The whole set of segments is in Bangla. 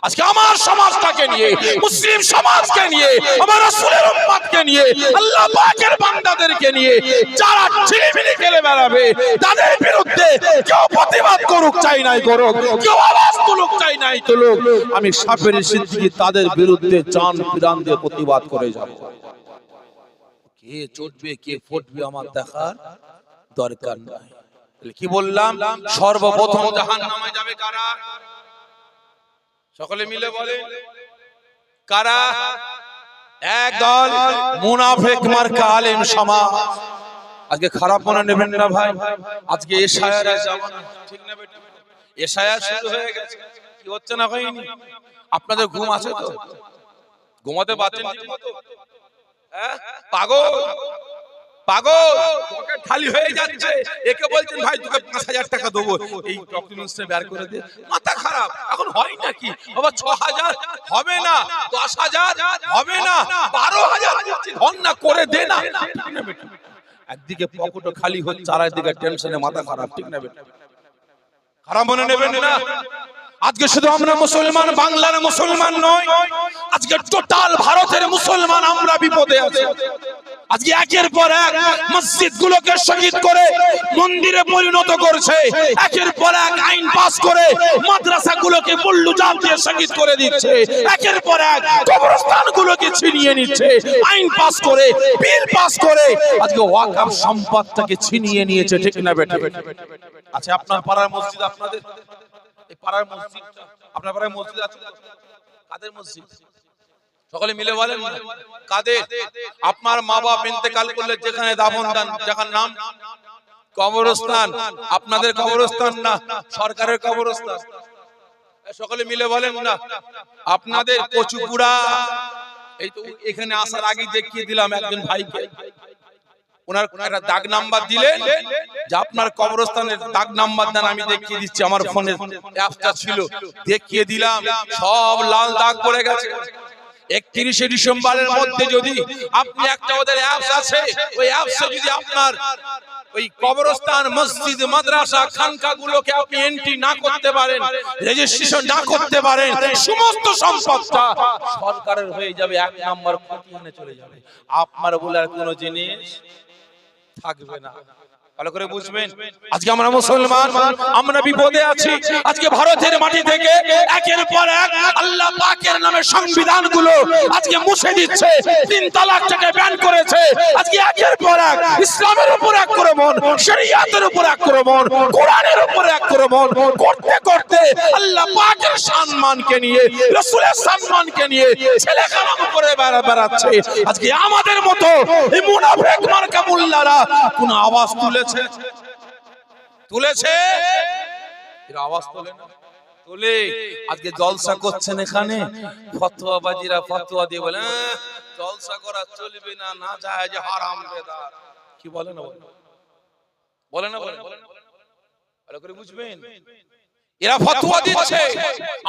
আজকে আমার সমাজটাকে নিয়ে, মুসলিম সমাজকে নিয়ে, আমার রাসূলের উম্মতকে নিয়ে, আল্লাহ পাকের বান্দাদেরকে নিয়ে যারা ছিলিমিলি খেলে বেড়াবে, তাদের বিরুদ্ধে কেউ প্রতিবাদ করুক চাই নাই করুক, কেউ আওয়াজ তুলুক চাই নাই তুলুক, আমি সাফেরি সিদ্দিকী তাদের বিরুদ্ধে জান প্রাণ দিয়ে প্রতিবাদ করে যাব। কে চটবে কে ফুটবে আমার দেখার দরকার নাই। কি বললাম? সর্বপ্রথম জাহান্নামে যাবে কারা? সকলে মিলে বলে কারা? একদল মুনাফিক মার্কা আলেম সমাজ। আজকে খারাপ মনে নেবেন না ভাই, আজকে এশায়ারের জামানা, ঠিক না বেটা? এশায়ার শুরু হয়ে গেছে, কি হচ্ছে না হয়নি? আপনাদের ঘুম আছে তো? ঘুমাতে পারছেন ঠিকমতো? হ্যাঁ, পাগল পাগল পকেট খালি হয়ে যাচ্ছে, একে বলছেন ভাই তোকে 5000 টাকা দেবো, এই ডকুমেন্টসটা বের করে দে। মাথা খারাপ, এখন হয় নাকি বাবা? 6000 হবে না, 10000 হবে না, 12000 দিচ্ছি, ধন না করে দে না। একদিকে পকেটও খালি হচ্ছে, আর একদিকে টেনশনে মাথা খারাপ, ঠিক না বেটা? খারাপ মনে নেবেন না। আজকে শুধু আমরা মুসলমান, বাংলার মুসলমান নয়, আজকে টোটাল ভারতের মুসলমান আমরা বিপদে আছি। আজকে একের পর এক মসজিদগুলোকে শহীদ করে মন্দিরে পরিণত করছে, একের পর এক আইন পাস করে মাদ্রাসাগুলোকে বুল্ডোজার দিয়ে শহীদ করে দিচ্ছে, একের পর এক কবরস্থানগুলোকে ছিনিয়ে নিচ্ছে, আইন পাস করে, বিল পাস করে আজকে ওয়াকফ সম্পদটাকে ছিনিয়ে নিয়েছে, ঠিক না বেটা? আচ্ছা, আপনার পাড়ার মসজিদ, আপনাদের এই পাড়ার মসজিদটা, আপনার পাড়ার মসজিদ আছে? কাদের মসজিদ? সকলে মিলে বলেন কাদের? আপনার মা বাপ ইন্তেকাল করলে যেখানে দাফন দেন, যার নাম কবরস্থান, আপনাদের কবরস্থান না, সরকারের কবরস্থান। সকলে মিলে বলেন না। আপনাদের কচুপুরা, এই তো এখানে আসার আগে দেখিয়ে দিলাম একজন ভাইকে, ওনার একটা দাগ নাম্বার দিলেন যে আপনার কবরস্থানের দাগ নাম্বার দেন, আমি দেখিয়ে দিচ্ছি, আমার ফোনে অ্যাপটা ছিল, দেখিয়ে দিলাম, সব লাল দাগ পড়ে গেছে। 31শে ডিসেম্বরের মধ্যে যদি আপনি একটা ওদের অ্যাপস আছে, ওই অ্যাপসে যদি আপনার ওই কবরস্থান, মসজিদ, মাদ্রাসা, খানকাগুলোকে আপনি এন্ট্রি না করতে পারেন, রেজিস্ট্রেশন না করতে পারেন, সমস্ত সম্পদটা সরকারের হয়ে যাবে, 1 নাম্বার খতিয়ানে চলে যাবে, আপনার বলে আর কোনো জিনিস থাকবে না। ভালো করে বুঝবেন, আজকে আমরা মুসলমান, আমরা বিপদে আছি। আজকে ভারতের মাটি থেকে একের পর এক আল্লাহ পাকের নামে সংবিধানগুলো আজকে মুছে দিচ্ছে, 3 তালাকটাকে ব্যান করেছে। আজকে একের পর এক ইসলামের উপর আক্রমণ, শরীয়তের উপর আক্রমণ, কোরআনের উপর আক্রমণ করতে করতে আল্লাহ পাকের সম্মানকে নিয়ে, রাসূলের সম্মানকে নিয়ে ছেলেখানার উপরে বেড়াচ্ছে। আজকে আমাদের মতো এই মুনাফিক মার্কা মোল্লারা কোন আওয়াজ তুলেছে, এর আওয়াজ তোলে না, তোলে। আজকে জলসা করছেন এখানে, ফতোয়াবাজিরা ফতোয়া দিয়ে বলে জলসা করা চলবে না, না যায় যে হারাম বেদাত। কি বলে না বলে না, ভালো করে বুঝবেন। এরা ফতোয়া দিচ্ছে,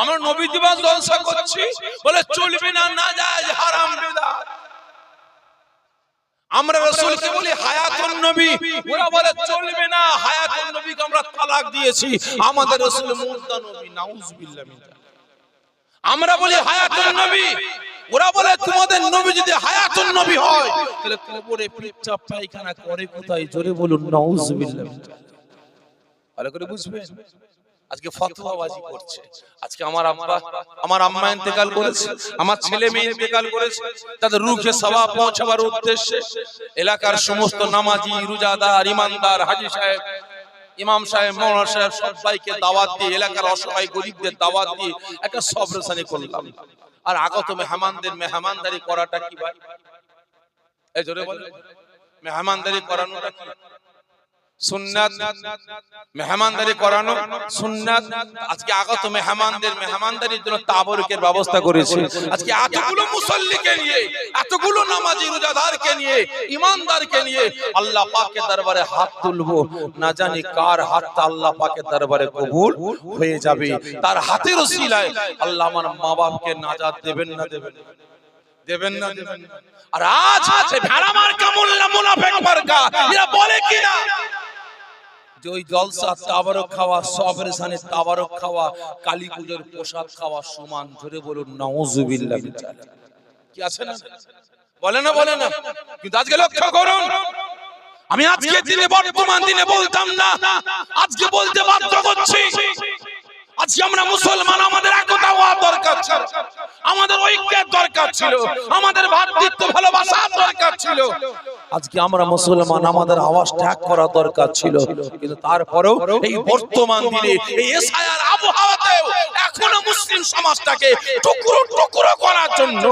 আমরা নবী দিবস জলসা করছি, বলে চলবে না, না যায় যে হারাম বেদাত। আমরা রাসূলকে বলি হায়াতুন নবী, ওরা বলে চলবে না, হায়াতুন নবীকে আমরা তালাক দিয়েছি, আমাদের রাসূল মুর্দা নবী, নাউজুবিল্লাহ মিন যালিক। আমরা বলি হায়াতুন নবী, ওরা বলে তোমাদের নবী যদি হায়াতুন নবী হয় তাহলে কবরে পেচ্ছাপ পায়খানা করে কোথায়? জোরে বলুন নাউজুবিল্লাহ মিন যালিক। ভালো করে বুঝবেন। আজকে ফতোয়াবাজি করছে। আজকে আমার আম্মা ইন্তেকাল করেছে, আমার ছেলে মেয়ে ইন্তেকাল করেছে, তাদের রূহে সওয়াব পৌঁছাবার উদ্দেশ্যে এলাকার সমস্ত নামাজি, রোজাদার, ইমানদার, হাজী সাহেব, ইমাম সাহেব, মাওলানা সাহেব সবাইকে দাওয়াত দিয়ে, এলাকার অসহায় গরিবদের দাওয়াত দিয়ে একটা সবরসানি করলাম। আর আগত মেহমানদের মেহমানদারি করাটা কি ভাই? এই জোরে বলেন, মেহমানদারি করানোটা কি সুন্নাত? মেহমানদারি করানো সুন্নাত। আজকে আগত মেহমানদের মেহমানদারির জন্য তাবরুকের ব্যবস্থা করেছে। আজকে এতগুলো মুসল্লিকে নিয়ে, এতগুলো নামাজি রোজাদারকে নিয়ে, ইমানদারকে নিয়ে আল্লাহ পাকের দরবারে হাত তুলবো, না জানি কার হাতটা আল্লাহ পাকের দরবারে কবুল হয়ে যাবে। তার হাতের ওসিলায় আল্লাহ আমার মা বাপকে নাজাত দেবেন না দেবেন? দেবেন না দেবেন? আর আজ আছে ভেড়া মার্কা মোল্লা, মুনাফিক মার্কা, এরা বলে কিনা যে ওই জলসা তাবারক খাওয়া, সবের সানে তাবারক খাওয়া, কালী পূজার প্রসাদ খাওয়া সমান। জোরে বলুন নাউজুবিল্লাহ। কি আছে না? বলে না, বলে না। কিন্তু আজকে লক্ষ্য করুন, আমি আজকে দিনে, বর্তমান দিনে বলতাম না, আজকে বলতে বাধ্য করছি। আজকে আমরা মুসলমান, আমাদের একতা হওয়া দরকার ছিল, আমাদের ঐক্যের দরকার ছিল, আমাদের ভ্রাতৃত্ব ভালোবাসার দরকার ছিল। আজকে আমরা মুসলমান, আমাদের আওয়াজ ত্যাগ করা দরকার ছিল। কিন্তু তারপরেও এই বর্তমান দিনে এই এশায়ার আবহাওয়াতেও এখনো মুসলিম সমাজটাকে টুকরো টুকরো করার জন্য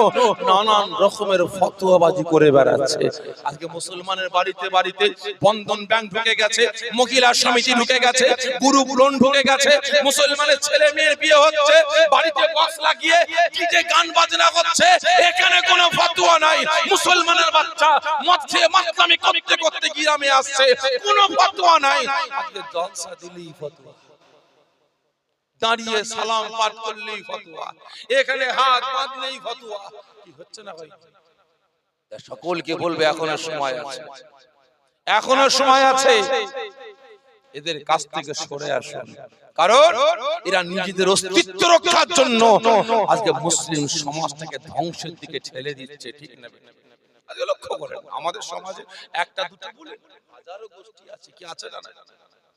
নানান রকমের ফতোয়াবাজি করে বেড়াচ্ছে। আজকে মুসলমানের বাড়িতে বাড়িতে বন্ধন ব্যাংক ঢুকে গেছে, মহিলা সমিতি ঢুকে গেছে, গ্রুপ লোন ঢুকে গেছে, মুসলমানের ছেলে মেয়ের বিয়ে হচ্ছে, বাড়িতে বক্স লাগিয়ে ডিজে গান বাজনা হচ্ছে, এখানে কোনো ফতোয়া নাই। মুসলমানের বাচ্চা মদ খেয়ে মাতলামি করতে করতে গ্রামে আসছে, কোনো ফতোয়া নাই। আজকে জলসা দিলেই ফতোয়া, দাঁড়িয়ে সালাম পাঠ করলেই ফতোয়া, এখানে হাত বাঁধলেই ফতোয়া। কি হচ্ছে না ভাই? সকলকে বলবে এখনো সময় আছে, এখনো সময় আছে। এদের কাছ থেকে সরে আসুন, কারণ এরা নিজেদের অস্তিত্ব রক্ষার জন্য আজকে মুসলিম সমাজটাকে ধ্বংসের দিকে ঠেলে দিচ্ছে। ঠিক না? আজকে লক্ষ্য করেন, আমাদের সমাজে একটা দুটো বলে হাজারো গোষ্ঠী আছে। কি আছে না?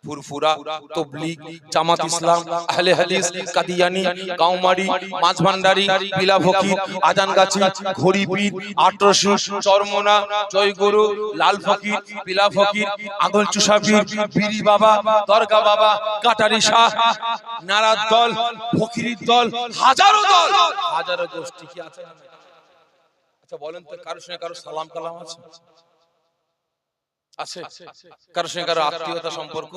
ফুরফুরা, তবলিগ, জামাত ইসলাম, আহলে হাদিস, কাদিয়ানি, গাওমারি, মাঝভান্ডারি, পিলা ফকির, আজানগাছি, ঘড়িপীর, আটরশি, চরমোনা, জয়গুরু, লাল ফকির, পিলা ফকির, আঙুল চুষাপীর, বিড়ি বাবা, দরগা বাবা, কাটারি শাহ, নারার দল, ফকিরির দল, হাজারো দল, হাজারো গোষ্ঠী। কি আছে না? আচ্ছা বলেন তো, কারোর সঙ্গে কারো সালাম কালাম আছে? আছে? কারোর সঙ্গে কারো আত্মীয়তা সম্পর্ক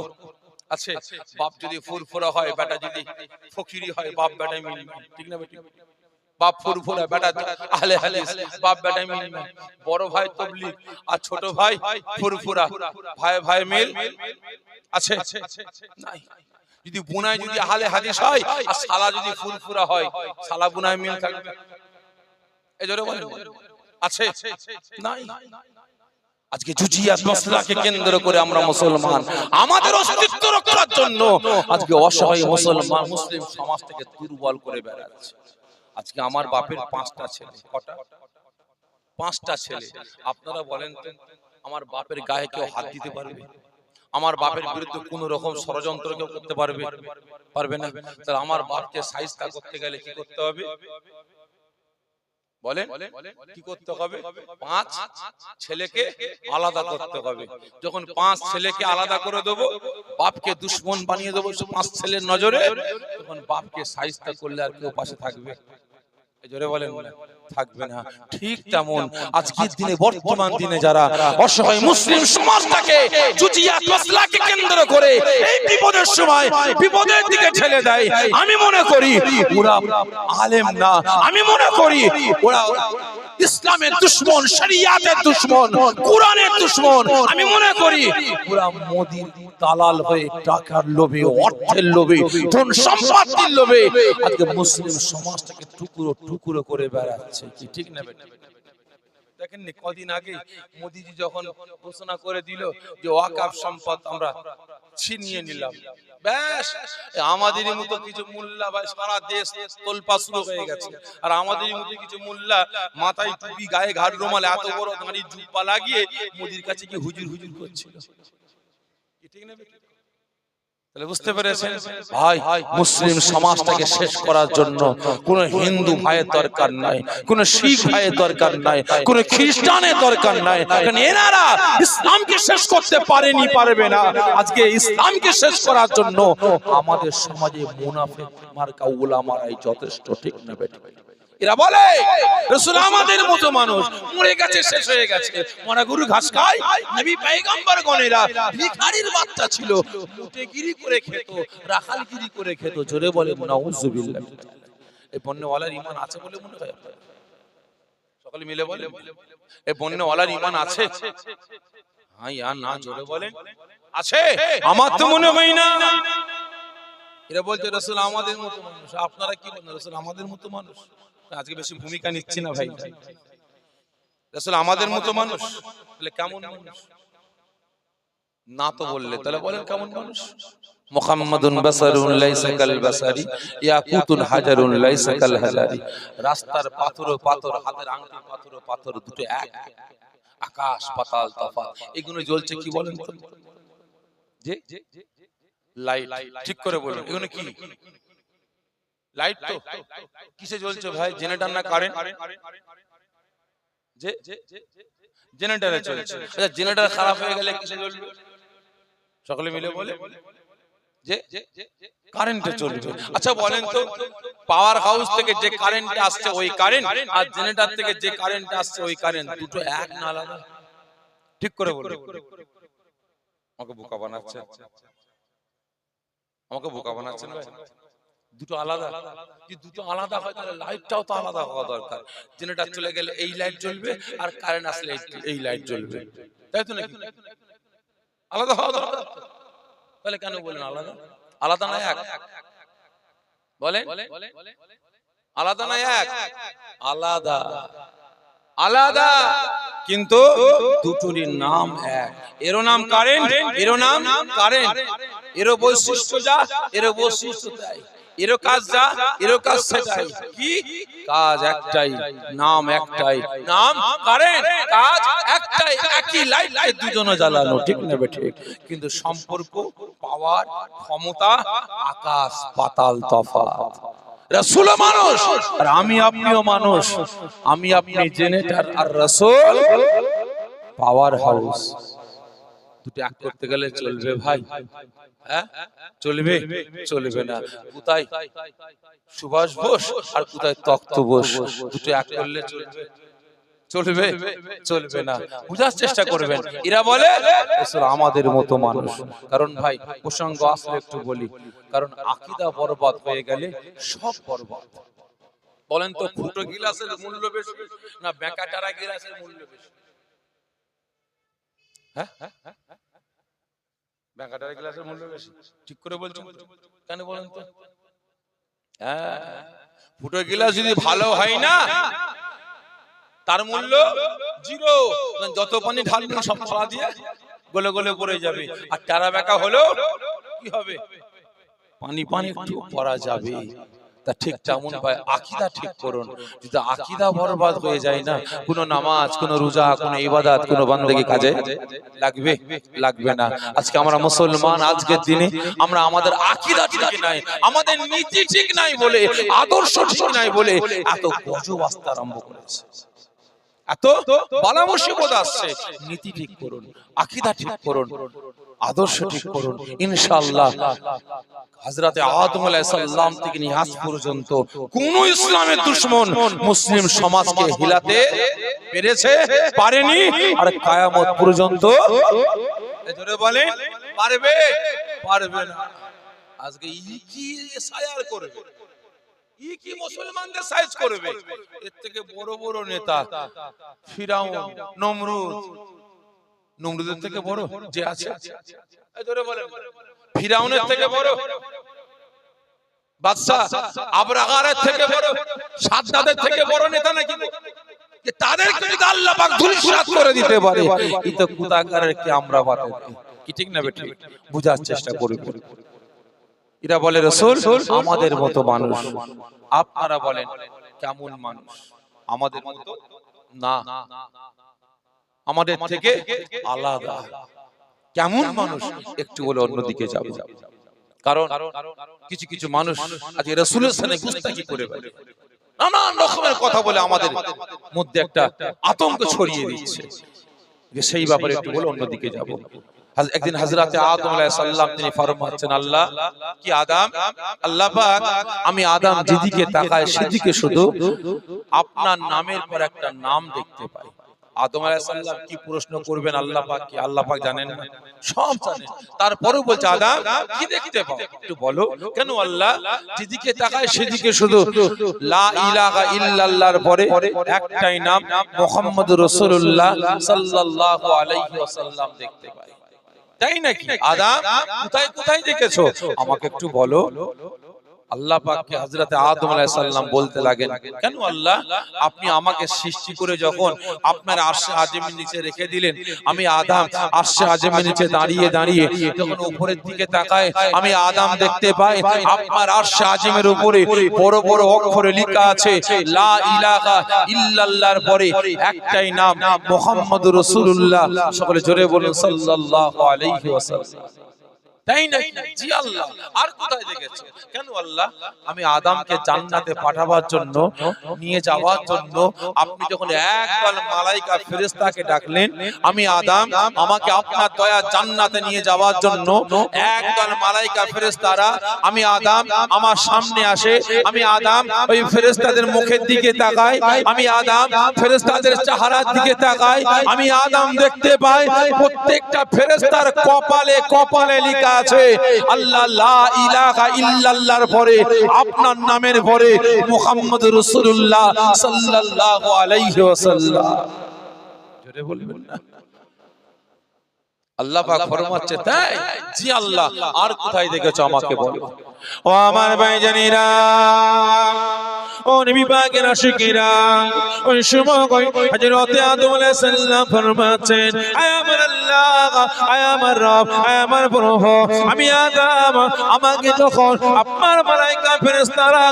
আছে? বাপ যদি ফুরফুরা হয়, বেটা যদি ফকিরি হয়, বাপ বেটাই মিল। ঠিক না বেটি? বাপ ফুরফুরা, বেটা আহলে হাদিস, বাপ বেটাই মিল। বড় ভাই তবলিগ আর ছোট ভাই ফুরফুরা, ভাই ভাই মিল আছে? নাই। যদি বুনাই যদি আহলে হাদিস হয় আর শালা যদি ফুরফুরা হয়, শালা বুনাই মিল থাকবে? এই জোরে বলেন, আছে? নাই। আজকে জুজিয়াত মাসলাকে কেন্দ্র করে আমরা মুসলমান আমাদের অস্তিত্ব রক্ষার জন্য আজকে অসহায় মুসলমান মুসলিম সমাজটাকে দুর্বল করে বেড়াচ্ছে। আজকে আমার বাপের 5টা ছেলে। কটা? 5টা ছেলে। আপনারা বলেন তো, আমার বাপের গায়ে কেউ হাত দিতে পারবে? আমার বাপের বিরুদ্ধে কোন রকম ষড়যন্ত্র কেউ করতে পারবে? পারবে না। তাহলে আমার বাপকে সাইজটা করতে গেলে কি করতে হবে? বলেন কি করতে হবে? 5 ছেলেকে আলাদা করতে হবে। যখন 5 ছেলেকে আলাদা করে দেবো, বাপকে দুশমন বানিয়ে দেবো 5 ছেলের নজরে, তখন বাপকে সাইজটা করলে আর কেউ পাশে থাকবে? জোরে বলেন, থাকবে না। ঠিক তেমন আজকের দিনে, বর্তমান দিনে যারা অসহায় মুসলিম সমাজটাকে জুজিয়াত মাসলাকে কেন্দ্র করে এই বিপদের সময় বিপদের দিকে ঠেলে দেয়, আমি মনে করি ওরা আলেম না, আমি মনে করি ওরা ইসলামের দুশমন, শরিয়াতের দুশমন, কোরআনের দুশমন। আমি মনে করি ওরা মোদির দালাল হয়ে টাকার লোভে, অর্থের লোভে, ধন সম্পত্তির লোভে আজকে মুসলিম সমাজটাকে টুকরো টুকরো করে বেড়াচ্ছে। কি ঠিক না? দেখেননি কদিন আগে মোদিজি যখন ঘোষণা করে দিল যে ওয়াকফ সম্পদ আমরা ছিনিয়ে নিলাম, ব্যাস আমাদেরই মতো কিছু মোল্লা ভাই সারা দেশ তোলপা শুরু হয়ে গেছে। আর আমাদেরই মতো কিছু মোল্লা মাথায় টুপি, গায়ে ঘাড় রুমাল, এত বড় দাঁড়ি জুব্বা লাগিয়ে মোদির কাছে কি হুজুর হুজুর করছিল। ঠিক না? তাহলে বুঝতে পেরেছেন ভাই, মুসলিম সমাজটাকে শেষ করার জন্য কোন হিন্দু ভাইয়ের দরকার নাই, কোন শিখ ভাইয়ের দরকার নাই, কোন খ্রিস্টানের দরকার নাই। কারণ এনারা ইসলামকে শেষ করতে পারেনি, পারবে না। আজকে ইসলামকে শেষ করার জন্য আমাদের সমাজে মুনাফিক মার্কা উলামারাই যথেষ্ট। ঠিক না বেটি? এরা বলে রাসূল আমাদের মতো মানুষ, মরে গেছে, শেষ হয়ে গেছে, মরা গরু ঘাস খায়। নবী পয়গম্বর গণেরা ভিখারির বাচ্চা ছিল, লুটেগিরি করে খেত, রাখালগিরি করে খেত। জোরে বলে নাউজুবিল্লাহ। এই বন্যওয়ালার ঈমান আছে বলে মনে হয়? সকলে মিলে বলে, এই বন্যওয়ালার ঈমান আছে? হ্যাঁ ইয়া না, জোরে বলেন আছে? আমার তো মনে হয় না। এরা বলছে রাসূল আমাদের মতো মানুষ। আপনারা কি বলেন? রাসূল আমাদের মতো মানুষ? আজকে বেশি ভূমিকা নিচ্ছি না ভাই। রাসূল আমাদের মতো মানুষ, তাহলে কেমন মানুষ? না তো বললে তাহলে বলেন কেমন মানুষ? মুহাম্মাদুন বাসারুন লাইসা কাল বাসারি ইয়াকুতুন হাজারুন লাইসা কাল হাজারি। রাস্তার পাথরও পাথর, হাতের আংটি পাথরও পাথর, দুটো এক, আকাশ পাতাল তফাৎ। এগুলো জ্বলছে কি বলেন তো? যে লাইট। ঠিক করে বলুন, এগুলো কি লাইট? তো কিসে জ্বলছে ভাই? জেনারেটর না কারেন্ট? যে জেনারেটরে চলছে। আচ্ছা, জেনারেটর খারাপ হয়ে গেলে কিসে জ্বলবে? সকলে মিলে বলে যে কারেন্টে চলবে। আচ্ছা বলেন তো, পাওয়ার হাউস থেকে যে কারেন্ট আসছে ওই কারেন্ট, আর জেনারেটর থেকে যে কারেন্ট আসছে ওই কারেন্ট, দুটো এক না আলাদা? ঠিক করে বলুন। আমাকে বোকা বানাচ্ছেন, আমাকে বোকা বানাচ্ছেন ভাই। দুটো আলাদা। যদি দুটো আলাদা হয় তাহলে লাইটটাও তো আলাদা হওয়া দরকার। জেনারেটর চলে গেলে এই লাইট জ্বলবে, আর কারেন্ট আসলে এই লাইট জ্বলবে, তাই তো নাকি? আলাদা হওয়া দরকার। তাহলে কেন বলেন আলাদা? আলাদা না এক? বলেন আলাদা না এক? আলাদা। আলাদা, কিন্তু দুটোরই নাম এক। এরও নাম কারেন্ট, এরও নাম কারেন্ট। এরও বৈশিষ্ট্য যা, এরও বৈশিষ্ট্য তাই। এরও কাজ যা, এরও কাজ সেটাই। কি কাজ? একটাই, নাম একটাই, নাম কারেন্ট, কাজ একটাই। একই লাইটে দুজনে জ্বালানো, ঠিক না ঠিক? কিন্তু সম্পর্ক, পাওয়ার, ক্ষমতা আকাশ পাতাল তফাৎ। রাসূল মানুষ আর আমি আপনিও মানুষ। আমি আপনি জেনারেটর আর রাসূল পাওয়ার হাউস। দুটো এক করতে গেলে চলবে ভাই? হ্যাঁ চলবে? চলবে না। কোথায় সুভাষ বোস আর কোথায় তখ্ত বোস? দুটো এক করলে চলবে? চলবে? চলবে না। বুঝার চেষ্টা করবেন। এরা বলে আমাদের মতো মানুষ। কারণ ভাই প্রসঙ্গ আসলে একটু বলি, কারণ আকীদা বরবাদ হয়ে গেলে সব বরবাদ। বলেন তো, ফুটো গিলাসের মূল্য বেশি না বেকাটারা গিলাসের মূল্য বেশি? হ্যাঁ, বেকাটারা গিলাসের মূল্য বেশি। ঠিক করে বলছেন কেন বলেন তো? হ্যাঁ, ফুটো গিলাস যদি ভালো হয় না তার মূল্য জিরো। যত পানি ঢালবেন সব ছড়া দিয়ে গলে গলে পড়ে যাবে। আর টারা বেকা হলো কি হবে? পানি পানি একটু পড়া যাবে। তা ঠিক তেমন ভাই আকীদা ঠিক করুন। যদি আকীদা বরবাদ হয়ে যায় না, কোন নামাজ, কোন রোজা, কোন ইবাদত, কোন বান্দেগি কাজে লাগবে? লাগবে না। আজকে আমরা মুসলমান, আজকের দিনে আমরা আমাদের আকীদা ঠিক নাই, আমাদের নীতি ঠিক নাই বলে, আদর্শ ঠিক নাই বলে এত গজব আসতে আরম্ভ করেছে, এত বালা মুসিবত আসছে। নীতি ঠিক করুন, আকীদা ঠিক করুন, আদর্শ ঠিক করুন। ইনশাআল্লাহ হযরতে আদম আলাইহিস সালাম থেকে নিয়ে আজ পর্যন্ত কোন ইসলামের দুশমন মুসলিম সমাজকে হিলাতে পেরেছে? পারেনি। আর কিয়ামত পর্যন্ত জোরে বলেন পারবে? পারবে না। আজকে কি সায়ার করবে, কি মুসলমানদের সাইজ করবে? এর থেকে বড় বড় নেতা ফিরাউন, নমরুদ, নমরুদের থেকে বড় যে আছে? জোরে বলেন। ফিরাউনের থেকে বড় বাদশা আবরাগারের থেকে বড়, সাদ্দাদের থেকে বড় নেতা নাকি? তাদেরকে যদি আল্লাহ পাক ধূলিসাৎ করে দিতে পারে, এই তো কুতাকারের কি আমরা বাতে কি? ঠিক না বেটি? বুঝার চেষ্টা করব। এরা বলে রাসূল আমাদের মতো মানুষ। আপনারা বলেন কেমন মানুষ? আমাদের মতো না, আমাদের থেকে আলাদা। কেমন মানুষ? একটু বলে অন্যদিকে যাব। কারণ কিছু কিছু মানুষ আজকে রাসূলের সামনে গুস্তাখি করে বলে, নানান রকমের কথা বলে আমাদের মধ্যে একটা আতঙ্ক ছড়িয়ে দিচ্ছে। সেই ব্যাপারে একটু বলে অন্যদিকে যাব। একদিন হযরতে আদম আলাইহিস সালাম তিনি ফরমাচ্ছেন, আল্লাহ কি আদম, আল্লাহ পাক আমি আদম যেদিকে তাকাই সেদিকে শুধু আপনার নামের পর একটা নাম দেখতে পাই। আদম আলাইহিস সালাম কি প্রশ্ন করবেন আল্লাহ পাক কি? আল্লাহ পাক জানেন না? সব জানেন। তারপরেও বলছে আদম কি দেখতে পাও একটু বলো। কেন আল্লাহ যেদিকে তাকায় সেদিকে শুধু লা ইলাহা ইল্লাল্লাহর পরে একটাই নাম মুহাম্মদুর রাসূলুল্লাহ সাল্লাল্লাহু আলাইহি ওয়াসাল্লাম দেখতে পাই, তাই নাকি? আদম কোথায় কোথায় দেখেছো আমাকে একটু বলো। আল্লাহ পাককে হযরতে আদম আলাইহিস সালাম বলতে লাগেন, কেন আল্লাহ আপনি আমাকে সৃষ্টি করে যখন আপনার আরশে আজিমের নিচে রেখে দিলেন, আমি আদম আরশে আজিমের নিচে দাঁড়িয়ে দাঁড়িয়ে যখন উপরের দিকে তাকাই, আমি আদম দেখতে পাই আপনার আরশে আজিমের উপরে বড় বড় অক্ষরে লেখা আছে লা ইলাহা ইল্লাল্লাহর পরে একটাই নাম মুহাম্মদুর রাসূলুল্লাহ। সকলে জোরে বলুন সাল্লাল্লাহু আলাইহি ওয়াসাল্লাম। তাই না? জি আল্লাহ। আর কোথায় দেখেছো? কেন আল্লাহ আমি আদমকে জান্নাতে পাঠাবার জন্য নিয়ে যাওয়ার জন্য আপনি যখন একদল মালাইকা ফেরেশতাকে ডাকলেন, আমি আদম আমাকে আপনার দয়া জান্নাতে নিয়ে যাওয়ার জন্য একদল মালাইকা ফেরেশতারা আমি আদম আমার সামনে আসে, আমি আদম ওই ফেরেশতাদের মুখের দিকে তাকাই, আমি আদম ফেরেশতাদের চেহারার দিকে তাকাই, আমি আদম দেখতে পাই প্রত্যেকটা ফেরেশতার কপালে কপালে লেখা আছে আল্লাহ লা ইলাহা ইল্লাল্লাহর পরে আপনার নামের পরে মুহাম্মদুর রাসূলুল্লাহ সাল্লাল্লাহু আলাইহি ওয়াসাল্লাম। জোরে বলবেন না? আল্লাহ পাক ফরমাচ্ছে তাই? জি আল্লাহ। আর কোথায় দেখেছো আমাকে বলো। ও আমার ভাইজানেরা, ও নবী পাকের আশিকেরা, ওই সময় হযরত আদম আলাইহিস সালাম ফরমাচ্ছেন, আয় আমার আল্লাহ, আয় আমার রব, আয় আমার প্রভু, আমি আদম আমাকে যখন আপনার মালায়েকা ফেরেশতারা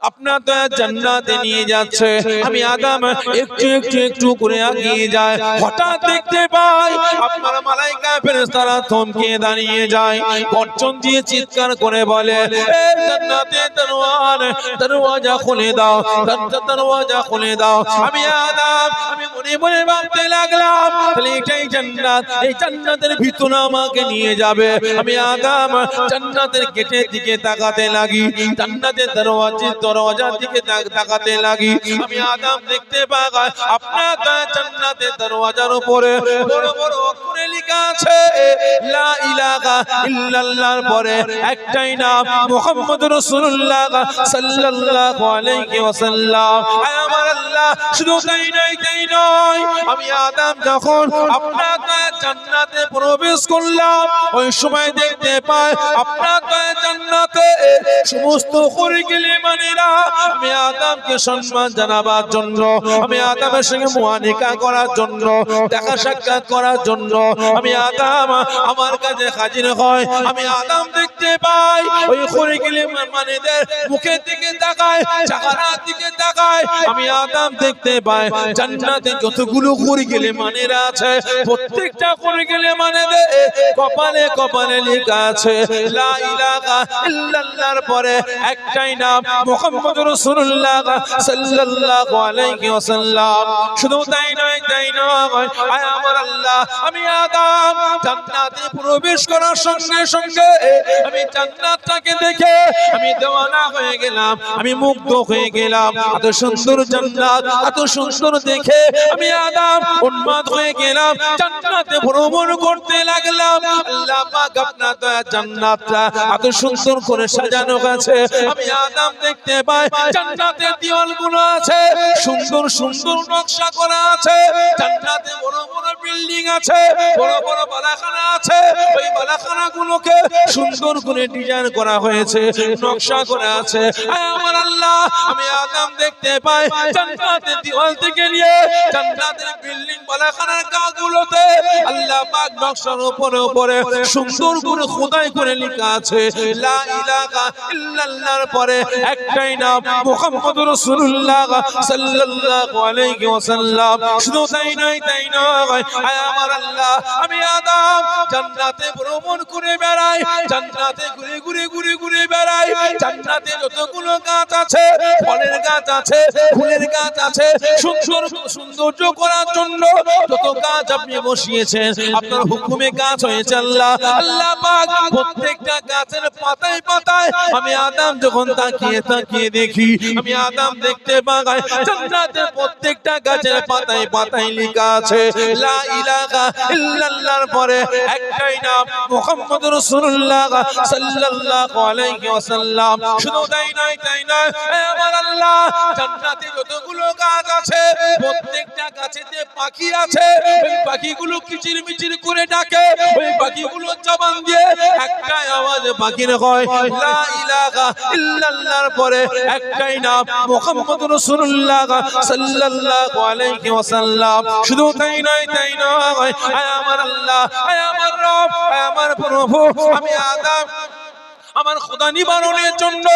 আপনার দয়া জান্নাতে নিয়ে যাচ্ছে, আমি আদম একটু একটু একটু করে এগিয়ে যায়, হঠাৎ দেখতে পাই আপনার মালায়েকা ফেরেশতারা থমকে দাঁড়িয়ে যায়, গর্জন দিয়ে চিৎকার করে বলে, এ জান্নাতের দরওয়াজা খুলে দাও, দরওয়াজা খুলে দাও। আমি আদম আমি মনে মনে ভাবতে লাগলাম তাহলে এটাই জান্নাত, এই জান্নাতের ভিতরে আমাকে নিয়ে যাবে। আমি আদম জান্নাতের গেটের দিকে তাকাতে লাগি, জান্নাতের দরওয়াজার দিকে তাকাতে লাগি, আমি আদম দেখতে পাই আপনার জান্নাতের দরওয়াজার উপরে বড় বড় অক্ষরে লেখা আছে লা ইলাহা ইল্লাল্লাহর পরে একটাই নাম মুহাম্মদুর রাসূলুল্লাহ সাল্লাল্লাহু আলাইহি ওয়াসাল্লাম। আয় আমার আল্লাহ, শুধু তাই নয়, আমি আদম যখন আপনার জান্নাতে প্রবেশ করলাম, ওই সময় দেখতে পাই আপনার জান্নাতে সমস্ত খরিকিল মানেরা আমি আদমকে সম্মান জানাবার জন্য, আমি আদমের সঙ্গে মুআনিকা করার জন্য, দেখা সাক্ষাৎ করার জন্য আমি আদম আমার কাছে হাজির হয়। আমি আদম দেখতে পাই ওই খরিকিল মানেদের মুখের দিকে তাকায়, চেহারার দিকে তাকায়, আমি আদম দেখতে পাই জান্নাতে যতগুলো খরিকিল মানেরা আছে প্রত্যেকটা খরিকিল মানেদের কপালে কপালে লেখা আছে লা ইলাহা ইল্লাল্লাহর পরে একটাই নাম মুহাম্মদুর রাসূলুল্লাহ সাল্লাল্লাহু আলাইহি ওয়াসাল্লাম। শুধু তাই নয়, আয় আমার আল্লাহ, আমি আদম জান্নাতে প্রবেশ করার সঙ্গে সঙ্গে আমি জান্নাতটাকে দেখে আমি দেওয়ানা হয়ে গেলাম, আমি মুগ্ধ হয়ে গেলাম। এত সুন্দর জান্নাত, এত সুন্দর দেখে আমি আদম উন্মাদ হয়ে গেলাম, জান্নাতে ভ্রমণ করতে লাগলাম। আল্লাহ পাক আপনার দয়া জান্নাতটা এত সুন্দর করে সাজানো আছে, আমি আদম দেখতে পাই জান্নাতের দেওয়ালগুলো আছে সুন্দর সুন্দর নকশা করা আছে, জান্নাতে বড় বড় বিল্ডিং আছে, বড় বড় বালাখানা আছে, ওই বালাখানাগুলোকে সুন্দর করে ডিজাইন করা হয়েছে, নকশা করা আছে। আমার আল্লাহ, আমি আদম দেখতে পাই জান্নাতের দেওয়াল থেকে নিয়ে জান্নাতের বিল্ডিং বালাখানার গাগুলোতে আল্লাহ পাক নকশার উপরে উপরে সুন্দর করে খোদাই করে লেখা আছে লা ইলাহা ইল্লাল্লাহর পরে একটাই নাম মুহাম্মদুর রাসূলুল্লাহ সাল্লাল্লাহু আলাইহি ওয়াসাল্লাম। শুধু তাই নয়, আয় আমার আল্লাহ, আমি আদম জান্নাতে ভ্রমণ করে বেড়াই, জান্নাতে ঘুরে বেড়াই, জান্নাতে যতগুলো গাছ আছে, ফলের গাছ আছে, ফুলের গাছ আছে, সৌন্দর্য করার জন্য যত গাছ আপনি বসিয়েছেন, আপনার হুকুমে গাছ হয়েছে আল্লাহ পাক প্রত্যেকটা গাছের পাতায় পাতায় আমি আদম যখন তাকিয়ে দেখি, আমি আদম দেখতে পাই জান্নাতের প্রত্যেকটা গাছের পাতায় পাতায় লেখা আছে লা ইলাহা ইল্লাল্লাহর পরে একটাই নাম মুহাম্মদুর রাসূলুল্লাহ সাল্লাল্লাহু আলাইহি ওয়াসাল্লাম। শুধু তাই নয়, আমার আল্লাহ জান্নাতে যতগুলো গাছ আছে প্রত্যেকটা গাছেতে পাখি আছে, ওই পাখিগুলো কিচিরমিচির করে ডাকে, ওই পাখিগুলো জবান দিয়ে একটাই আওয়াজ পাখির হয়, লা ইলাহা ইল্লাল্লাহর পরে একটাই নাম মুহাম্মদুর রাসূলুল্লাহ সাল্লাল্লাহু আলাইহি ওয়াসাল্লাম। শুধু তাই নয়, আমার আল্লাহ, আমার রব, আমার প্রভু, আমি আদম আমার খোদা নিবারণের জন্য,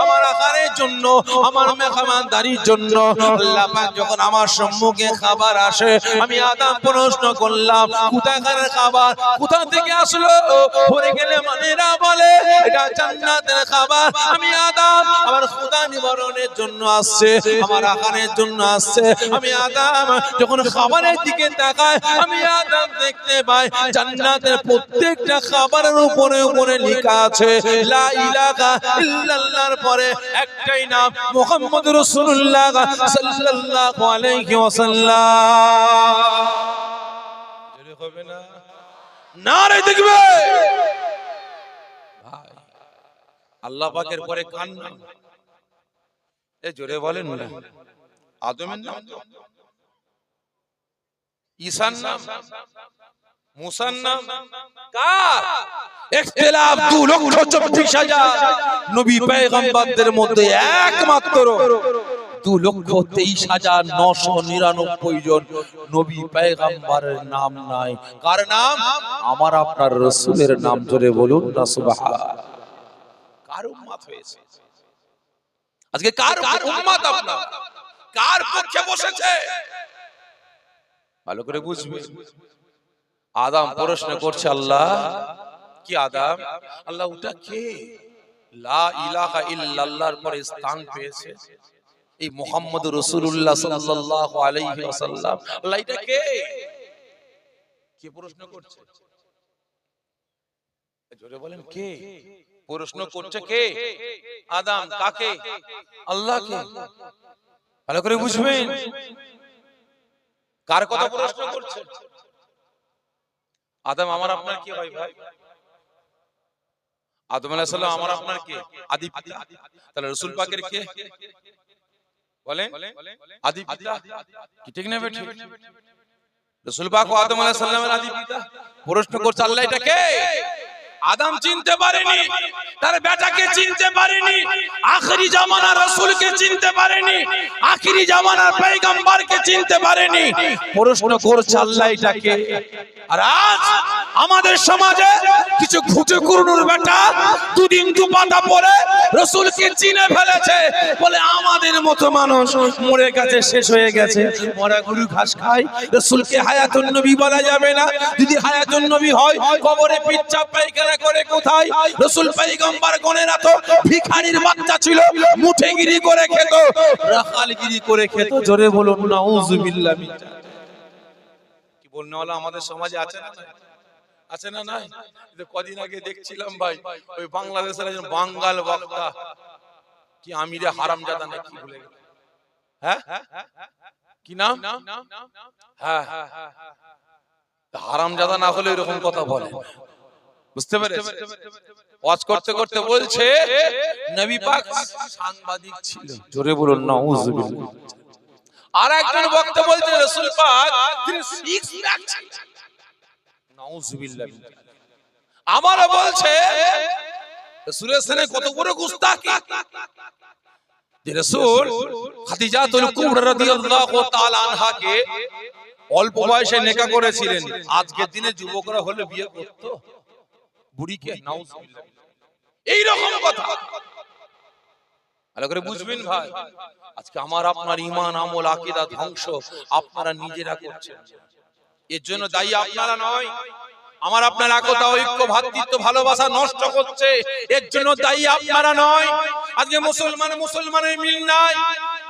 আমার আকারের জন্য, আমার মেহমানদারির জন্য আল্লাহ পাক যখন আমার সম্মুখে খাবার আসে, আমি আদম প্রশ্ন করলাম কোথাকার খাবার, কোথা থেকে আসলো? পরে গেলে মানেরা বলে এটা জান্নাতের খাবার। আমি আদম আমার খোদা নিবারণের জন্য আসছে, আমার আকারের জন্য আসছে। আমি আদম যখন খাবারের দিকে তাকাই, আমি আদম দেখতে পাই জান্নাতের প্রত্যেকটা খাবারের উপরে উপরে লেখা আছে লা ইলাহা ইল্লাল্লাহর পরে একটাই নাম মুহাম্মদুর রাসূলুল্লাহ সাল্লাল্লাহু আলাইহি ওয়াসাল্লাম। জোরে হবে না? নারে দেখবে ভাই, আল্লাহ পাকের পরে কার নাম? এ জোরে বলেন না। আদমের নাম, ঈসার নাম, মুসার নাম, কার? ইখতিলাফ 2,24,000 নবী পয়গম্বরদের মধ্যে একমাত্র 2,23,999 জন নবী পয়গম্বরের নাম নাই। কার নাম? আমার আপনার রাসূলের নাম। জোরে বলুন না সুবহান। কার উম্মত হয়েছে আজকে? কার উম্মত আপনার? কার পক্ষে বসেছে? ভালো করে বুঝবে। আদম প্রশ্ন করছে আল্লাহ, কি আদম? আল্লাহ ওটা কে? লা ইলাহা ইল্লাল্লাহর পরে স্থান পেয়েছে এই মুহাম্মদুর রাসূলুল্লাহ সাল্লাল্লাহু আলাইহি ওয়াসাল্লাম। আল্লাহ এটা কে? কি প্রশ্ন করছে? জোরে বলেন কে প্রশ্ন করছে? কে? আদম। কাকে? আল্লাহকে। ভালো করে বুঝবেন কার কথা প্রশ্ন করছে। আদম আমার আপনার কি হয় ভাই? আদম আলাইহিস সালাম আমার আপনার কে? আদি পিতা। তাহলে রাসূল পাকের কে বলেন? আদি পিতা। কি ঠিক না বেঠিক? রাসূল পাক ও আদম আলাইহিস সালামের আদি পিতা। প্রশ্ন করছে আল্লাহ এটা কে? আদম চিনতে পারেনি, তার বেটাকে চিনতে পারেনি, আখেরি জামানার রাসূলকে চিনতে পারেনি, আখেরি জামানার পয়গম্বরকে চিনতে পারেনি। প্রশ্ন করছে আল্লাহ এটা কে? আর আজ আমাদের সমাজে কিছু ঘুটে কুরুনুর বেটা দুদিন দুপাতা পরে রাসূলকে চিনে ফেলেছে, বলে আমাদের মতো মানুষ মরে গেছে, শেষ হয়ে গেছে, মরা গরু ঘাস খায়, রাসূলকে হায়াতুন নবী বলা যাবে না। যদি হায়াতুন নবী হয় কবরে পিচ্চা পায়খানা করে কোথায়? রাসূল পয়গম্বর গণেরা তো ভিখারির বাচ্চা ছিল, মুঠেগিরি করে খেত, রাখালগিরি করে খেত। জোরে বলুন নাউযুবিল্লাহ। কি বলনেওয়ালা আমাদের সমাজে আছে না? আছে না? নাই? কদিন আগে দেখছিলাম ভাই, ওই বাংলাদেশের একজন বাঙ্গাল বক্তা, কি আমিরে হারামজাদা নাকি ভুলে গেল, হ্যাঁ কি নাম? হ্যাঁ, হারামজাদা না হলে এরকম কথা বলে, বুঝতে পেরেছে? ওয়াজ করতে করতে বলছে নবী পাক সাংবাদিক ছিল। জোরে বলুন নাউযুবিল্লাহ। আর একজন বক্তা বলছে রাসূল পাক তিনি সিক্স প্যাক ছিলেন। নাউযুবিল্লাহ। আমারও বলছে রাসূলের সাথে কত বড় গুস্তাখি, যে রাসূল খাদিজাতুল কুবরা রাদিয়াল্লাহু তাআলা আনহাকে অল্প বয়সে নেকা করেছিলেন। আজকের দিনে যুবকরা হলে বিয়ে করত বুড়িকে। নাউযুবিল্লাহ। এই রকম কথা ভালো করে বুঝবেন ভাই। আজকে আমার আপনার ঈমান আমল আকীদা ধ্বংস আপনারা নিজেরা করছেন। এর জন্য দায়ী আপনারা নয়। আমার আপনার একতা ঐক্য ভ্রাতৃত্ব ভালোবাসা নষ্ট করছে, এর জন্য দায়ী আপনারা নয়। আজকে মুসলমানের মিল নাই,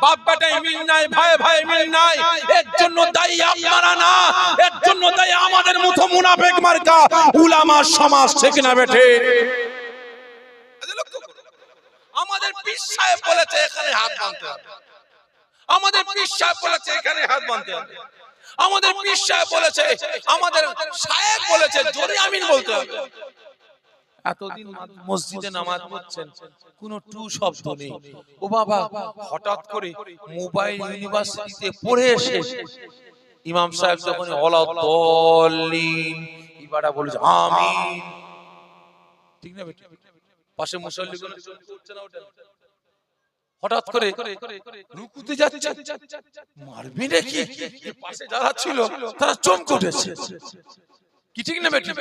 বাপ বেটায় মিল নাই, ভাই ভাই মিল নাই, এর জন্য দায়ী আপনারা না, এর জন্য দায়ী আমাদের মতো মুনাফিক মার্কা উলামা সমাজ। ঠিক না বেঠে? আমাদের পীর সাহেব বলেছে এখানে হাত বাঁধতে হবে, আমাদের পীর সাহেব বলেছে এখানে হাত বাঁধতে হবে, আমাদের পীর সাহেব বলেছে, আমাদের সাহেব বলেছে, জোরে আমিন বলতে হবে। এতদিন মসজিদে নামাজ পড়ছেন, কোনো টু শব্দ নেই। ও বাবা, হঠাৎ করে মোবাইল ইউনিভার্সিটিতে পড়ে এসে ইমাম সাহেব যখন ওয়ালা দল্লিন ইবারা বলেছে আমিন, ঠিক না বেটা? পাশে মুসল্লিগুলো করছে না, ওটা হঠাৎ করে রুকুতে যাচ্ছে, মারবি নাকি? পাশে যারা ছিল তারা চমকে উঠেছে, কি ঠিক না বেটা?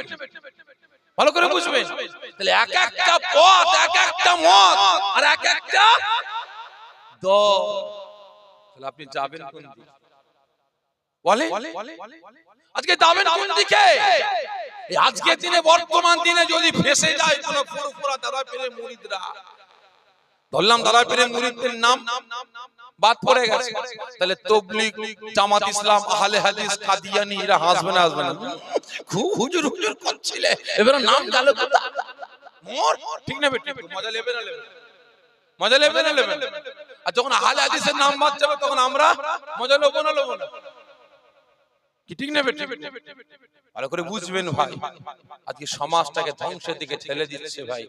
ভালো করে বুঝবেন, তাহলে এক একটা পথ, এক একটা মত, আর এক একটা দল। তাহলে আপনি যাবেন কোন দিকে? বলে আজকে যাবেন কোন দিকে? আজকের দিনে, বর্তমান দিনে যদি ফেসে যায় কোন ফুরফুরা দাদা পীরের মুরিদরা, ধরলাম দাদা পীরের মুরিদদের নাম বাদ পড়ে গেছে, তাহলে তাবলীগ, জামাত ইসলাম, আহলে হাদিস, কাদিয়ানি এরা হাসবে না? হাসবে না? খুব হুজুর হুজুর করছিলে, এবারে নাম গেল কোথা? মোর ঠিক না বেটা? মজা নেবে না? নেবে মজা নেবে না? নেবে। আর যখন আহলে হাদিসের নাম বাদ যাবে তখন আমরা মজা নেব না? নেব না? কি ঠিক না বেটা? ভালো করে বুঝবেন ভাই, আজকে সমাজটাকে ধ্বংসের দিকে ঠেলে দিচ্ছে ভাই।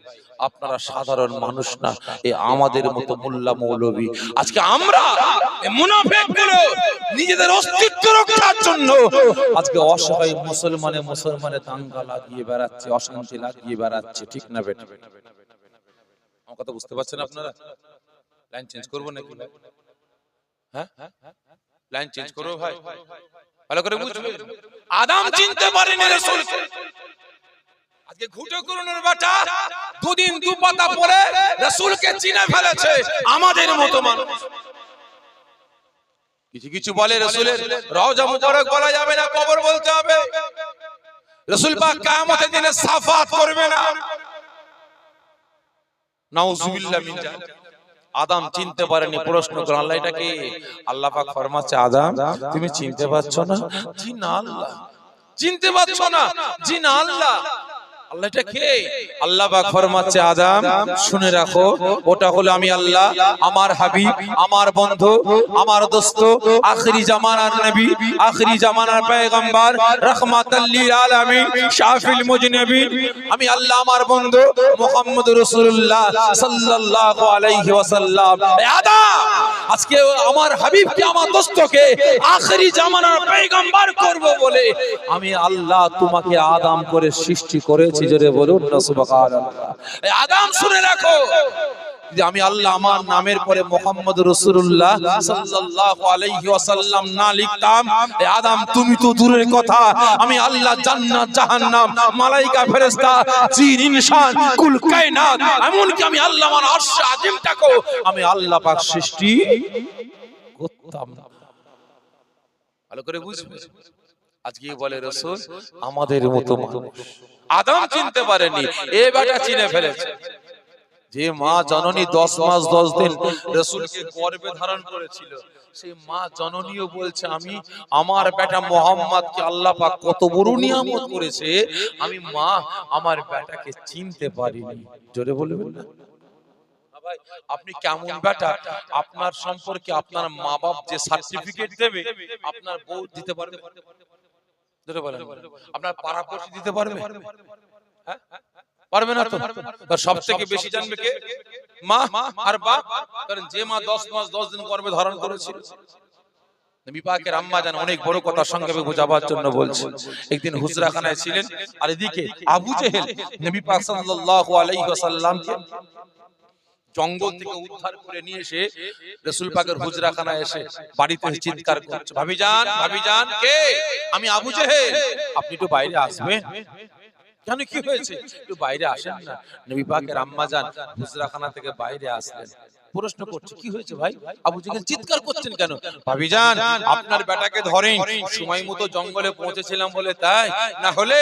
আপনারা সাধারণ মানুষ না, এই আমাদের মতো মোল্লা মৌলবী, আজকে আমরা মুনাফিকগুলো নিজেদের অস্তিত্ব রক্ষার জন্য আজকে অসহায় মুসলমানে দাঙ্গা লাগিয়ে বেড়াচ্ছে, অশান্তি লাগিয়ে বেড়াচ্ছে, ঠিক না বেটা? আমার কথা বুঝতে পারছেন আপনারা? লাইন চেঞ্জ করবো নাকি? হ্যাঁ, লাইন চেঞ্জ করবো ভাই? ভালো করে বুঝবেন, আদম চিনতে পারেনি রাসূলকে, আজকে ঘুটে করুনের বেটা দুদিন দু পাতা পরে রাসূলকে চিনে ফেলেছে আমাদের মতো মানুষ। কিছু কিছু বলে রাসূলের রওজা মুবারক বলা যাবে না, কবর বলতে হবে। রাসূল পাক কিয়ামতের দিনে সাফাত করবে না, নাউযুবিল্লাহ মিন যালিক। আদম চিনতে পারেনি, প্রশ্ন করে আল্লাহ এটা কি? আল্লাহ পাক ফরমাচ্ছে আদম তুমি চিনতে পারছো না? জি না আল্লাহ। চিনতে পারছো না? জি না আল্লাহ। আল্লাহ এটা কে? আল্লাহ পাক ফরমাচ্ছে আদম শুনে রাখো, ওটা হলো আমি আল্লাহ, আমার হাবিব, আমার বন্ধু, আমার দোস্ত, আখিরি জামানার নবী, আখিরি জামানার পয়গম্বর, রাহমাতাল লিল আলামিন, শাফিল মুজনিবিন। আমি আল্লাহ, আমার বন্ধু মুহাম্মদুর রাসূলুল্লাহ সাল্লাল্লাহু আলাইহি ওয়াসাল্লাম। আদম আজকে আমার হাবিবকে, আমার দোস্তকে আখিরি জামানার পয়গম্বর করব বলে আমি আল্লাহ তোমাকে আদম করে সৃষ্টি করেছি। জোরে বলুন না সুবহানাল্লাহ। আদম শুনে রাখো, যে আমি আল্লাহ আমার নামের পরে মুহাম্মদুর রাসূলুল্লাহ সাল্লাল্লাহু আলাইহি ওয়াসাল্লাম না লিখতাম, আদম তুমি তো দূরের কথা, আমি আল্লাহ জান্নাত, জাহান্নাম, মালায়েকা, ফেরেশতা, জিন, ইনসান, কুল কায়নাত, এমনকি আমি আল্লাহ আমার আরশ আজিমটাকেও আমি আল্লাহ পাক সৃষ্টি করতাম। ভালো করে বুঝবে, আজকে বলে রাসূল আমাদের মতো মানুষ। আদম চিনতে পারেনি, এ বেটা চিনে ফেলেছে। যে মা জননী 10 মাস 10 দিন রাসূলকে গর্ভে ধারণ করেছিল, সেই মা জননীও বলছে আমি আমার বেটা মুহাম্মদকে আল্লাহ পাক কত বড় নিয়ামত করেছে, আমি মা আমার বেটাকে চিনতে পারিনি। জোরে বলবেন না ভাই? আপনি কেমন বেটা, আপনার সম্পর্কে আপনার মা বাপ যে সার্টিফিকেট দেবে আপনার বউ দিতে পারবে? জোরে বলেন। আপনার পাড়াপড়শি দিতে পারবে? হ্যাঁ, পারবে না তো। আর সবথেকে বেশি জানবে কে? মা আর বাপ। কারণ যে মা 10 মাস 10 দিন গর্ভে ধারণ করেছিল। নবী পাকের আম্মা জান অনেক বড় কথা সংক্ষেপে বোঝাবার জন্য বলছেন। একদিন হুজরাখানায় ছিলেন, আর এদিকে আবু জেহেল নবী পাক সাল্লাল্লাহু আলাইহি ওয়াসাল্লামকে জঙ্গল থেকে উদ্ধার করে নিয়ে এসে রাসূল পাকের হুজরাখানায় এসে বাড়িতে চিৎকার করছে, ভাবিজান, ভাবিজান। কে? আমি আবু জেহেল, আপনি একটু বাইরে আসবেন। কেন, কি হয়েছে? একটু বাইরে আসেন না। নবী পাকের আম্মা জান হুজরাখানা থেকে বাইরে আসলেন, প্রশ্ন করছে কি হয়েছে ভাই? আবু জেহেল চিৎকার করছেন কেন? ভাবিজান আপনার বেটাকে ধরেন, সময় মতো জঙ্গলে পৌঁছেছিলাম বলে তাই, না হলে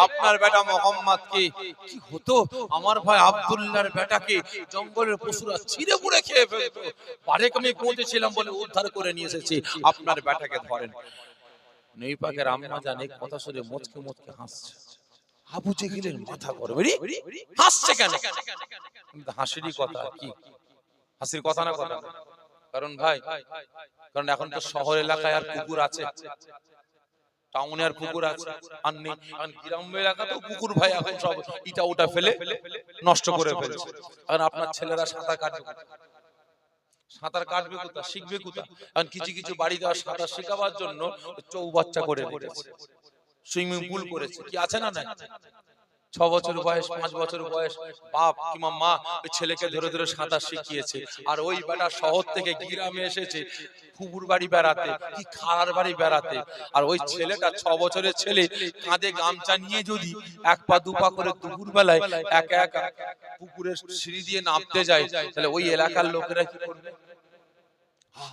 আপনার বেটা মুহাম্মদকে কি হতো? আমার ভাই আব্দুল্লাহর বেটাকে জঙ্গলের পশুরা ছিঁড়ে পুড়ে খেয়ে ফেলতো। বারেক আমি পৌঁছেছিলাম বলে উদ্ধার করে নিয়ে এসেছি, আপনার বেটাকে ধরেন। নবী পাকের আম্মা জান এই কথা শুনে মুচকে মুচকে হাসছে। আবু জেহেলের মাথা গরম, হাসছে কেন? হাসিরই কথা, কি হাসির কথা না কথা? কারণ ভাই, কারণ এখন তো শহর এলাকায় আর কুকুর আছে, টাউনে আর পুকুর আছে আর নেই, এখন গ্রাম এলাকাতেও পুকুর ভাই এখন সব ইটা ওটা ফেলে নষ্ট করে ফেলছে। কারণ আপনার ছেলেরা সাঁতার কাটবে, সাঁতার কাটবে কোথা, শিখবে কোথা? কারণ কিছু কিছু বাড়িতে সাঁতার শেখাবার জন্য চৌবাচ্চা করে দিয়েছে, সুইমিং পুল করেছে। কি আছে না? না, 6 বছর বয়স, 5 বছর বয়স বাপ কিংবা মা ওই ছেলেকে ধরে ধরে সাঁতার শিখিয়েছে। আর ওই বেটা শহর থেকে গ্রামে এসেছে ফুপুর বাড়ি বেড়াতে, কি খালার বাড়ি বেড়াতে। আর ওই ছেলেটা 6 বছরের ছেলে কাঁধে গামছা নিয়ে যদি 1 পা 2 পা করে দুপুর বেলায় একা একা পুকুরের সিঁড়ি দিয়ে নামতে যায়, তাহলে ওই এলাকার লোকেরা কি করবে?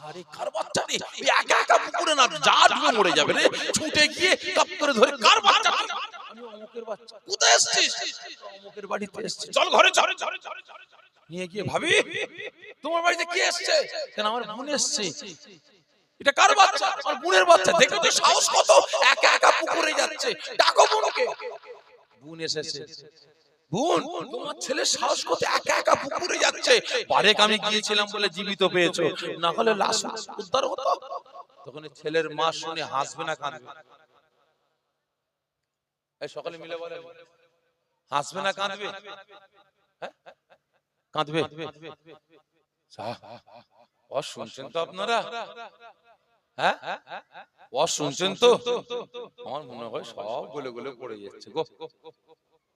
আরে কার বাচ্চা রে, একা একা পুকুরে না যা ডুবে মরে যাবে রে, ছুটে গিয়ে কাপ করে ধরে, কার বাচ্চা? অমুকের বাচ্চা। কোথায় এসেছিস? অমুকের বাড়িতে এসেছি। চল ঘরে চল। নিয়ে গিয়ে ভাবি তোমার বাড়িতে কে এসেছে? কেন আমার বোন এসেছে। এটা কার বাচ্চা? আমার বোনের বাচ্চা। দেখো তো সাহস কত, একা একা পুকুরে যাচ্ছে, ডাকো বোনকে। বোন এসেছে। বোন, তোমার ছেলে সাহস কত, একা একা পুকুরে যাচ্ছে। বারেক আমি গিয়েছিলাম বলে জীবিত পেয়েছো, না হলে লাশ উদ্ধার হতো। তখন ছেলের মা শুনে হাসবে না কাঁদবে? এই সকালে মিলে বলে হাসবে না কাঁদবে? কাঁদবে। ও শুনছেন তো আপনারা? হ্যাঁ ও শুনছেন তো? আমার মনে হয় সব গলে গলে পড়ে যাচ্ছে গো।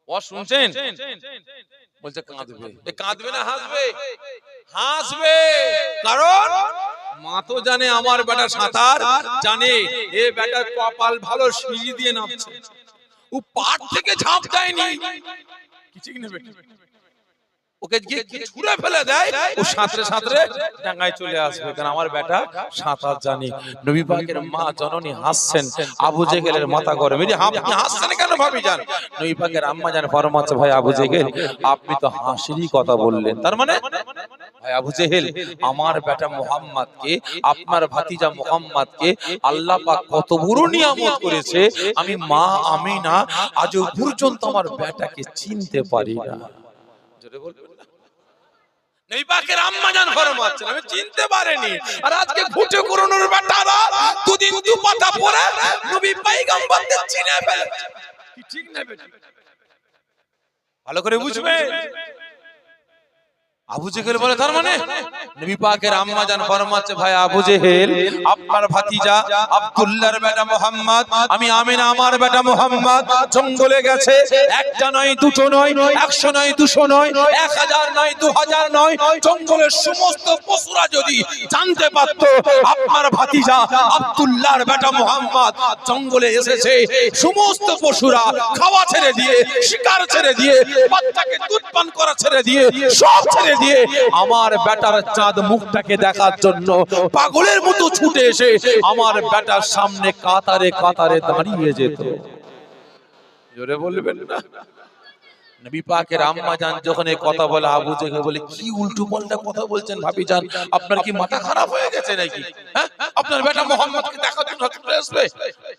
ও শুনছেন? বলছে কাঁদবে। এ কাঁদবে না হাসবে? হাসবে। কারণ মা তো জানে আমার বেটা সাঁতার জানে, এ বেটার কপাল ভালো, সিঁড়ি দিয়ে নামছে, ও পাড় থেকে ঝাঁপ দেয়নি। কিছু নেবে ওকে গিয়ে ছুঁড়ে ফেলে দেয়, ও সাঁতরে সাঁতরে ডাঙায় চলে আসবে, কারণ আমার বেটা সাঁতার জানে। নবী পাকের মা জননী হাসছেন, আবু জেহেলের মাথা গরম। এই আপনি হাসছেন কেন ভাবি জান? নবী পাকের আম্মা জান ফরমাচ্ছে, ভাই আবু জেহেল আপনি তো হাসিরই কথা বললেন, তার মানে ভাই আবু জেহেল আমার বেটা মুহাম্মদকে, আপনার ভাতিজা মুহাম্মদকে আল্লাহ পাক কত বড় নিয়ামত করেছে, আমি মা আমিনা আজও পর্যন্ত আমার বেটাকে চিনতে পারি না। জোরে বলবেন না? নবী পাকের আম্মা জান ফরমাচ্ছেন আমি চিনতে পারিনি। আর আজকে ঘুটে করুণের বেটারা দুদিন দু পাতা পরে নবী পয়গম্বরদের চিনে ফেলেছে। কি ঠিক না বেটা? ভালো করে বুঝবেন। আবু জেহেল বলে তার মানে নবী পাকের আম্মা জান ফরমাচ্ছে, ভাই আবু জেহেল আপনার ভাতিজা আব্দুল্লাহর বেটা মুহাম্মদ, আমি আমিনা আমার বেটা মুহাম্মদ জঙ্গলে গেছে, একটা নয় দুটো নয়, 100 নয় 200 নয়, 1000 নয় 2000 নয়, জঙ্গলের সমস্ত পশুরা যদি জানতে পারতো আপনার ভাতিজা আব্দুল্লাহর বেটা মুহাম্মদ জঙ্গলে এসেছে, সমস্ত পশুরা খাওয়া ছেড়ে দিয়ে, শিকার ছেড়ে দিয়ে, বাচ্চাকে দুধ পান করা ছেড়ে দিয়ে, সব ছেড়ে দিয়ে আমার বেটার চাঁদ মুখটাকে দেখার জন্য পাগলের মতো ছুটে এসে আমার বেটার সামনে কাতারে কাতারে দাঁড়িয়ে যেত। জোরে বলবেন না? নবী পাকের আম্মা জান যখন এই কথা বলে, আবু জেহেল বলে কি উল্টো পাল্টা কথা বলছেন ভাবি জান, আপনার কি মাথা খারাপ হয়ে গেছে নাকি? হ্যাঁ, আপনার বেটা মুহাম্মদকে দেখার জন্য ছুটে আসবে?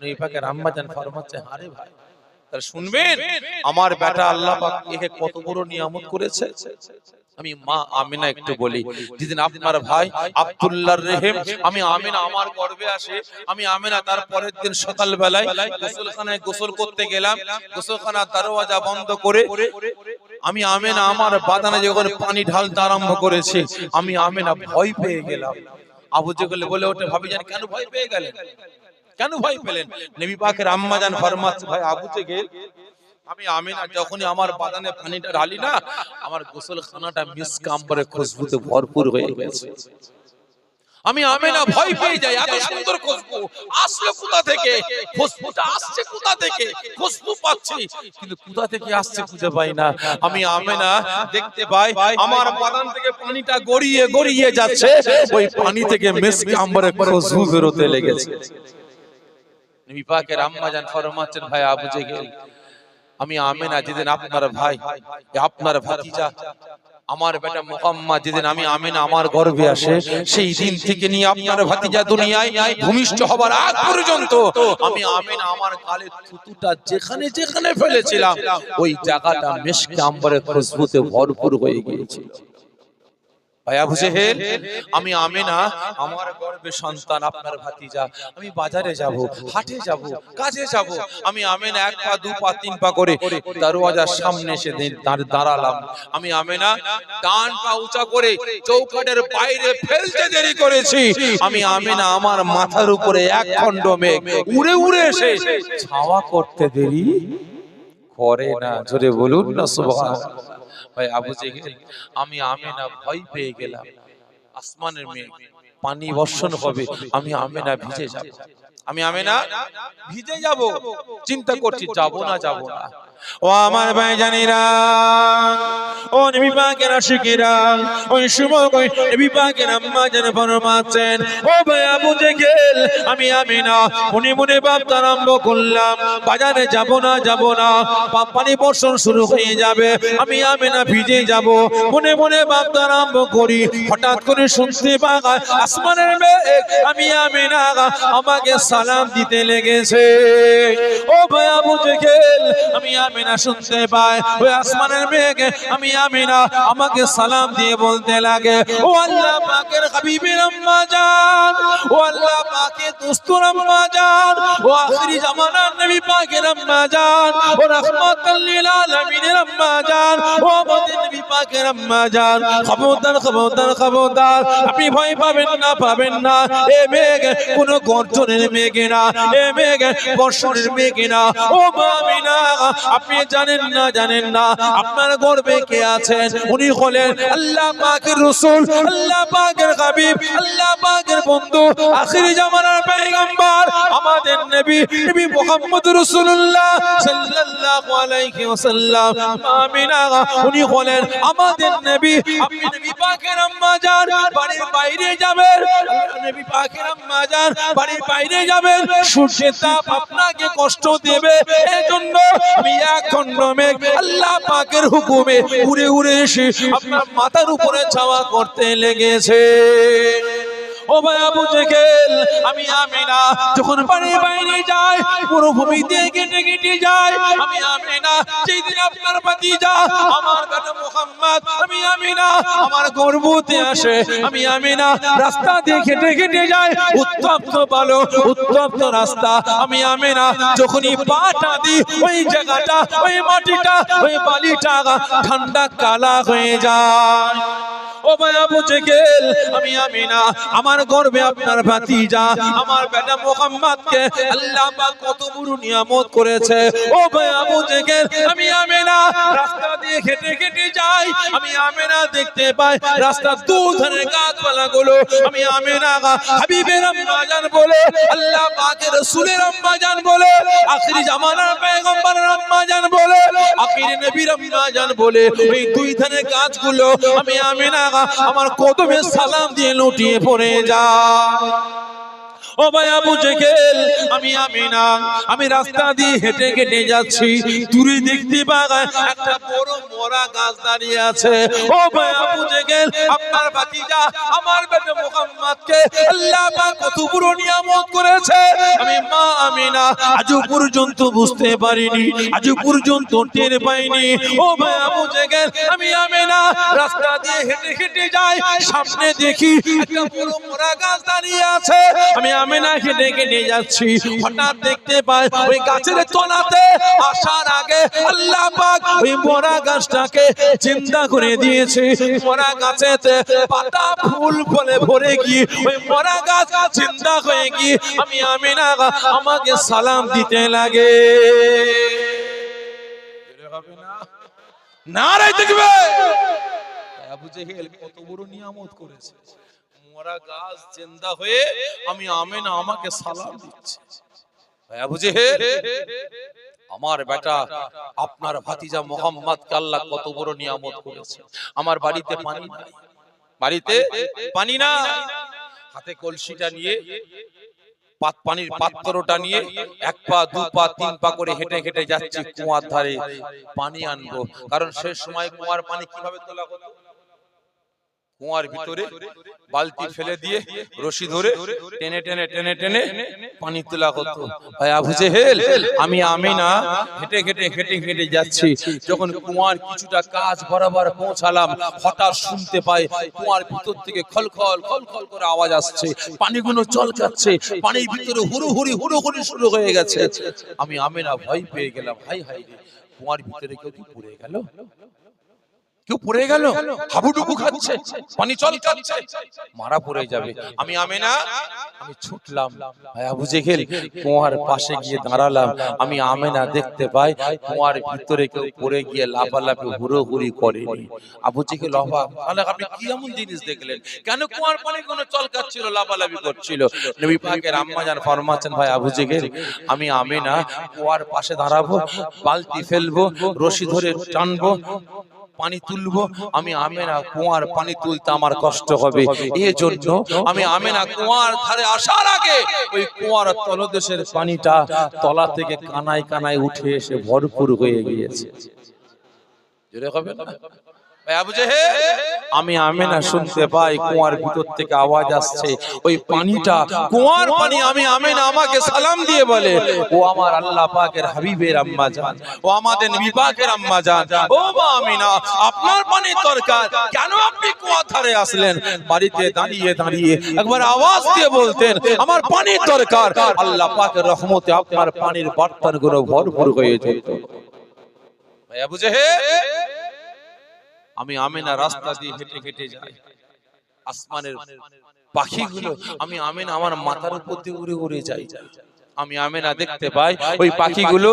নবী পাকের আম্মা জান ফরমাচ্ছে, আরে ভাই তাহলে শুনবেন আমার বেটা আল্লাহ পাক একে কত বড় নিয়ামত করেছে। আমি মা আমিনা একটু বলি, যেদিন আপনার ভাই আব্দুল্লাহর রেহেম আমি আমিনা আমার গর্ভে আসে, আমি আমিনা তার পরের দিন সকাল বেলায় গোসলখানায় গোসল করতে গেলাম, গোসলখানার দরওয়াজা বন্ধ করে আমি আমিনা আমার বাদানে যখন পানি ঢালতে আরম্ভ করেছে, আমি আমিনা ভয় পেয়ে গেলাম। আবু জেহেল বলে ওঠে, ভাবি জান কেন ভয় পেয়ে গেলেন? কেন ভয় পেলেন? নবী পাকের আম্মা জান ফরমাচ্ছে, ভাই আবু জেহেল আমি আমিনা যখনই আমার বাদানে পানিটা ঢালি না, আমার গোসলখানাটা মিস্ক আম্বরের খুশবুতে ভরপুর হয়ে গেছে। আমি আমিনা ভয় পেয়ে যাই, এত সুন্দর খুশবু আসলো কোথা থেকে? খুশবুটা আসছে কোথা থেকে? খুশবু পাচ্ছি কিন্তু কোথা থেকে আসছে খুঁজে পাই না। আমি আমিনা দেখতে পাই আমার বাদান থেকে পানিটা গড়িয়ে গড়িয়ে যাচ্ছে, ওই পানি থেকে মিস্ক আম্বরের খুশবু বেরোতে লেগেছে। নবী পাকের আম্মা জান ফরমাচ্ছেন, ভাই আবু জেহেল আমি আমিনা যেদিন আপনার ভাই আপনার ভাতিজা আমার বেটা মুহাম্মদ যেদিন আমি আমিনা আমার গর্ভে আসে, সেই দিন থেকে নিয়ে আপনার ভাতিজা দুনিয়ায় ভূমিষ্ঠ হবার আগ পর্যন্ত আমি আমিনা আমার গালের থুতুটা যেখানে যেখানে ফেলেছিলাম ওই জায়গাটা মিশকে আম্বরের খুশবুতে ভরপুর হয়ে গিয়েছে। ভাই আবু জেহেল, আমি আমেনা, আমার গর্ভে সন্তান আপনার ভাতিজা, আমি বাজারে যাব, হাটে যাব, কাজে যাব, আমি আমেনা এক পা দু পা তিন পা করে দরওয়াজার সামনে এসে দাঁড়ালাম। আমি আমেনা ডান পা উঁচা করে চৌকাঠের বাইরে ফেলতে দেরি করেছি। আমি আমেনা আমার মাথার উপরে এক খণ্ড মেঘ উড়ে উড়ে এসে ছাওয়া করতে দেরি করে না। জোরে বলুন না সুবহানাল্লাহ। ভাই আবু জেহেল, আমি আমেনা ভয় পেয়ে গেলাম, আসমানের মেঘ পানি বর্ষণ হবে, আমি আমেনা ভিজে যাব, আমি আমেনা ভিজে যাব, চিন্তা করছি যাব না যাব না। ও আমার ভাই জানিরা, ও নবী পাকের আশিকেরা, ওই সময় নবী পাকের আম্মা জান ফরমাচ্ছেন, ও ভাই আবু জেহেল, আমি আমেনা মনে মনে ভাবতে আরম্ভ করলাম, বাজারে যাব না যাব না, পানি বর্ষণ শুরু হয়ে যাবে, আমি আমেনা ভিজে যাব, মনে মনে ভাবতে আরম্ভ করি। হঠাৎ করে শুনতে পাই আসমানের মেঘ আমি আমেনা আমাকে সালাম দিতে লেগেছে। ও ভাই আবু জেহেল, আমি আমেনা শুনতে পাই ওই আসমানের মেঘ আমি আমেনা আমাকে সালাম দিয়ে বলতে লাগে, ও আল্লাহ পাকের হাবিবের আম্মা জান, ও আল্লাহ পাকের দোস্তের আম্মা জান, ও আখিরি জামানার নবী পাকের আম্মা জান, ও রাহমাতাল লিল আলামিনের আম্মা জান, ও আমাদের নবী পাকের আম্মা জান, খবরদার খবরদার খবরদার, আপনি ভয় পাবেন না পাবেন না। এ মেঘ কোনো গর্জনের মেঘ না, এ মেঘ বর্ষণের মেঘ না। ও আমিনা, আপনি জানেন না জানেন না আপনার গর্ভে কে আছেন, উনি হলেন আল্লাহ পাকের রাসূল, আল্লাহ পাকের হাবিব, আল্লাহ পাকের বন্ধু, আখিরি জামানার পয়গম্বর, আমাদের নবী নবী মুহাম্মদ রাসূলুল্লাহ সাল্লাল্লাহু আলাইহি ওয়াসাল্লাম। আমিনা উনি হলেন আমাদের নবী। আপনি নবী পাকের আম্মা জান বাড়ির বাইরে যাবেন, নবী পাকের আম্মা জান বাড়ির বাইরে যাবেন, সূর্যের তাপ আপনাকে কষ্ট দেবে, এজন্য আমি এক খণ্ড মেঘ আল্লাহ পাকের হুকুমে উড়ে উড়ে এসে আপনার মাথার উপরে ছাওয়া করতে লেগেছে। ও ভাই আবু জেহেল, আমি আমেনা যখন বাড়ির বাইরে যাই, মরুভূমিতে কেটে কেটে যাই, আমি আমেনা যেদিন আপনার ভাতিজা আমার বেটা মুহাম্মদ, আমি আমেনা আমার গর্ভতে আসে, আমি আমেনা রাস্তা দিয়ে কেটে কেটে যাই, উত্তপ্ত বালু উত্তপ্ত রাস্তা, আমি আমেনা যখনই পাটা দিই ওই জায়গাটা ওই মাটিটা ওই বালিটা ঠান্ডা কালা হয়ে যায়। ও ভাই আবু জেহেল, আমি আমেনা আমার গর্ভে আপনার ভাতিজা আমার বেটা মুহাম্মদকে আল্লাহ পাক কত বড় নিয়ামত করেছে। ও ভাই আবু জেহেল, আমি আমেনা রাস্তা দিয়ে হেঁটে হেঁটে যাই, আমি আমেনা দেখতে পাই রাস্তার দুধারে গাছপালাগুলো, আমি আমেনা হাবিবের আম্মা জান বলে, আল্লাহ পাকের রাসূলের আম্মা জান বলে, আখিরি জামানার পয়গম্বরের আম্মা জান বলে, আখিরি নবীর আম্মা জান বলে, এই দুই ধারে গাছগুলো আমি আমেনা আমার কদমে সালাম দিয়ে লুটিয়ে পড়ে যায়। ও ভাই আবু জেহেল, আমি আমেনা আমি রাস্তা দিয়ে হেঁটে হেঁটে যাচ্ছি, দূরে দেখতে পাই একটা বড় মরা গাছ দাঁড়িয়ে আছে। ও ভাই আবু জেহেল, আপনার ভাতিজা আমার বেটা মুহাম্মদকে আল্লাহ পাক কত বড় নিয়ামত করেছে, আমি মা আমেনা আজও পর্যন্ত বুঝতে পারিনি, আজও পর্যন্ত টের পাইনি। ও ভাই আবু জেহেল, আমি আমেনা রাস্তা দিয়ে হেঁটে হেঁটে যাই, সামনে দেখি একটা বড় মরা গাছ দাঁড়িয়ে আছে, আমি আমেনা হেঁটে হেঁটে যাচ্ছি, হঠাৎ দেখতে পাই ওই গাছের তলাতে আসার আগে আল্লাহ পাক ওই মরা গাছটাকে জিন্দা করে দিয়েছে। মরা গাছেতে পাতা ফুল ফলে ভরে গিয়ে ওই মরা গাছ জিন্দা হয়ে গিয়ে আমি আমেনা আমাকে সালাম দিতে লাগে। নারায়ে তাকবীর। আবু জেহেল কত বড় নিয়ামত করেছে, মরা গাছ জিন্দা হয়ে আমি আমেনা আমাকে সালাম দিচ্ছে। আবু জেহেল, আমার বেটা আপনার ভাতিজা মুহাম্মদকে আল্লাহ কত বড় নিয়ামত করেছে। আমার বাড়িতে পানি নাই, বাড়িতে পানি না, হাতে কলসিটা নিয়ে পানির পাত্রটা নিয়ে এক পা দু পা তিন পা করে হেঁটে হেঁটে যাচ্ছি কুয়ার ধারে পানি আনবো, কারণ সেই সময় কুয়ার পানি কিভাবে তোলা হতো, কুয়ার ভিতরে বালতি ফেলে দিয়ে রশি ধরে টেনে টেনে টেনে টেনে পানি তোলা হতো। ভাই আবু জেহেল আমি আমিনা হেঁটে হেঁটে হেঁটে হেঁটে যাচ্ছি, যখন কুয়ার কিছুটা কাজ বরাবর পৌঁছালাম, হঠাৎ শুনতে পাই কুয়ার ভিতর থেকে খলখল খলখল করে আওয়াজ আসছে, পানিগুলো চলকাচ্ছে, পানির ভিতরে হুড়োহুড়ি হুড়োহুড়ি শুরু হয়ে গেছে। আমি আমিনা ভয় পেয়ে গেলাম, হাই হাই রে, কুয়ার ভিতরে কেউ কি পড়ে গেল, কেউ পড়ে গেল, হাবুডুবু খাচ্ছে, পানি চলকাচ্ছে, মারা পড়ে যাবে। আমি আমিনা আমি ছুটলাম, ভাই আবু জেহেল কুয়ার পাশে গিয়ে দাঁড়ালাম। আমি আমিনা দেখতে পাই কুয়ার ভিতরে কেউ পড়ে গিয়ে লাফালাফি হুড়োহুড়ি করেনি। আবু জেহেল অবাক, তাহলে আপনি কি এমন জিনিস দেখলেন, কেন কুয়ার পানি কোনো চলকাচ্ছিল, লাফালাফি করছিল? নবী পাকের আম্মা জান ফরমাচ্ছেন, ভাই আবু জেহেল আমি আমিনা কুয়ার পাশে দাঁড়াবো, বালতি ফেলবো, রশি ধরে টানবো, পানি তুলবো। আমি আমিনা কুয়ার পানি তুলতে আমার কষ্ট হবে, এই জন্য আমি আমিনা কুয়ার ধারে আসার আগে ওই কুয়ার তলদেশের পানিটা তলা থেকে কানায় কানায় উঠে এসে ভরপুর হয়ে গিয়েছে। জোরে হবে না? আমি আমিনা শুনতে পাই কুয়ার ভিতর থেকে আওয়াজ আসছে, ওই পানিটা কুয়ার পানি। আমি আমিনা আমাকে সালাম দিয়ে বলে, ও আমার আল্লাহ পাকের হাবিবের আম্মা জান, ও আমাদের নবী পাকের আম্মা জান, ও মা আমিনা আপনার পানির দরকার, কেন আপনি কুয়ার ধারে আসলেন? বাড়িতে দাঁড়িয়ে দাঁড়িয়ে একবার আওয়াজ দিয়ে বলতেন, আমার পানির দরকার, আল্লাহ পাকের রহমতে আপনার পানির বর্তনগুলো ভরপুর হয়ে যেত। ভাই আবু জেহেল আমি আমিনা রাস্তা দিয়ে হেঁটে হেঁটে যাই, আসমানের পাখিগুলো আমি আমিনা আমার মাথার উপর দিয়ে উড়ে উড়ে যাই। আমি আমিনা দেখতে পাই ওই পাখিগুলো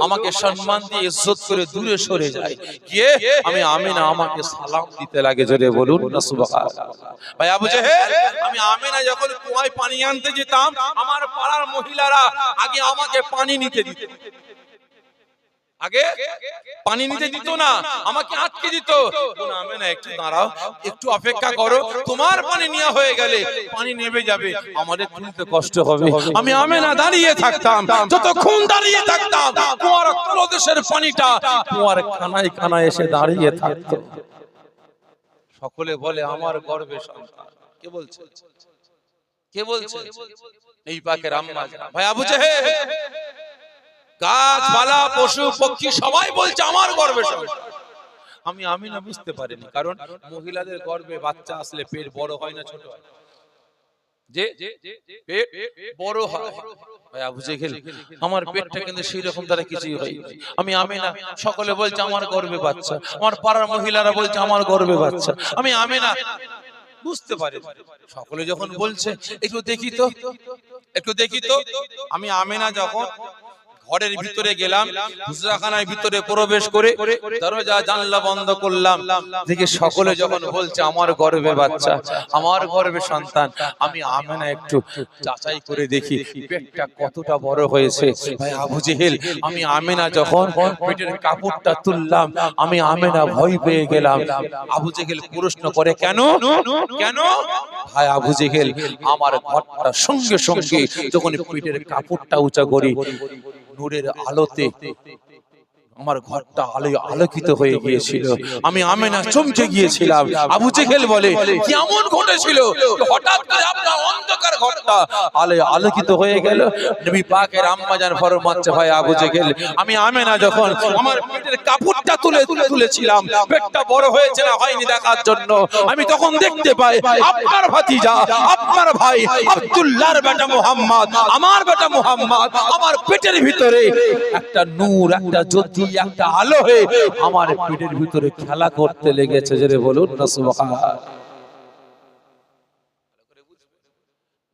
আমাকে সম্মান দিয়ে ইজ্জত করে দূরে সরে যায়, গিয়ে আমি আমিনা আমাকে সালাম দিতে লাগে। জোরে বলুন না সুবহানাল্লাহ। ভাই আবু জেহেল আমি আমিনা যখন কুয়ায় পানি আনতে যেতাম, আমার পাড়ার মহিলারা আগে আমাকে পানি নিতে দিত, আগে পানি নিতে দিত না, আমাকে আটকে দিত। আমিনা একটু দাঁড়াও, একটু অপেক্ষা করো, তোমার পানি নেওয়া হয়ে গেলে পানি নেমে যাবে, আমাদের তুলতে কষ্ট হবে। আমি আমিনা দাঁড়িয়ে থাকতাম, যতক্ষণ দাঁড়িয়ে থাকতাম কুয়ার তলদেশের পানিটা কুয়ার কানায় কানায় এসে দাঁড়িয়ে থাকতো। সকলে বলে আমার গর্বে সন্তান। কে বলছে? কে বলছে? এই পাকের আম্মা জান। ভাই আবু জেহেল গাছপালা পশু পক্ষী সবাই বলছে আমার গর্বে সন্তান। আমি আমিনা বুঝতে পারিনি, কারণ মহিলাদের গর্ভে বাচ্চা আসলে পেট বড় হয় না ছোট হয়, যে পেট বড় হয়। ভাই আবু জেহেল আমার পেটটা কিন্তু সেই রকম তারা কিছুই হয়। আমি আমিনা সকলে বলছে আমার গর্ভে বাচ্চা, আমার পাড়ার মহিলারা বলছে আমার গর্ভে বাচ্চা। আমি আমিনা বুঝতে পারি, সকলে যখন বলছে একটু দেখি তো, একটু দেখি তো। আমি আমিনা যখন ঘরের ভিতরে গেলাম, হুজরাখানার ভিতরে প্রবেশ করে দরজা জানলা বন্ধ করলাম, দেখে সকলে যখন বলছে আমার গর্ভে বাচ্চা, আমার গর্ভে সন্তান, আমি আমিনা একটু যাচাই করে দেখি পেটটা কতটা বড় হয়েছে। ভাই আবু জেহেল আমি আমিনা যখন পেটের কাপড়টা তুললাম, আমি আমিনা ভয় পেয়ে গেলাম। আবু জেহেল প্রশ্ন করে, কেন কেন? ভাই আবু জেহেল আমার ঘরটা সঙ্গে সঙ্গে যখন পেটের কাপড়টা উঁচা করি, নূরের আলোতে আমার ঘরটা আলোয় আলোকিত হয়ে গিয়েছিল। আমি আমিনা চমকে গিয়েছিলাম। আবু জেহেল বলে, কি এমন ঘটেছিল হঠাৎ করে আপনার অন্ধকার ঘরটা আলোয় আলোকিত হয়ে গেল? নবী পাকের আম্মা জান ফরমাচ্ছে, ভাই আবু জেহেল আমি আমিনা যখন আমার পেটের কাপড়টা তুলেছিলাম, পেটটা বড় হয়েছে না হয়নি দেখার জন্য, আমি তখন দেখতে পাই আপনার ভাতিজা, আপনার ভাই আব্দুল্লাহর বেটা মুহাম্মদ, আমার বেটা মুহাম্মদ আমার পেটের ভিতরে একটা নূর, একটা জ্যোতি, একটা আলো হয়ে আমার পেটের ভিতরে খেলা করতে লেগেছে। জোরে বলুন না সুবহানাল্লাহ।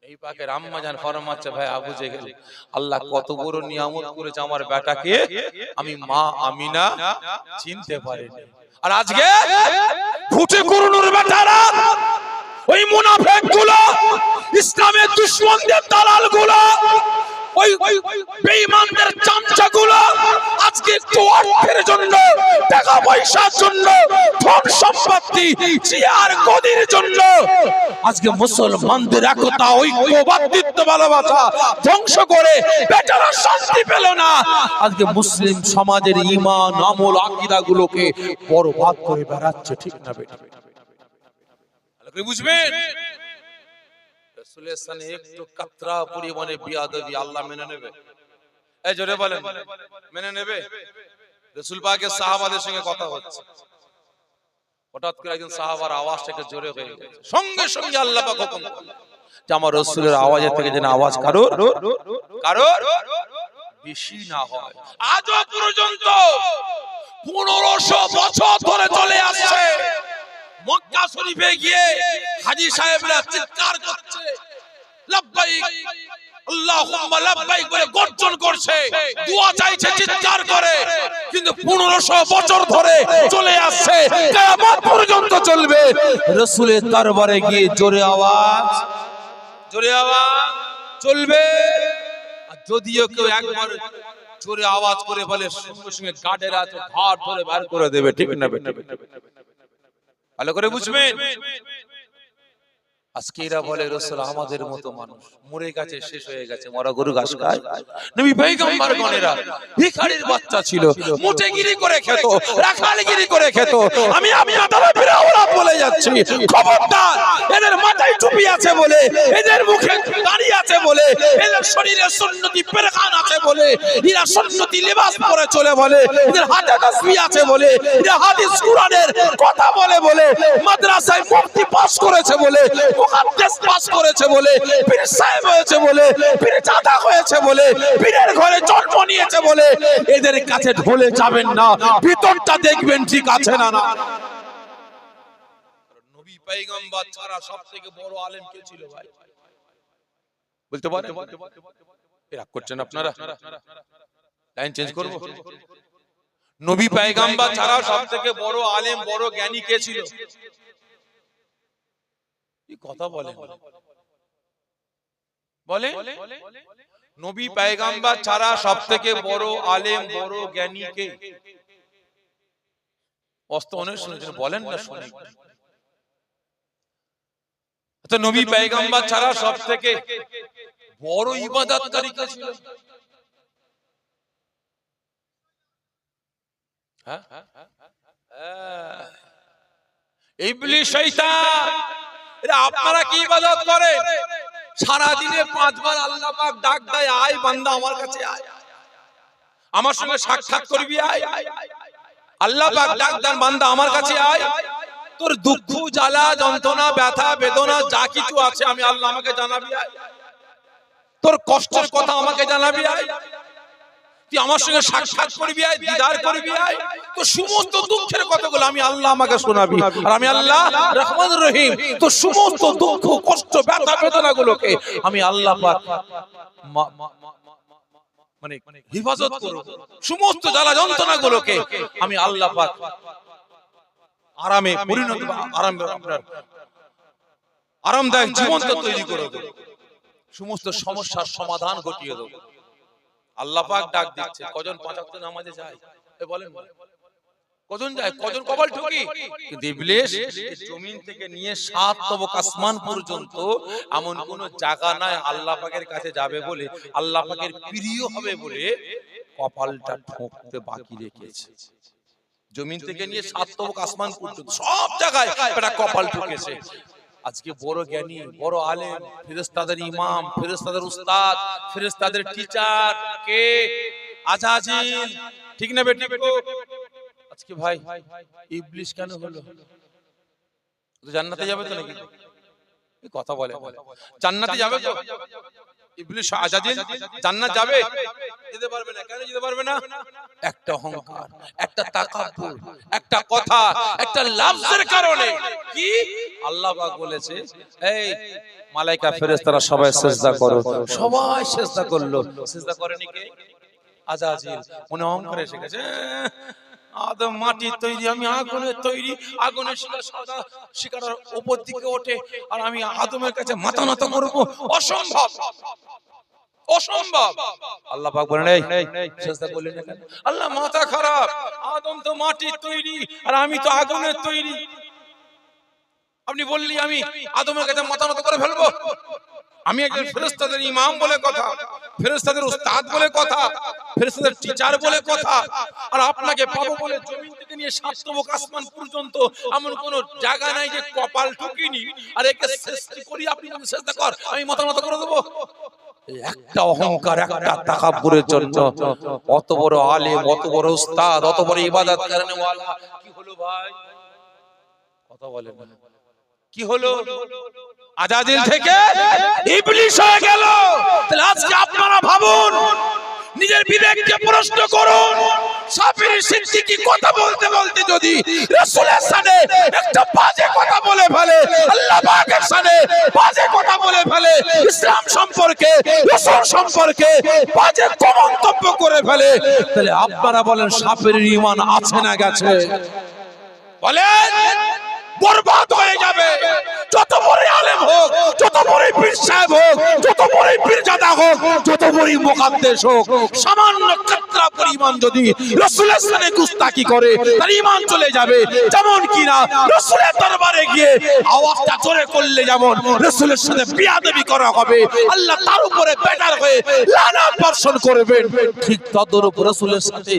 এই পাকের আম্মা জান ফরমাচ্ছে, ভাই আবু জেহেল আল্লাহ কত বড় নিয়ামত করেছে আমার বেটাকে, আমি মা আমিনা চিনতে পারিনি। আর আজকে ফুটে করুণের বেটারা, ওই মুনাফিকগুলো, ইসলামের দুশমনদের দালালগুলো, ওই বেঈমানদের চামচাগুলো আজকে একটু অর্থের জন্য, টাকা পয়সার জন্য, ধন সম্পত্তি, চেয়ার গদির জন্য আজকে মুসলমানদের একতা, ঐক্য, ভ্রাতৃত্ব, ভালোবাসা ধ্বংস করে বেটারা শান্তি পেল না। আজকে মুসলিম সমাজের ঈমান, আমল, আকীদা গুলোকে বরবাদ করে বেড়াচ্ছে, ঠিক না বেটা? বুঝবেন রাসূলের সামনে একটু কাতরা পরিমাণে বিয়াদবি আল্লাহ মেনে নেবে? এই জোরে বলেন, মেনে নেবে? রাসূল পাকের সাহাবাদের সঙ্গে কথা হচ্ছে, হঠাৎ করে একজন সাহাবার আওয়াজটাকে জোরে হয়ে গেছে, সঙ্গে সঙ্গে আল্লাহ পাক হুকুম করলেন যে আমার রাসূলের আওয়াজের থেকে যেন আওয়াজ কারোর বেশি না হয়। আজও পর্যন্ত 1500 বছর ধরে চলে আসছে, মক্কা শরীফে গিয়ে হাজী সাহেবরা চিৎকার করছে, লাব্বাইক আল্লাহুম্মা লাব্বাইক বলে গর্জন করছে, দোয়া চাইছে চিৎকার করে, কিন্তু 1500 বছর ধরে চলে আসছে, কিয়ামত পর্যন্ত চলবে। রাসূলের দরবারে গিয়ে জোরে আওয়াজ চলবে। আর যদিও কেউ একবার জোরে আওয়াজ করে বলে, সঙ্গে সঙ্গে গার্ডেরা তো ঘাট ধরে বার করে দেবে, ঠিক না বেটা? ভালো করে বুঝবেন। আজকে এরা বলে রাসূল আমাদের মতো মানুষ, মরে গেছে, শেষ হয়ে গেছে, মরা গরু ঘাস খায়। নবী পয়গম্বর গণেরা ভিখারির বাচ্চা ছিল, মুটেগিরি করে খেত, রাখালগিরি করে খেত। আমি আপনারা বিরাওরাত বলে যাচ্ছি, খবরদার! এদের মাথায় টুপি আছে বলে, এদের মুখে দাড়ি আছে বলে, এদের শরীরে সুন্নতি পেরখান আছে বলে, এরা সুন্নতি লিবাস পরে চলে বলে, এদের হাতে তাসবিহ আছে বলে, এরা হাদিস কুরআনের কথা বলে বলে, মাদ্রাসায় মুফতি পাস করেছে বলে, মুহাদ্দিস পাস করেছে বলে, পীর সাহেব হয়েছে বলে, পীর চাঁদা হয়েছে বলে, পীরের ঘরে জন্ম নিয়েছে বলে, এদের কাছে ঢলে যাবেন না, ভিতরটা দেখবেন ঠিক আছে না। নবী পয়গম্বর ছাড়া সবথেকে বড় আলেম কে ছিল ভাই? বলতে পারেন? রাগ করছেন আপনারা? লাইন চেঞ্জ করব? নবী পয়গম্বর ছাড়া সবথেকে বড় আলেম, বড় জ্ঞানী কে ছিল? কথা বলে নবী পয়গম্বর ছাড়া সবথেকে বড় আলেম, বড় জ্ঞানী কে? অনেক শুনেছেন, বলেন না শুনি। তো নবী পয়গম্বর ছাড়া সবথেকে বড় ইবাদতকারী কে ছিল? হ্যাঁ, ইবলিস, শয়তান। আপনারা কি ইবাদত করেন? সারা দিনে 5 বার আল্লাহ পাক ডাক দেয়, আয় বান্দা আমার কাছে আয়, আমার সঙ্গে সাক্ষাৎ করবি আয়। আল্লাহ পাক ডাক দেন, বান্দা আমার কাছে আয়, তোর দুঃখ জ্বালা যন্ত্রণা ব্যথা বেদনা যা কিছু আছে আমি আল্লাহ আমাকে জানাবি আয়, তোর কষ্টের কথা আমাকে জানাবি আয়, তুই আমার সঙ্গে সাক্ষাৎ করবি আয়, দিদার করবি আয়, তো সমস্ত দুঃখের কথাগুলো আমি আল্লাহ আমাকে শোনাবি, আর আমি আল্লাহ রহমানুর রহিম, তো সমস্ত দুঃখ কষ্ট ব্যথা বেদনাগুলোকে আমি আল্লাহ পাক মানে হিফাজত করব, সমস্ত জ্বালা যন্ত্রণাগুলোকে আমি আল্লাহ পাক আরামে পরিণত, আপনার আরামদায়ক জীবন তৈরি করে দেব, সমস্ত সমস্যার সমাধান ঘটিয়ে দেব। আল্লাহ পাক ডাক দিচ্ছে। কজন 5 ওয়াক্ত নামাজে যায়? বলেন কজন যায়? কজন কপাল ঠুকি? কিন্তু ইবলিস জমিন থেকে নিয়ে 7 তবক আসমান পর্যন্ত এমন কোন জায়গা নাই আল্লাহ পাকের কাছে যাবে বলে, আল্লাহ পাকের প্রিয় হবে বলে কপালটা ঠুকতে বাকি রেখেছে। জমিন থেকে নিয়ে 7 তবক আসমান পর্যন্ত সব জায়গায় একটা কপাল ঠুকেছে। আজকে বড় জ্ঞানী, বড় আলেম, ফেরেশতাদের ইমাম, ফেরেশতাদের উস্তাদ, ফেরেশতাদের টিচার কে? আজাজিল, ঠিক না বেটি? আজকে ভাই ইবলিস কেন হলো? তো জান্নাতে যাবে তো নাকি? এই কথা বলে, জান্নাতে যাবে তো? ইবলিস আজাজিল জান্নাত যাবে? যেতে পারবে না। কেন যেতে পারবে না? একটা অহংকার, একটা তাকাব্বুর, একটা কথা, একটা লফজের কারণে। কি আল্লাহ পাক বলেছে, এই মালায়েকা ফেরেশতারা সবাই সিজদা করো, সবাই সিজদা করলো। সিজদা করেনি কে? আজাজিল। মনে অহংকার এসে গেছে, আদম মাটির তৈরি, আমি আগুনের তৈরি, আগুনের শিখা সাদা শিখার উপর দিকে ওঠে, আর আমি আদমের কাছে মাথা নত করব? অসম্ভব, অসম্ভব। আল্লাহ পাক বলেন, এই সিজদা করলেন না কেন? আল্লাহ মাথা খারাপ, আদম তো মাটির তৈরি আর আমি তো আগুনের তৈরি, আপনি বললি আমি আদমের কাছে মাথা নত করে ফেলবো? আমি একজন ফেরেশতাদের ইমাম বলে কথা, ফেরেশতাদের উস্তাদ বলে কথা, ফেরেশতাদের টিচার বলে কথা, আর আপনাকে পাবো বলে জমিন থেকে নিয়ে সাতবক আসমান পর্যন্ত এমন কোন জায়গা নাই যে কপাল ঠুকিনি আর একে সৃষ্টি করি আপনি চেষ্টা কর আমি মতামত করে দেবো। একটা অহংকার একটা তাকাব্বুরের জন্য অত বড় আলেম অত বড় উস্তাদ অত বড় ইবাদত করনে ওয়ালা কি হলো ভাই কথা বলেন কি হলো আজাজিল থেকে ইবলিস হয়ে গেল। তাহলে আজকে আপনারা ভাবুন নিজের বিবেককে প্রশ্ন করুন সাফিরি সিদ্দিকী কথা বলতে বলতে যদি রাসূলের শানে একটা বাজে কথা বলে ফেলে আল্লাহ পাকের শানে বাজে কথা বলে ফেলে ইসলাম সম্পর্কে রাসূল সম্পর্কে বাজে মন্তব্য করে ফেলে তাহলে আপনারা বলেন সাফিরির ঈমান আছে না গেছে বলেন বরবাদ হয়ে যাবে। যত বড় আলেম হোক যত বড় পীর সাহেব হোক যত বড় পীরজাদা হোক যত বড় মুকাদ্দেস হোক সামান্য কাতরা পরিমাণ যদি রাসূলের শানে গুস্তাখি করে তার ঈমান চলে যাবে। যেমন কিনা রাসূলের দরবারে গিয়ে আওয়াজটা জোরে করলে যেমন রাসূলের সাথে বেয়াদবি করা হবে আল্লাহ তার উপরে বেটার হয়ে লানত বর্ষণ করবেন ঠিক তদরূপ রাসূলের সাথে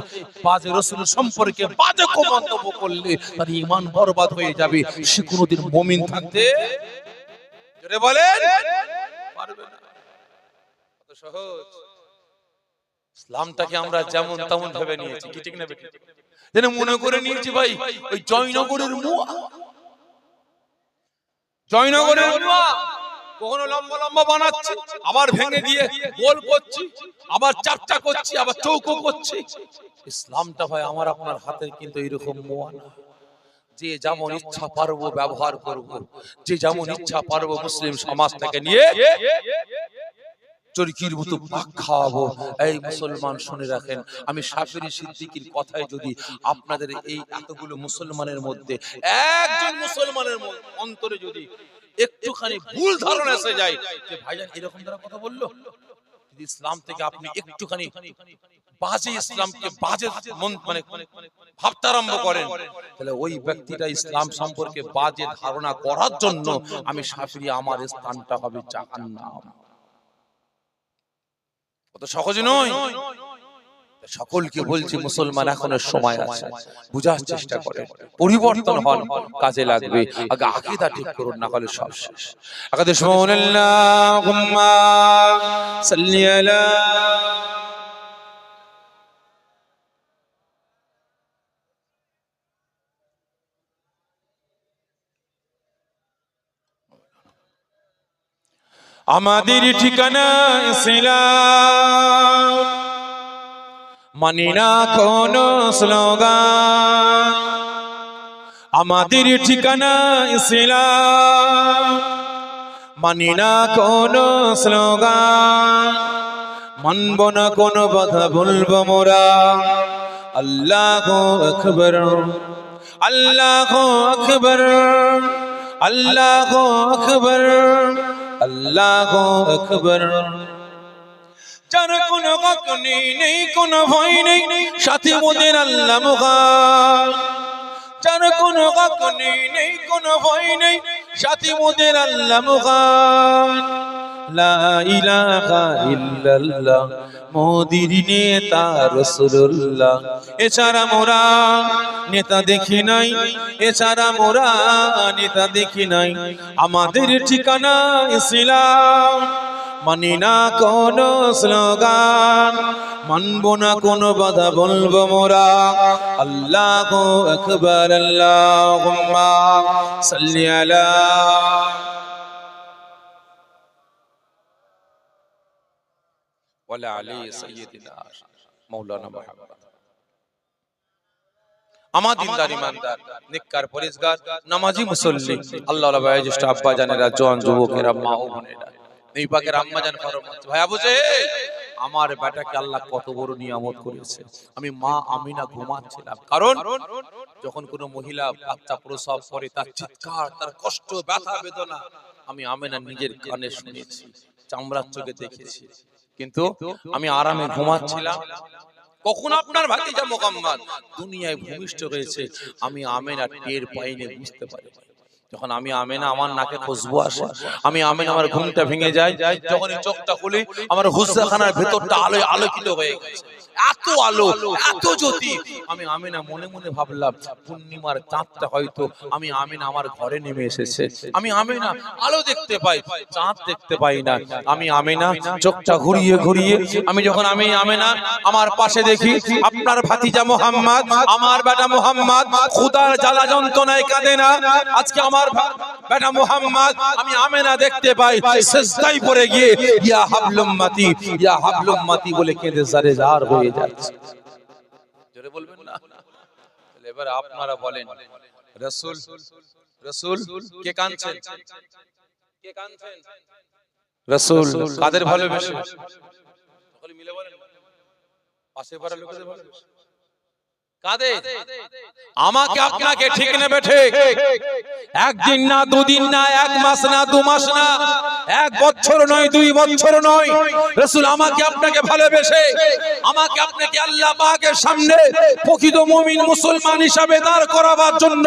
বাজে রাসূলের সম্পর্কে বাজে মন্তব্য করলে তার ঈমান বরবাদ হয়ে যাবে। সে কোনদিন মুমিন থাকতে জোরে বলেন পারবে না। কত সহজ ইসলামটাকে আমরা যেমন তেমন ভেবে নিয়েছি কি ঠিক না বেটি যেন মনে করে নিয়েছি ভাই ওই জয়নগরের মুয়া কখনো লম্বা লম্বা বানাচ্ছি আবার ভেঙে দিয়ে গোল করছি আবার চারটা করছি আবার চৌকো করছি। ইসলামটা ভাই আমার আপনার হাতে কিন্তু এরকম মুয়া না যে যেমন ইচ্ছা পারবো ব্যবহার করব যে যেমন ইচ্ছা পারবো মুসলিম সমাজ থেকে নিয়ে চরকির মতো পাক খাওয়াবো। এই মুসলমান শুনে রাখেন আমি সাফিরি সিদ্দিকীর কথায় যদি আপনাদের এই এতগুলো মুসলমানের মধ্যে একজন মুসলমানের অন্তরে যদি একটুখানি ভুল ধারণা এসে যায় যে ভাইজান এরকম দ্বারা কথা বললো ইসলাম থেকে আপনি একটুখানি বাজে ইসলামকে বাজে মানে ভাবতে আরম্ভ করেন তাহলে ওই ব্যক্তিটা ইসলাম সম্পর্কে বাজে ধারণা করার জন্য আমি সাফিরি আমার স্থানটা হবে জাহান্নাম। কত সহজ নয়। সকলকে বলছি মুসলমান এখনো সময় আছে বুঝার চেষ্টা করেন পরিবর্তন হন কাজে লাগবে আগে আকীদা ঠিক করুন না হলে সব শেষ। আকাদে সুবহানাল্লাহুম্মা সাল্লি আলা আমাদের ঠিকানা ইসলাম মানি না কোনো স্লোগান আমাদের ঠিকানা ইসলাম মানি না কোনো স্লোগান মানব না কোনো বাধা বলবো মোরা আল্লাহু আকবার আল্লাহু আকবার আল্লাহু আকবার আল্লাহু আকবার। যার কোনো কাকনি নেই কোনো ভয় নেই সাথে মোদের আল্লাহ মুখান যার কোনো কাকনি নেই কোনো ভয় নেই সাথে মোদের আল্লাহ মুখান লা ইলাহা ইল্লাল্লাহ মোদির নেতা রাসূলুল্লাহ এছাড়া মোরা নেতা দেখি নাই এছাড়া মোরা নেতা দেখি নাই আমাদের ঠিকানা ইসলাম মানি না কোনো স্লোগান মানব না কোনো বাধা বলবো মোরা আল্লাহু আকবার আল্লাহুম্মা সাল্লি আলা ওয়ালা আলি সাইয়্যিদিনা মাওলানা মুহাম্মদ। আমার দিনদার ইমানদার নেককার পরেজগার নামাজি মুসল্লি আল্লাহর বয়োজ্যেষ্ঠ আব্বা জানেরা জওয়ান যুবকেরা মা ও বোনেরা এই পাকের আম্মা জান ফরমাত ভাই বুঝে আমার বেটাকে আল্লাহ কত বড় নিয়ামত করেছে। আমি মা আমিনা ঘুমাচ্ছিলাম কারণ যখন কোনো মহিলা বাচ্চা প্রসব করে তার চিৎকার তার কষ্ট ব্যথা বেদনা আমি আমিনা নিজের কানে শুনেছি চামড়ার চোখে দেখেছি কিন্তু আমি আরামে ঘুমাচ্ছিলাম কখন আপনার ভাতিজা মোকাম্মল দুনিয়ায় ভূমিষ্ঠ হয়েছে আমি আমিনা টের পাইনি বুঝতে পারি যখন আমি আমেনা আমার নাকে খুশবু আসে, আমি আমেনা আমার ঘুমটা ভেঙে যায়, যখন চোখটা খুলি আমার হুজরাখানার ভেতরটা আলোয় আলোকিত হয়ে গেছে, এত আলো এত জ্যোতি। আমি আমেনা মনে মনে ভাবলাম পূর্ণিমার চাঁদটা হয়তো আমি আমেনা আমার ঘরে নেমে এসেছে। আমি আমেনা আলো দেখতে পাই, চাঁদ দেখতে পাই না। আমি আমেনা চোখটা ঘুরিয়ে ঘুরিয়ে আমি যখন আমি আমেনা আমার পাশে দেখি আপনার ভাতিজা মোহাম্মদ, আমার বেটা মোহাম্মদ খোদার জ্বালা যন্ত্রণায় কাঁদে না। আজকে আমার বেটা মোহাম্মদ আমি আমেনা দেখতে পাই সিজদায় পড়ে গিয়ে ইয়া হাবলুম্মাতি ইয়া হাবলুম্মাতি বলে কেঁদে জারে জার হয়ে যাচ্ছে। জোরে বলবেন না? তাহলে এবার আপনারা বলেন রাসূল রাসূল কে কাঁদছেন? কে কাঁদছেন? রাসূল কাদের ভালোবেসে? সকলে মিলে বলেন, পাশে পাড়া লোকেদের ভালোবেসে কাঁদে। আমাকে আপনাকে ঠিক নেবে ঠিক, একদিন না দুদিন না এক মাস না দু মাস না এক বছর নয় 2 বছর নয়, রাসূল আমাকে আপনাকে ভালোবেসে আমাকে আপনাকে আল্লাহ পাকের সামনে প্রকৃত মুমিন মুসলমান হিসাবে দাঁড় করাবার জন্য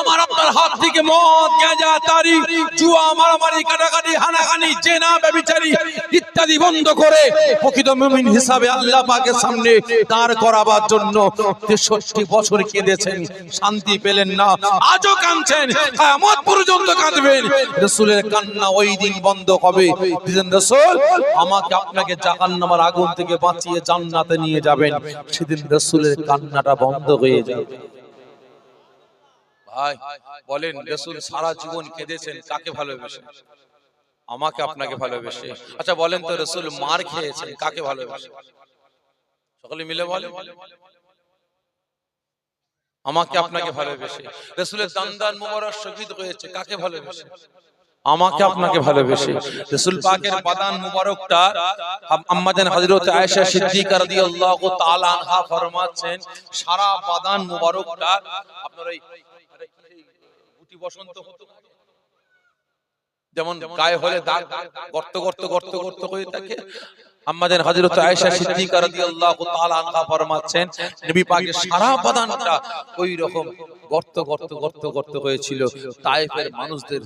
আমার আপনার হাত থেকে মদ গাঁজা তারি জুয়া মারামারি কাটাকাটি হানাহানি জেনা ব্যভিচারী ইত্যাদি বন্ধ করে প্রকৃত মুমিন হিসাবে আল্লাহ পাকের সামনে দাঁড় করাবার জন্য 63 বছর কেঁদেছেন, শান্তি পেলেন না, আজও কাঁদছেন, কিয়ামত পর্যন্ত কাঁদবেন। রাসূলের কান্না ওই দিন বন্ধ হবে যেদিন রাসূল আমাকে আপনাকে জাহান্নামের আগুন থেকে বাঁচিয়ে জান্নাতে নিয়ে যাবেন, সেদিন রাসূলের কান্নাটা বন্ধ হয়ে যাবে। ভাই বলেন রাসূল সারা জীবন কেঁদেছেন কাকে ভালোবেসে? আমাকে আপনাকে ভালোবেসে। আচ্ছা বলেন তো রাসূল মার খেয়েছেন কাকে ভালোবেসে? সকলে মিলে বলেন। আমাকে আপনাকে ভালোবেসে। রাসূলের দান মুবারক শহীদ হয়েছে কাকে ভালোবেসে? আমাকে আপনাকে ভালোবেসে। রাসূল পাকের বাদান মুবারকটা আম্মা জান হযরত আয়েশা সিদ্দিকা রাদিয়াল্লাহু তাআলা আনহা ফরমাচ্ছেন সারা বাদান মুবারকটা আপনার এই গুটি বসন্ত হতো যেমন গায়ে হলে দাগ গর্ত গর্ত গর্ত গর্ত হয়ে থাকে, আম্মা জান হযরত আয়েশা সিদ্দিকা রাদিয়াল্লাহু তাআলা আনহা ফরমাচ্ছেন নবী পাকের সারা বাদানটা ওই রকম গর্ত গর্ত গর্ত গর্ত হয়েছিল। তায়েফের মানুষদের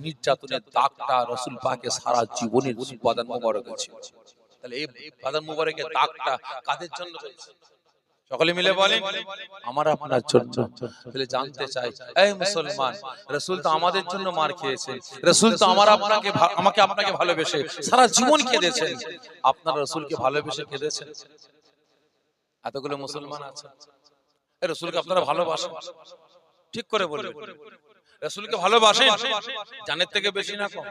নির্যাতনের দাগটা রাসূল পাকের সারা জীবনের বাদান মুবারকে ছিল। তাহলে এই বাদান মুবারকের দাগটা কাদের জন্য হয়েছে? সকলে মিলে বলেন আমার আপনার জন্য। তাহলে জানতে চাই এই মুসলমান, রাসূল তো আমাদের জন্য মার খেয়েছেন, রাসূল তো আমাকে আপনাকে ভালোবেসে সারা জীবন কেঁদেছেন। আপনারা রাসূলকে ভালোবেসে কেঁদেছেন? এতগুলো মুসলমান আছে, এই রাসূলকে আপনারা ভালোবাসেন? ঠিক করে বলুন, রাসূলকে ভালোবাসেন জানের থেকে বেশি না কম?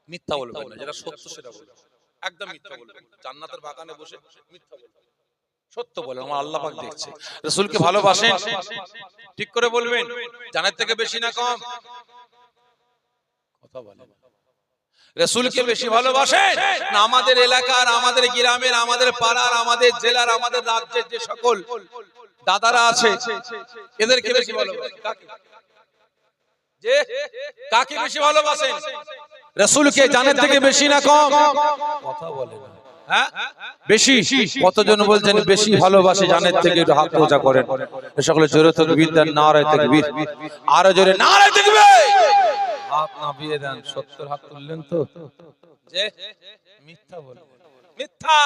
মিথ্যা বলবেন না, যেটা সত্য সেটা বলবেন, একদম মিথ্যা বলবেন না। জান্নাতের বাগানে বসে মিথ্যা বলবেন, সত্য বলেন আমার আল্লাহ পাক দেখছে। রাসূলকে ভালোবাসেন? ঠিক করে বলবেন, জানের থেকে বেশি না কম? কথা বলেন। রাসূলকে বেশি ভালোবাসেন না আমাদের এলাকার, আমাদের গ্রামের, আমাদের পাড়ার, আমাদের জেলার, আমাদের রাজ্যের যে সকল দাদারা আছে এদেরকে বেশি ভালোবাসেন? কাকে বেশি ভালোবাসেন? রাসূলকে জানের থেকে বেশি না কম? কথা বলেন। হ্যাঁ বেশি। কতজন বলছেন বেশি ভালোবাসে জানের থেকে? একটু হাত উঁচা করেন সকলে জোরে তাকবীর দেন, নারায়ে তাকবীর, আরো জোরে নারায়ে তাকবীর। হাত নামিয়ে দেন। 70 হাত তুললেন তো? যে মিথ্যা বলেন, মিথ্যা।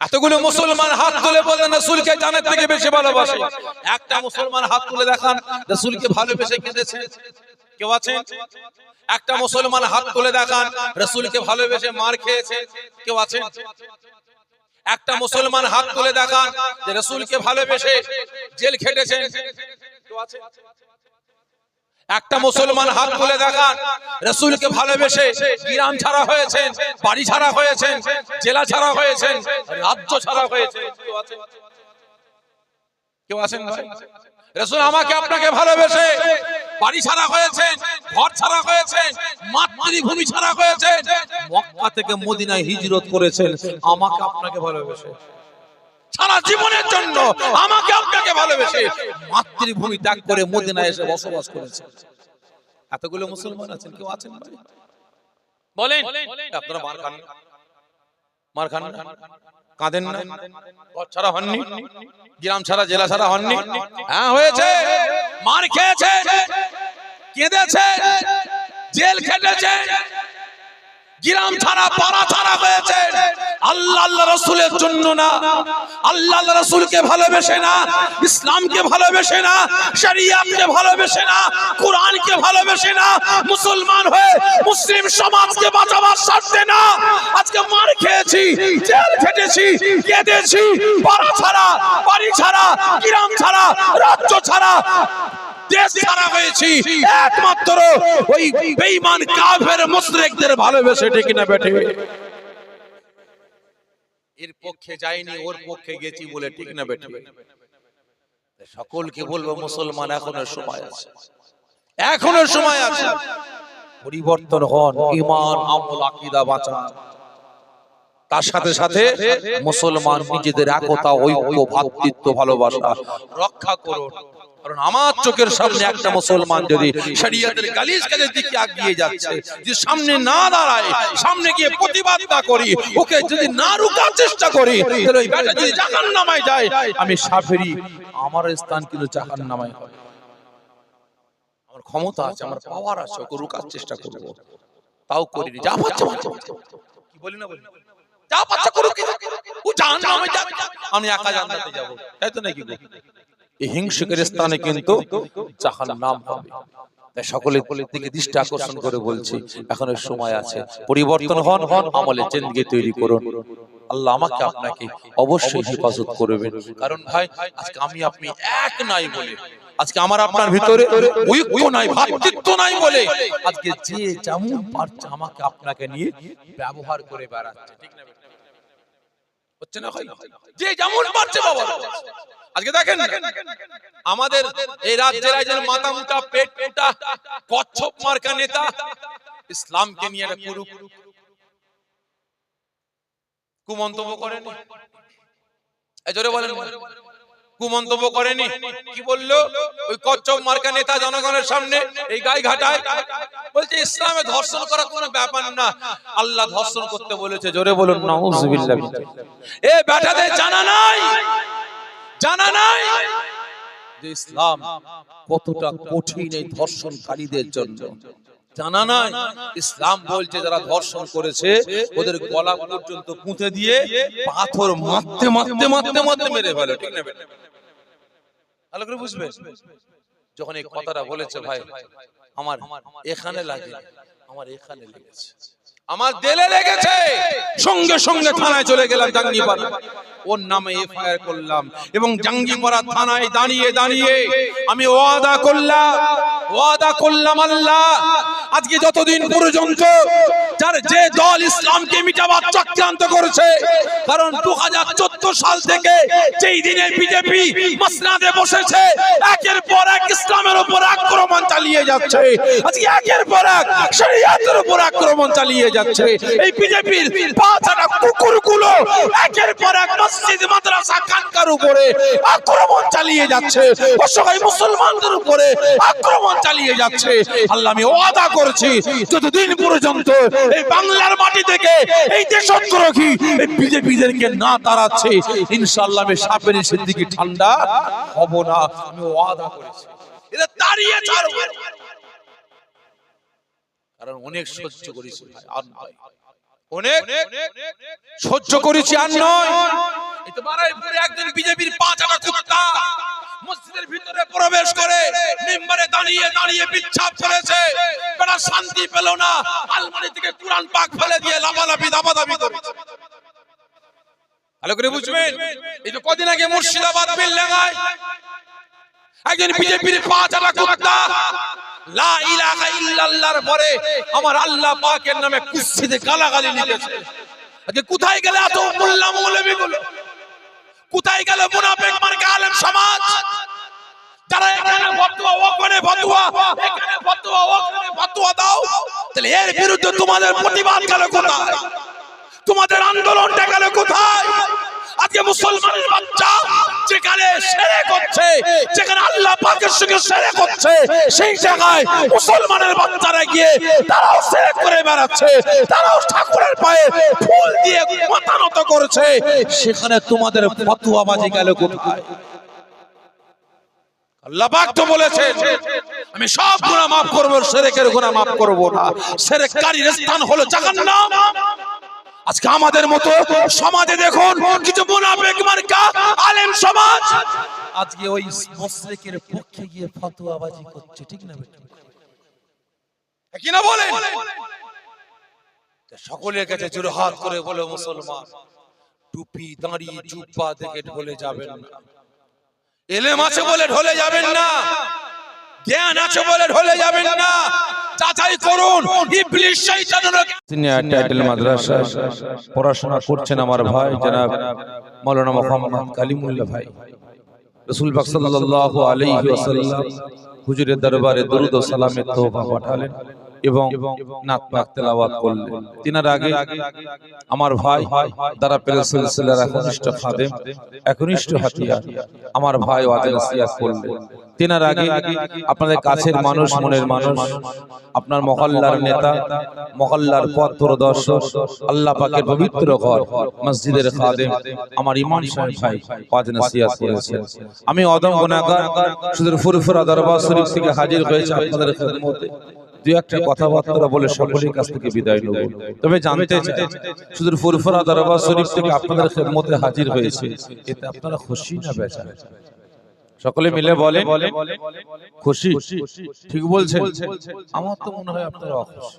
এতগুলো মুসলমান হাত তুলে বলেন রাসূলকে জানের থেকে বেশি ভালোবাসে। একটা মুসলমান হাত তুলে দেখান রাসূলকে ভালোবেসে কেঁদেছেন? কেউ আছেন? একটা মুসলমান হাত তুলে দেখান রাসূলকে ভালোবেসে মার খেয়েছে? কেউ আছেন? একটা মুসলমান হাত তুলে দেখান যে রাসূলকে ভালোবেসে জেল খেটেছেন? কেউ আছেন? একটা মুসলমান হাত তুলে দেখান রাসূলকে ভালোবেসে গ্রাম ছাড়া হয়েছেন, বাড়ি ছাড়া হয়েছেন, জেলা ছাড়া হয়েছেন, রাজ্য ছাড়া হয়েছেন? কেউ আছেন? কেউ আছেন ভাই? রাসূল আমাকে আপনাকে ভালোবেসে বাড়ি ছাড়া হয়েছেন, ঘর ছাড়া হয়েছেন, মাতৃভূমি ছাড়া হয়েছেন, মক্কা থেকে মদিনায় হিজরত করেছেন আমাকে আপনাকে ভালোবেসে। সারা জীবনের জন্য আমাকে আপনাকে ভালোবেসে মাতৃভূমি ত্যাগ করে মদিনায় এসে বসবাস করেছেন। এতগুলো মুসলমান আছেন, কেউ আছেন ভাই? বলেন। আপনারা মার খান, মার খান না, কাঁদেন না, ঘর ছাড়া হননি, গ্রাম ছাড়া জেলা ছাড়া হননি? হ্যাঁ হয়েছে, মার খেয়েছে, কেঁদেছে, জেল খেটেছে, গ্রাম ছাড়া পাড়া ছাড়া হয়েছে। আল্লাহ আল্লাহ রাসূলের জন্য না, আল্লাহ আল্লাহ রাসূলকে ভালোবেসে না, ইসলামকে ভালোবেসে না, শরিয়াতকে ভালোবেসে না, কোরআনকে ভালোবেসে না, মুসলমান হয়ে মুসলিম সমাজকে বাঁচাবার স্বার্থে না, আজকে মার খেয়েছি, জেল খেটেছি, কেঁদেছি, পাড়া ছাড়া, বাড়ি ছাড়া, গ্রাম ছাড়া, রাজ্য ছাড়া, দেশ ছাড়া হয়েছি একমাত্র ওই বেঈমান কাফের মুশরিকদের ভালোবেসে, ঠিক না বেঠে? এর পক্ষে যাইনি, ওর পক্ষে গেছি বলে, ঠিক না বেঠে? সকলকে বলবো মুসলমান এখনো সময় আছে, এখনো সময় আছে, পরিবর্তন হন, ঈমান আমল আকীদা বাঁচান। তার সাথে সাথে মুসলমান নিজেদের একতা, ঐক্য, ভ্রাতৃত্ব, ভালোবাসা রক্ষা করুন। কারণ আমার চোখের সামনে একটা মুসলমান যদি শরিয়তের গালিজ কাজের দিকে এগিয়ে যাচ্ছে, যে সামনে না দাঁড়ায়, সামনে গিয়ে প্রতিবাদ না করি, ওকে যদি না রুখার চেষ্টা করি, তাহলে ওই বেটা যদি জাহান্নামে যায়, আমি সাফেরি, আমার স্থান কিন্তু জাহান্নামে হবে। আমার ক্ষমতা আছে, আমার পাওয়ার আছে, ওকে রুখার চেষ্টা করব, তাও করিনি। যা পাচ্ছে কি বলি না বলি, যা পাচ্ছে করুক, ও জাহান্নামে যাবে, আমি একা জান্নাতে যাব, তাই তো নাকি? এই হিংসুকের স্থানে কিন্তু জাহান্নাম হবে। তাই সকলের দিকে দৃষ্টি আকর্ষণ করে বলছি, এখনো সময় আছে, পরিবর্তন হন, আমলে জিন্দেগি তৈরি করুন। আল্লাহ আমাকে আপনাকে অবশ্যই হেফাজত করবেন। কারণ ভাই, আজকে আমি আপনি এক নাই বলে, আজকে আমার আপনার ভিতরে ঐক্য নাই, ভ্রাতৃত্ব নাই বলে, আজকে যে যেমন পারছে আমাকে আপনাকে নিয়ে ব্যবহার করে বেড়াচ্ছে, ঠিক না? হচ্ছে না ভাই? যে যেমন পারছে বাবা। আজকে দেখেন আমাদের এই রাজ্যের একজন মাথা মুটা, পেট মুটা, কচ্ছপ মার্কা নেতা ইসলামকে নিয়ে একটা কুমন্তব্য করেনি? জোরে বলেন, কুমন্তব্য করেনি? কি বললো ওই কচ্ছপ মার্কা নেতা জনগণের সামনে এই গায়ে ঘাটায়? বলছে ইসলামে ধর্ষণ করা কোনো ব্যাপার না, আল্লাহ ধর্ষণ করতে বলেছে। জোরে বলুন নাউজুবিল্লাহ। এ বেটাদের জানা নাই, জানা নাই যে ইসলাম কতটা কঠিন এই ধর্ষণকারীদের জন্য, জানা নাই। ইসলাম বলছে যারা ধর্ষণ করেছে ওদের গলা পর্যন্ত পুঁতে দিয়ে পাথর মারতে মারতে মারতে মারতে মেরে ফেলে, ঠিক না? ভালো করে বুঝবে। যখন এই কথাটা বলেছে ভাই, আমার এখানে লাগে, আমার এখানে লেগেছে, আমার দিলে লেগেছে। সঙ্গে সঙ্গে থানায় চলে গেলাম জাঙ্গিপাড়া, ওর নামে এফআইআর করলাম, এবং জাঙ্গিপাড়া থানায় দাঁড়িয়ে দাঁড়িয়ে আমি ওয়াদা করলাম আল্লাহ আজকে যতদিন পর্যন্ত যার যে দল ইসলামকে মিটাবার চক্রান্ত করেছে, কারণ 2014 সাল থেকে যেই দিনে বিজেপি মসনাদে বসেছে, একের পর এক ইসলামের উপর আক্রমণ চালিয়ে যাচ্ছে, আজকে একের পর এক শরিয়াতের উপর আক্রমণ চালিয়ে যাচ্ছে। এই বিজেপির পাঁচটা কুকুরগুলো একের পর এক মসজিদ, মাদ্রাসা, খানকার উপরে আক্রমণ চালিয়ে যাচ্ছে, অসহায় মুসলমানদের উপরে আক্রমণ চালিয়ে যাচ্ছে। আল্লাহ আমি ওয়াদা করছি যতদিন পর্যন্ত এই বাংলার মাটি থেকে এই দেশদ্রোহী এই বিজেপিদেরকে না তাড়াচ্ছে, ইনশাআল্লাহ আমি সাপেরি সিদ্দিকী ঠান্ডা হব না, আমি ওয়াদা করেছি। এটা তাড়িয়ে ছাড়ব, কারণ অনেক সহ্য করেছি ভাই, আর নয়, অনেক সহ্য করেছি, আর নয়। এই তো বারাইপুরে একজন বিজেপির পাঁচটা কুত্তা মসজিদের ভিতরে প্রবেশ করে মিম্বরে দাঁড়িয়ে দাঁড়িয়ে বিচ্ছাপ করেছে, বেটা শান্তি পেল না, আলমারি থেকে কুরআন পাক ফেলে দিয়ে লাফালাফি দাবাদাবি করেছে। ভালো করে বুঝবেন। এই তো কদিন আগে মুর্শিদাবাদ বেলডাঙ্গায় একজন বিজেপির পাঁচটা কুত্তা লা ইলাহা ইল্লাল্লাহর পরে আমার আল্লাহ পাকের নামে কুৎসিতে গালাগালি লিখেছে। আজকে কোথায় গেলে এত মোল্লা মৌলবীগুলো? কোথায় গেল মুনাফিক মার্কা আলেম সমাজ? যারা এখানে ফতোয়া, ওখানে ফতোয়া, এখানে ফতোয়া, ওখানে ফতোয়া দাও, তাহলে এর বিরুদ্ধে তোমাদের প্রতিবাদ গেল কোথায়? তোমাদের আন্দোলনটা গেল কোথায়? আজকে মুসলমানের বাচ্চা যেখানে শিরক হচ্ছে, যেখানে আল্লাহ পাকের সঙ্গে শিরক হচ্ছে, সেই জায়গায় মুসলমানের বাচ্চারা গিয়ে তারাও শিরক করে বেড়াচ্ছে, তারাও ঠাকুরের পায়ে ফুল দিয়ে মাথা নত করেছে। সেখানে তোমাদের ফতোয়াবাজি গেল কোথায়? আল্লাহ পাক তো বলেছেন আমি সব গুনাহ maaf করব, শিরকের গুনাহ maaf করব না। শিরককারীর স্থান হলো জাহান্নাম। আজকে আমাদের মতো সমাজে দেখুন কিছু মুনাফিক মার্কা আলেম সমাজ আজকে ওই মুশরিকের পক্ষে গিয়ে ফতোয়াবাজি করছে, ঠিক না বেটা? কি না বলেন? সকলের কাছে জোরে হাত করে বলে মুসলমান, টুপি দাঁড়ি জুব্বা দেখে ঢলে যাবেন না, ইলম আছে বলে ঢলে যাবেন না, জ্ঞান আছে বলে ঢলে যাবেন না। যাচাই করুন ইবলিস শয়তানের সিনিয়র টাইটেল মাদ্রাসা পড়াশোনা করছেন আমার ভাই জনাব মাওলানা মুহাম্মদ কালিমুল্লাহ ভাই। রাসূল পাক সাল্লাল্লাহু আলাইহি ওয়াসাল্লাম হুজুরের দরবারে দরুদ ও সালামের তোহফা পাঠালেন এবং নাত পাক তেলাওয়াত করলেন। তিনার আগে আমার ভাই দ্বারা পেলে সিলসিলার একনিষ্ঠ খাদেম, একনিষ্ঠ হাতিয়ার আমার ভাই ওয়াজ নসিহত করলেন। তিনার আগে আপনাদের কাছের মানুষ, মনের মানুষ, আপনার মহল্লার নেতা, মহল্লার পথ প্রদর্শক, আল্লাহ পাকের পবিত্র ঘর মসজিদের খাদেম আমার ইমাম সাহেব ভাই ওয়াজ নসিহত করেছেন। আমি অদম গুনাহগার শুধু ফুরফুরা দরবার শরীফ থেকে হাজির হয়েছে আপনাদের খিদমতে। দুই একটা কথাবার্তা বলে সকলের কাছ থেকে বিদায় নেব। তবে জানতে চাই শুধু ফুরফুরা দরবার শরীফ থেকে আপনাদের খিদমতে হাজির হয়েছে, এতে আপনারা খুশি না বেজার? সকলে মিলে বলেন খুশি। ঠিক বলছেন? আমার তো মনে হয় আপনারা অখুশি।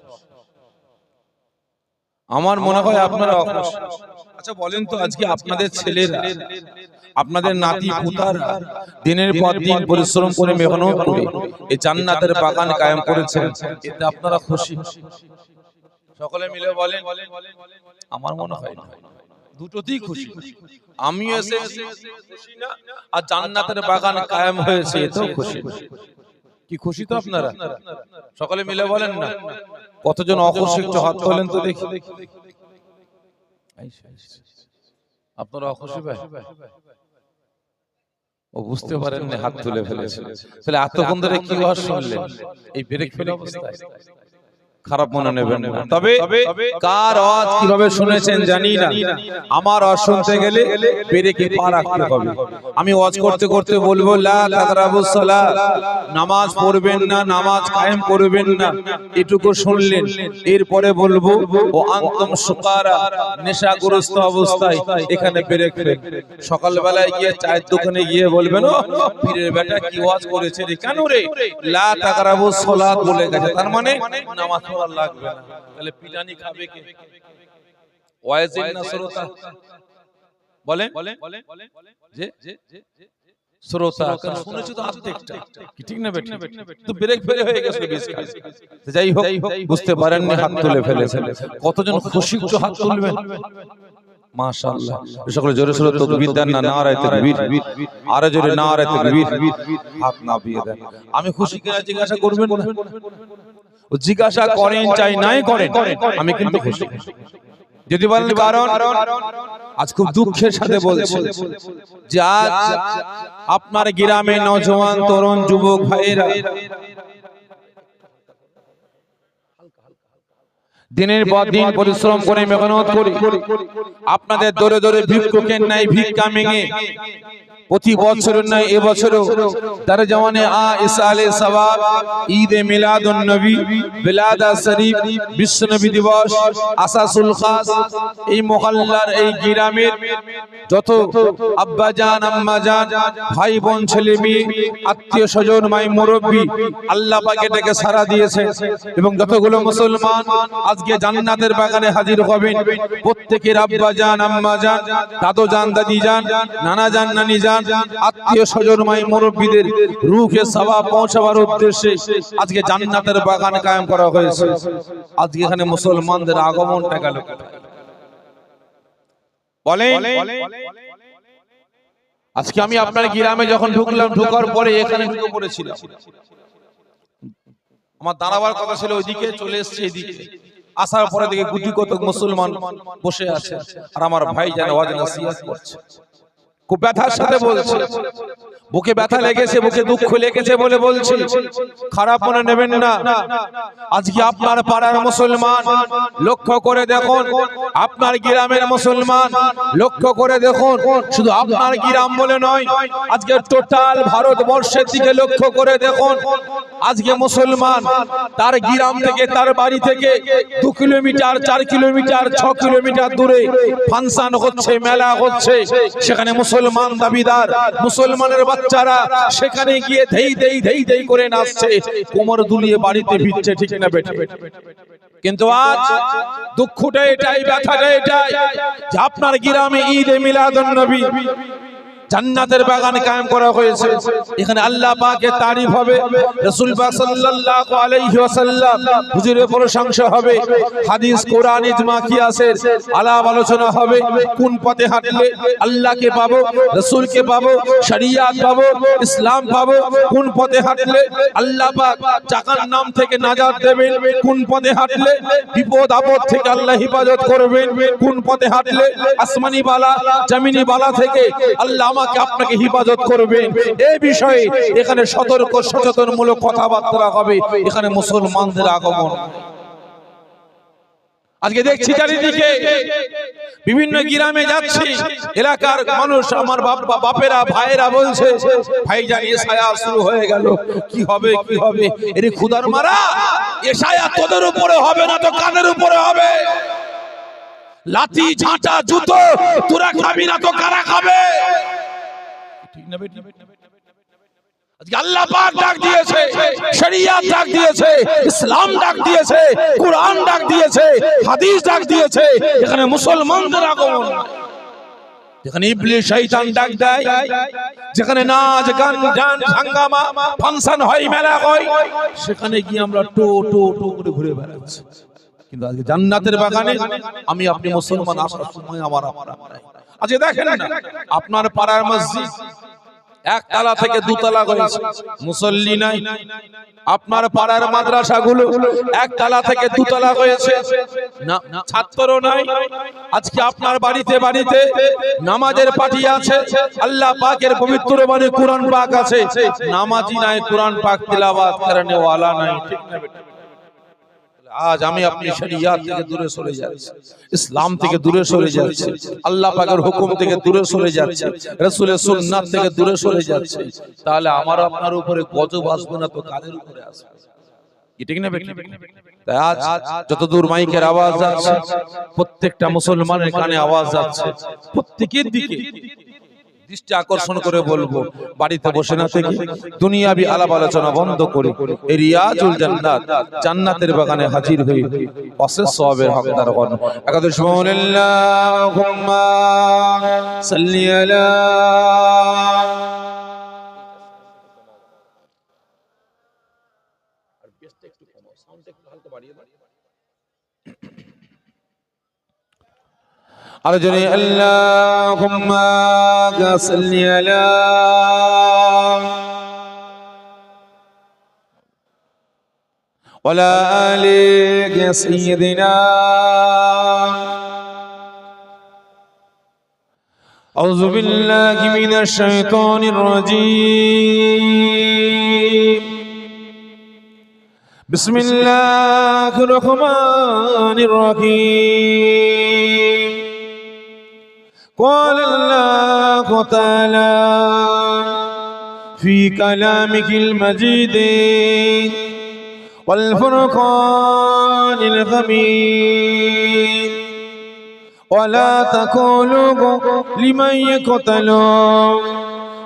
আমার মনে হয় আপনারা অখুশি। আচ্ছা বলেন তো, আজকে আপনাদের ছেলেরা, আপনাদের নাতি পুতারা দিনের পর দিন পরিশ্রম করে মেহনত করে এই জান্নাতের বাগান কায়েম করেছেন, এতে আপনারা খুশি? সকলে মিলে বলেন। আমার মনে হয় না, দুটোতেই খুশি। আমি এসে খুশি না, আর জান্নাতের বাগান কায়েম হয়েছে এতেও খুশি। কি খুশি তো আপনারা? সকলে মিলে বলেন না। কতজন অখুশি একটু হাত তোলেন তো দেখি। আপনারা অখুশি ভাই? ও বুঝতে পারেন না, হাত তুলে ফেলেছে। তাহলে এতক্ষণ ধরে কি ওয়াজ শুনলেন? এই ব্রেক ফেল অবস্থায় খারাপ মনে নেবেন না। তবে কার আওয়াজ কিভাবে শুনেছেন জানি না, আমার আওয়াজ শুনতে গেলে ব্রেকে পা রাখতে হবে। আমি ওয়াজ করতে করতে বলবো লা তাকরাবুস সালাত, নামাজ পড়বেন না, নামাজ কায়েম করবেন না, এটুকু শুনলেন। এরপরে বলবো ও আনতুম সুকারা, নেশাগ্রস্ত অবস্থায় এখানে ব্রেক ফেল। সকালবেলায় গিয়ে চায়ের দোকানে গিয়ে বলবেন ও পীরের বেটা কি ওয়াজ করেছে রে, কেন রে লা তাকরাবুস সালাত বলে গেছে, তার মানে নামাজ পড়া লাগবে না। তাহলে পিটানি খাবে কে? ওয়াজিন না শ্রোতা? বলেন যে শ্রোতা শুনেছো তো আর্ধেকটা, কি ঠিক না বেটা? তো ব্রেক ফেলে হয়ে গেছে বেশ কাজ। যাই হোক, বুঝতে পারেননি, হাত তুলে ফেলেছেন। কতজন খুশি একটু হাত তুলবেন? মাশাআল্লাহ। সকলে জোরে সোরে তাকবীর দেন না, নারায়ে তাকবীর। আরো জোরে নারায়ে তাকবীর। হাত নামিয়ে দেন। আমি খুশি কিনা জিজ্ঞাসা করবেন না? ও জিজ্ঞাসা করেন চাই নাই করেন, আমি কিন্তু খুশি। যদি বলেন কারণ, আজ খুব দুঃখের সাথে বলছি যে আজ আপনার গ্রামে নওজওয়ান তরুণ যুবক ভাইয়েরা দিনের পর দিন পরিশ্রম করে মেহনত করে আপনাদের দরে দরে ভিক্ষুকের ন্যায় ভিক্ষা মেঙে প্রতি বছরের নয় এবছরও তার জওয়ানে ইসালে সওয়াব, ঈদে মিলাদুন নবী, বিলাদা শরীফ, বিশ্ব নবী দিবস, আসাসুল খাস, এই মহল্লার এই গ্রামের যত আব্বা জান, আম্মা জান, ভাই বোন, ছেলে মেয়ে, আত্মীয় স্বজন, মাই মুরব্বি আল্লাহ পাক এটাকে সারা দিয়েছে। এবং যতগুলো মুসলমান আজকে জান্নাতের বাগানে হাজির হবেন, প্রত্যেকের আব্বা জান, আম্মা জান, দাদু জান, দাদি জান, নানা জান, নানি জান, আত্মীয় স্বজন, মাই মুরব্বিদের রূহে সওয়াব পৌঁছাবার উদ্দেশ্যে আজকে জান্নাতের বাগান কায়েম করা হয়েছে। আজকে এখানে মুসলমানদের আগমনটা গেল বলেন। আজকে আমি আপনার গ্রামে যখন ঢুকলাম, ঢোকার পরে এখানে ঢুকে পড়েছিলাম। আমার দাঁড়াবার কথা ছিল ওইদিকে, চলে এসেছে এদিকে। আসার পরে দিকে গুটি কত মুসলমান বসে আছে, আর আমার ভাই যেন ওয়াজ নসিহত করছে। খুব ব্যথার সাথে বলছি, বুকে ব্যথা লেগেছে, বুকে দুঃখ লেগেছে বলে বলছি, খারাপ মনে নেবেন না। আজকে আপনার পাড়ার মুসলমান লক্ষ্য করে দেখুন, আপনার গ্রামের মুসলমান লক্ষ্য করে দেখুন, শুধু আপনার গ্রাম বলে নয়, আজকে টোটাল ভারতবর্ষের দিকে লক্ষ্য করে দেখুন। আজকে মুসলমান তার গ্রাম থেকে, তার বাড়ি থেকে 2 কিলোমিটার, 4 কিলোমিটার, 6 কিলোমিটার দূরে ফাংশন হচ্ছে, মেলা হচ্ছে, সেখানে মুসলমান দাবিদার, মুসলমানের বাচ্চারা সেখানে গিয়ে ধেই ধেই করে নাচছে, কোমর দুলিয়ে বাড়িতে ফিরছে, ঠিক না বেঠে? কিন্তু আজ দুঃখটা এটাই, ব্যথাটা এটাই যে আপনার গ্রামে ঈদে মিলাদুন নবী, জান্নাতের বাগান কায়েম করা হয়েছে। এখানে আল্লাহ পাকের তারিফ হবে, রাসূল পাক সাল্লাল্লাহু আলাইহি ওয়াসাল্লাম হুজুরের প্রশংসা হবে, হাদিস কোরআন ইজমা কিয়াসের আলাপ আলোচনা হবে। কোন পথে হাঁটলে আল্লাহকে পাবো, রাসূলকে পাবো, শরিয়াত পাবো, ইসলাম পাবো, কোন পথে হাঁটলে আল্লাহ পাক জাহান্নাম থেকে নাজাত দেবেন, কোন পথে হাঁটলে বিপদ আপদ থেকে আল্লাহ হেফাজত করবেন, কোন পথে হাঁটলে আসমানি বালা জমিনি বালা থেকে আল্লাহ আপনাকে হেফাজত করবেন, এই বিষয়ে এখানে সতর্ক সচেতনমূলক কথাবার্তা হবে। এখানে মুসলমানদের আগমন আজকে দেখছি চারিদিকে, বিভিন্ন গ্রামে যাচ্ছি, এলাকার মানুষ, আমার বাপেরা ভাইয়েরা বলছে, ভাইজান এশায়া শুরু হয়ে গেল, কি হবে কি হবে? এর খুদার মারা এশায়া তোদের উপরে হবে না তো কাদের উপরে হবে? লাঠি ঝাঁটা জুতো তোরা খাবি না তো কারা খাবে? ঠিক না বেটি? আজকে আল্লাহ পাক ডাক দিয়েছে, শরিয়ত ডাক দিয়েছে, ইসলাম ডাক দিয়েছে, কুরআন ডাক দিয়েছে, হাদিস ডাক দিয়েছে। এখানে মুসলমানদের আগমন, যেখানে ইবলিস শয়তান ডাক দেয়, যেখানে নাচ গান গান হাঙ্গামা ফাংশন হয়, মেলা হয়, সেখানে গিয়ে আমরা টো টো টো করে ঘুরে বেড়াচ্ছি। কিন্তু আজকে জান্নাতের বাগানে আমি আপনি মুসলমান আসার সময় আমার আপনার আজকে দেখেন না, আপনার পাড়ার মসজিদ একতলা থেকে দুতলা হয়েছে, মুসল্লি নাই। আপনার পাড়ার মাদ্রাসাগুলো একতলা থেকে দুতলা হয়েছে, না ছাত্র নাই। আজকে আপনার বাড়িতে বাড়িতে নামাজের পাঠি আছে, আল্লাহ পাকের পবিত্র বাণী কুরআন পাক আছে, নামাজি নাই, কুরআন পাক তিলাওয়াত করনে ওয়ালা নাই। ঠিক না বেটা? আজ আমি আপনি শরিয়ত থেকে দূরে সরে যাচ্ছি, ইসলাম থেকে দূরে সরে যাচ্ছি, আল্লাহ পাকের হুকুম থেকে দূরে সরে যাচ্ছি, রাসূলের সুন্নাত থেকে দূরে সরে যাচ্ছি। তাহলে আমার আপনার উপরে গজব আসবে না তো কাদের উপরে আসবে? কি ঠিক না বেটা? তাই আজ যতদূর মাইকের আওয়াজ যাচ্ছে, প্রত্যেকটা মুসলমানের কানে আওয়াজ যাচ্ছে, প্রত্যেকের দিকে দৃষ্টি আকর্ষণ করে বলবো, বাড়িতে বসে না থেকে দুনিয়াবি আলাপ আলোচনা বন্ধ করে এই রিয়াজুল জান্নাত, জান্নাতের বাগানে হাজির হয়ে অশেষ সওয়াবের হকদার হন। একাদশ আল্লাহুম্মা সাল্লি আলা আর বেশটা একটু কমাও, সাউন্ডটা একটু হালকা বাড়িয়ে দাও। আরজনে আল্লাহুম্মা সাল্লি আলা ওয়ালা আলি সাইয়্যিদিনা আউযু বিল্লাহি মিনাশ শাইতানির রাজীম বিসমিল্লাহির রহমানির রহিম قال الله تعالى في كلامه المجيد والفرقان الحميد ولا تقولوا لمن يقتل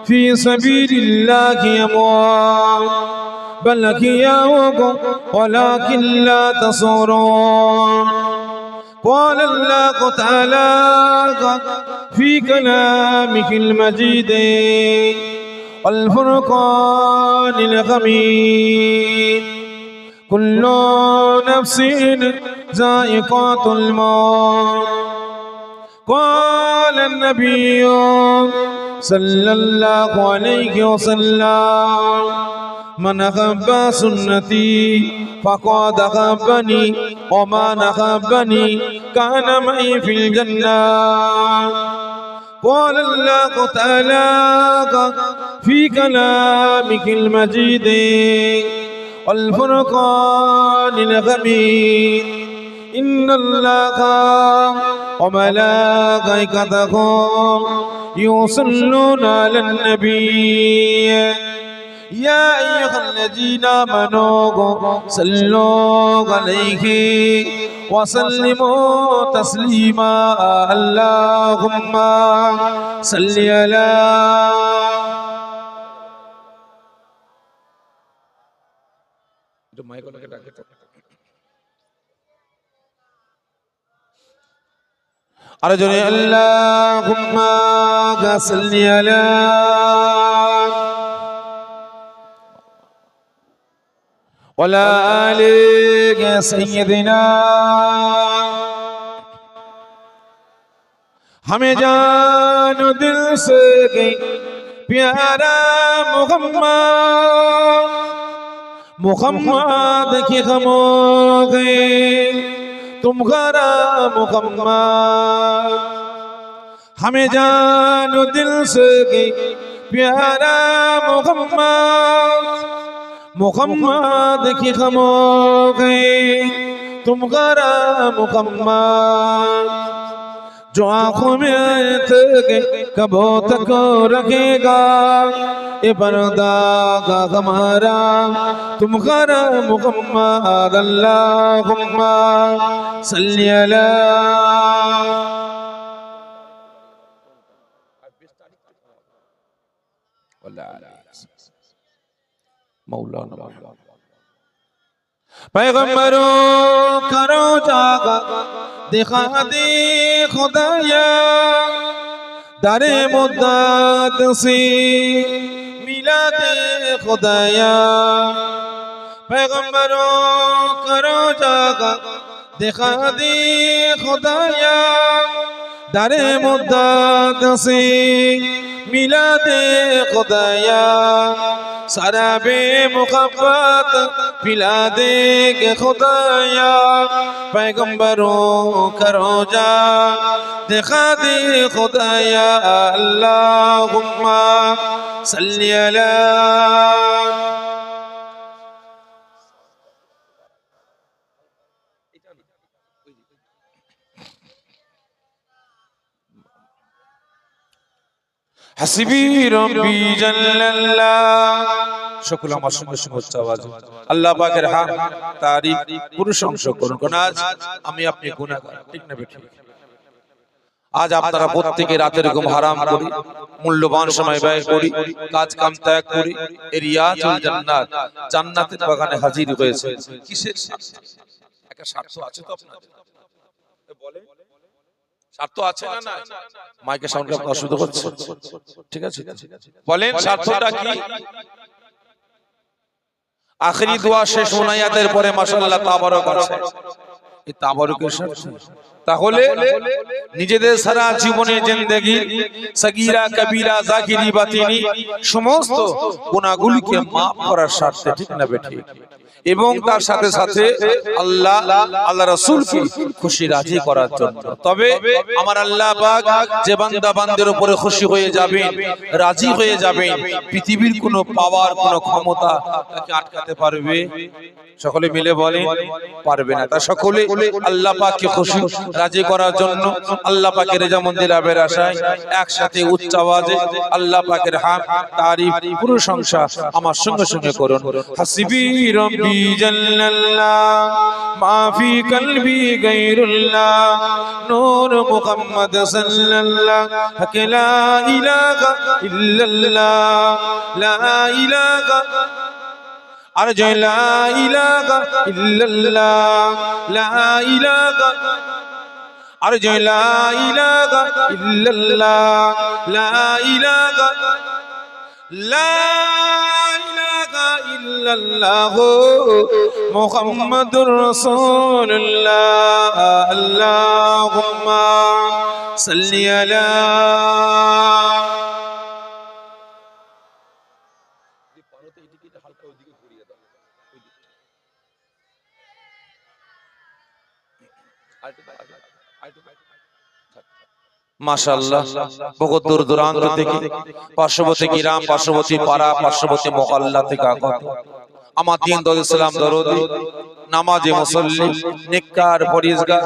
في سبيل الله أموات بل أحياء ولكن لا تشعرون قال الله تعالى في كلامه المجيد والفرقان الحميد كل نفس ذائقة الموت قال النبي صلى الله عليه وسلم من أحب سنتي فقد أحبني ومن أحبني كان معي في الجنة قال الله تعالى في كلامك المجيد والفرقان الحميد إن الله وملائكته يصلون على النبي يا أيها الذين آمنوا صلوا عليه وسلموا تسليما اللهم صل على أرجو اللهم صل على ولا آلك سيدنا हमें जानो दिल से प्यारा मुहम्मद मुहम्मद की खमो गए तुम्हारा मुहम्मद हमें जानो दिल से प्यारा मुहम्मद मुहम्मद की खमो गए तुम्हारा मुहम्मद जो आँखों में थे कबो तक रखेगा ये पर्दा का हमारा तुम्हारा मुहम्मद अल्लाहुम्मा सल्ली अला मौलाना पैगम्बरों करो जागा दिखा दे खुदाया दारे मुद्दत से मिला दे खुदाया पैगम्बरों करो जागा दिखा दे खुदाया दारे मुद्दत से मिला दे खुदाया सारा बे मुकब्बत पिला दे के खुदाया पैगम्बरों करो जा दिखा दे खुदाया अल्लाहुम्मा सल्ली अला हस्बी रब्बी जल्लल्लाह সকল আমার সঙ্গে সঙ্গে উচ্চ আওয়াজে আল্লাহ পাকের হাম তারিফ প্রশংসা করুন কারণ আজ আমি আপনি গুনাহগার ঠিক না বেঠিক আজ আপনারা প্রত্যেকে রাতের ঘুম হারাম করি মূল্যবান সময় ব্যয় করি কাজ কাম ত্যাগ করি এর রিয়াজুল জান্নাত জান্নাতের বাগানে হাজির হয়েছে কিসের স্বার্থে একটা স্বার্থ আছে তো আপনাদের বলে স্বার্থ আছে না না মাইকের সাউন্ড আপনার অসুবিধা হচ্ছে ঠিক আছে বলেন স্বার্থটা কি আখেরি দোয়া শেষ মুনায়াতের পরে মাশাআল্লাহ তাবারক আছে এই তাবারকের স্বার্থ তাহলে নিজেদের সারা জীবনের জিন্দেগি সগীরা কবীরা জাকিরি বাতিনি সমস্ত গুনাহগুলিকে maaf করার স্বার্থে ঠিক না বেঠিক এবং তার সাথে সাথে আল্লাহ রাসূলকে খুশি রাজি করার জন্য তবে আমার আল্লাহ পাক যে বান্দা বান্দার উপরে খুশি হয়ে যাবেন রাজি হয়ে যাবেন পৃথিবীর কোনো পাওয়ার কোনো ক্ষমতা তাকে আটকাতে পারবে সকলে মিলে বলেন পারবে না তা সকলে আল্লাহ পাককে খুশি রাজি করার জন্য আল্লাহ পাকের রেজামন্দি লাভের আশায় একসাথে উচ্চ আওয়াজে আল্লাহ পাকের হাম তারিফ প্রশংসা আমার সঙ্গে সঙ্গে করুন হাসবি রব্বি জাল্লাল্লাহ মা ফি কলবি গায়রুল্লাহ নূর মুহাম্মদ সাল্লাল্লাহু লা ইলাহা ইল্লাল্লাহ লা ইলাহা أرجو لا إله إلا الله لا إله أرجو لا إله إلا الله لا إله لا إله إلا الله محمد رسول الله اللهم صل على মাশাআল্লাহ, বহু দূর দূরান্ত থেকে, পার্শ্ববর্তী গ্রাম, পার্শ্ববর্তী পাড়া, পার্শ্ববর্তী মহল্লা থেকে আগত আমার দিন দরুদ সালাম দরুদি নামাজি মুসল্লি নেককার পরিজগার